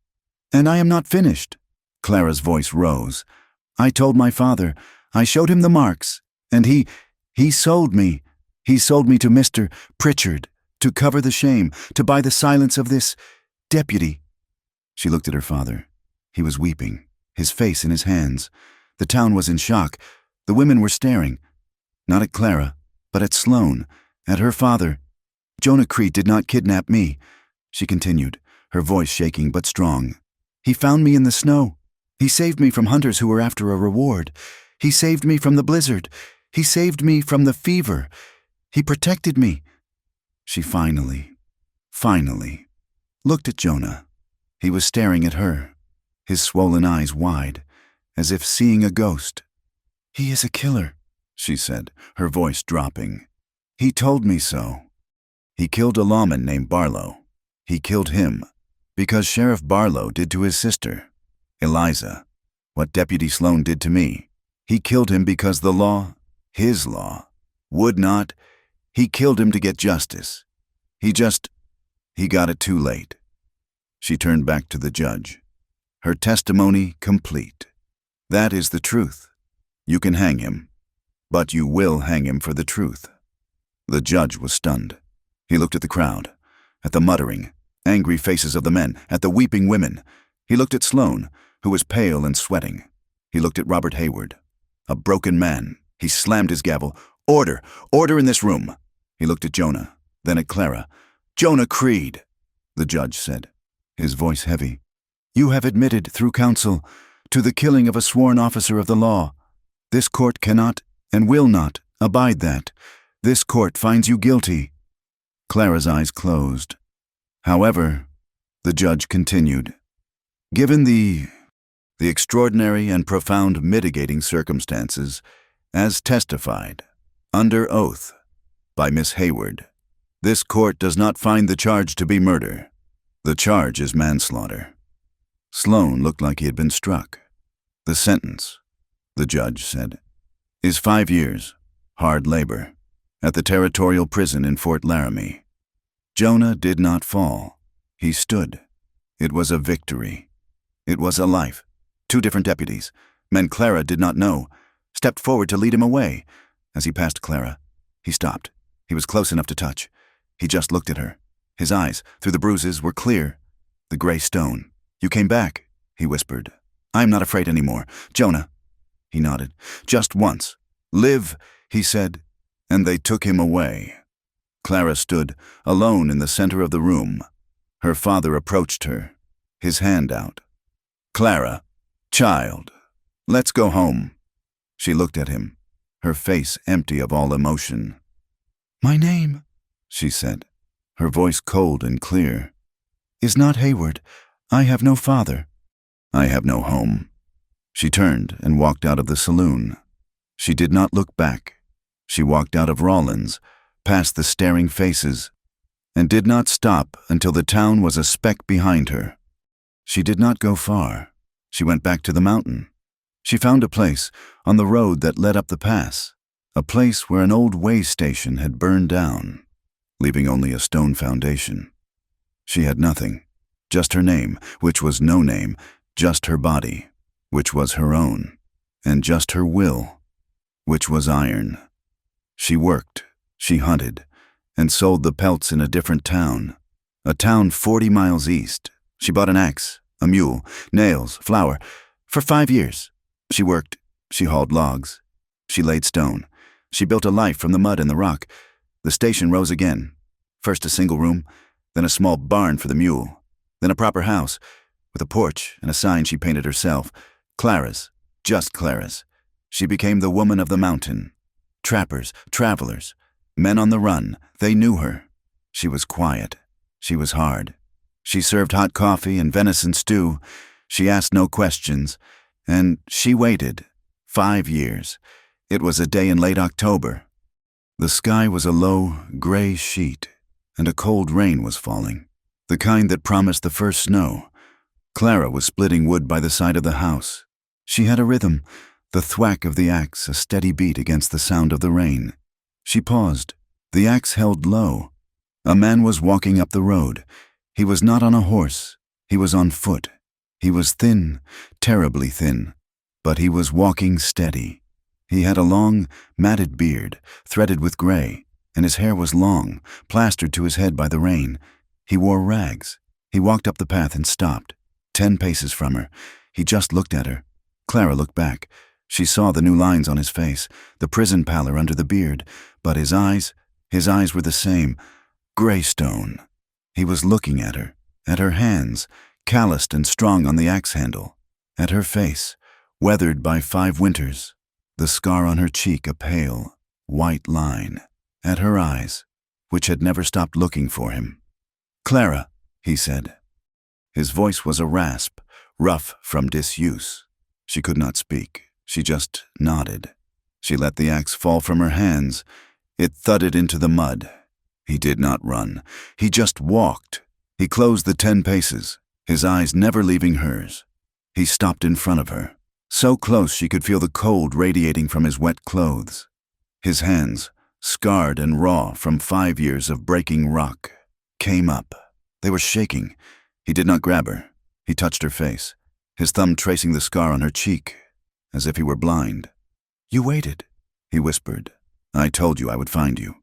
And I am not finished. Clara's voice rose. I told my father. I showed him the marks, and he sold me. He sold me to Mr. Pritchard, to cover the shame, to buy the silence of this deputy. She looked at her father. He was weeping, his face in his hands. The town was in shock. The women were staring. Not at Clara, but at Sloane, at her father. Jonah Crete did not kidnap me, she continued, her voice shaking but strong. He found me in the snow. He saved me from hunters who were after a reward. He saved me from the blizzard. He saved me from the fever. He protected me. She finally looked at Jonah. He was staring at her, his swollen eyes wide, as if seeing a ghost. He is a killer, she said, her voice dropping. He told me so. He killed a lawman named Barlow. He killed him because Sheriff Barlow did to his sister, Eliza, what Deputy Sloane did to me. He killed him because the law, his law, would not. He killed him to get justice. He got it too late. She turned back to the judge, her testimony complete. That is the truth. You can hang him, but you will hang him for the truth. The judge was stunned. He looked at the crowd, at the muttering, angry faces of the men, at the weeping women. He looked at Sloane, who was pale and sweating. He looked at Robert Hayward, a broken man. He slammed his gavel. Order! Order in this room! He looked at Jonah, then at Clara. Jonah Crete, the judge said, his voice heavy. You have admitted, through counsel, to the killing of a sworn officer of the law. This court cannot and will not abide that. This court finds you guilty. Clara's eyes closed. However, the judge continued, given the extraordinary and profound mitigating circumstances, as testified, under oath, by Miss Hayward, this court does not find the charge to be murder. The charge is manslaughter. Sloane looked like he had been struck. The sentence, the judge said, is 5 years, hard labor, at the territorial prison in Fort Laramie. Jonah did not fall. He stood. It was a victory. It was a life. 2 different deputies, men Clara did not know, stepped forward to lead him away. As he passed Clara, he stopped. He was close enough to touch. He just looked at her. His eyes, through the bruises, were clear. The gray stone. You came back, he whispered. I am not afraid anymore. Jonah. He nodded. Just once. Live, he said, and they took him away. Clara stood, alone in the center of the room. Her father approached her, his hand out. Clara, child, let's go home. She looked at him, her face empty of all emotion. My name, she said, her voice cold and clear, is not Hayward. I have no father. I have no home. She turned and walked out of the saloon. She did not look back. She walked out of Rawlins, past the staring faces, and did not stop until the town was a speck behind her. She did not go far. She went back to the mountain. She found a place on the road that led up the pass, a place where an old way station had burned down, leaving only a stone foundation. She had nothing, just her name, which was no name, just her body, which was her own, and just her will, which was iron. She worked, she hunted, and sold the pelts in a different town, a town 40 miles east. She bought an axe, a mule, nails, flour. For 5 years, she worked, she hauled logs, she laid stone. She built a life from the mud and the rock. The station rose again. First a single room, then a small barn for the mule, then a proper house, with a porch and a sign she painted herself. Clara's, just Clara's. She became the woman of the mountain. Trappers, travelers, men on the run, they knew her. She was quiet. She was hard. She served hot coffee and venison stew. She asked no questions, and she waited. 5 years. It was a day in late October. The sky was a low, gray sheet, and a cold rain was falling, the kind that promised the first snow. Clara was splitting wood by the side of the house. She had a rhythm, the thwack of the axe a steady beat against the sound of the rain. She paused. The axe held low. A man was walking up the road. He was not on a horse. He was on foot. He was thin, terribly thin, but he was walking steady. He had a long, matted beard, threaded with gray, and his hair was long, plastered to his head by the rain. He wore rags. He walked up the path and stopped, 10 paces from her. He just looked at her. Clara looked back. She saw the new lines on his face, the prison pallor under the beard, but his eyes were the same, gray stone. He was looking at her hands, calloused and strong on the axe handle, at her face, weathered by 5 winters, the scar on her cheek a pale, white line, at her eyes, which had never stopped looking for him. "Clara," he said. His voice was a rasp, rough from disuse. She could not speak. She just nodded. She let the axe fall from her hands. It thudded into the mud. He did not run. He just walked. He closed the 10 paces, his eyes never leaving hers. He stopped in front of her, so close she could feel the cold radiating from his wet clothes. His hands, scarred and raw from 5 years of breaking rock, came up. They were shaking. He did not grab her. He touched her face, his thumb tracing the scar on her cheek, as if he were blind. "You waited," he whispered. "I told you I would find you."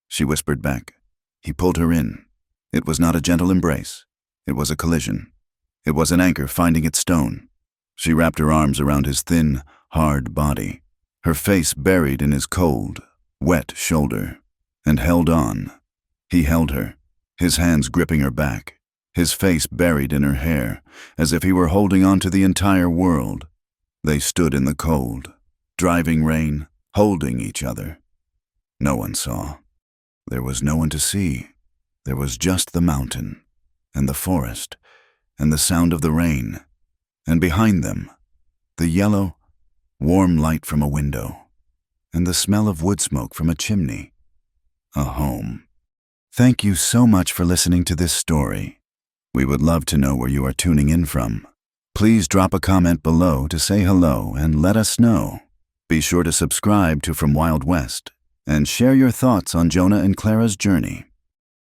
She whispered back. He pulled her in. It was not a gentle embrace. It was a collision. It was an anchor finding its stone. She wrapped her arms around his thin, hard body, her face buried in his cold, wet shoulder, and held on. He held her, his hands gripping her back, his face buried in her hair, as if he were holding on to the entire world. They stood in the cold, driving rain, holding each other. No one saw. There was no one to see. There was just the mountain, and the forest, and the sound of the rain, and behind them, the yellow, warm light from a window, and the smell of wood smoke from a chimney. A home. Thank you so much for listening to this story. We would love to know where you are tuning in from. Please drop a comment below to say hello and let us know. Be sure to subscribe to From Wild West and share your thoughts on Jonah and Clara's journey.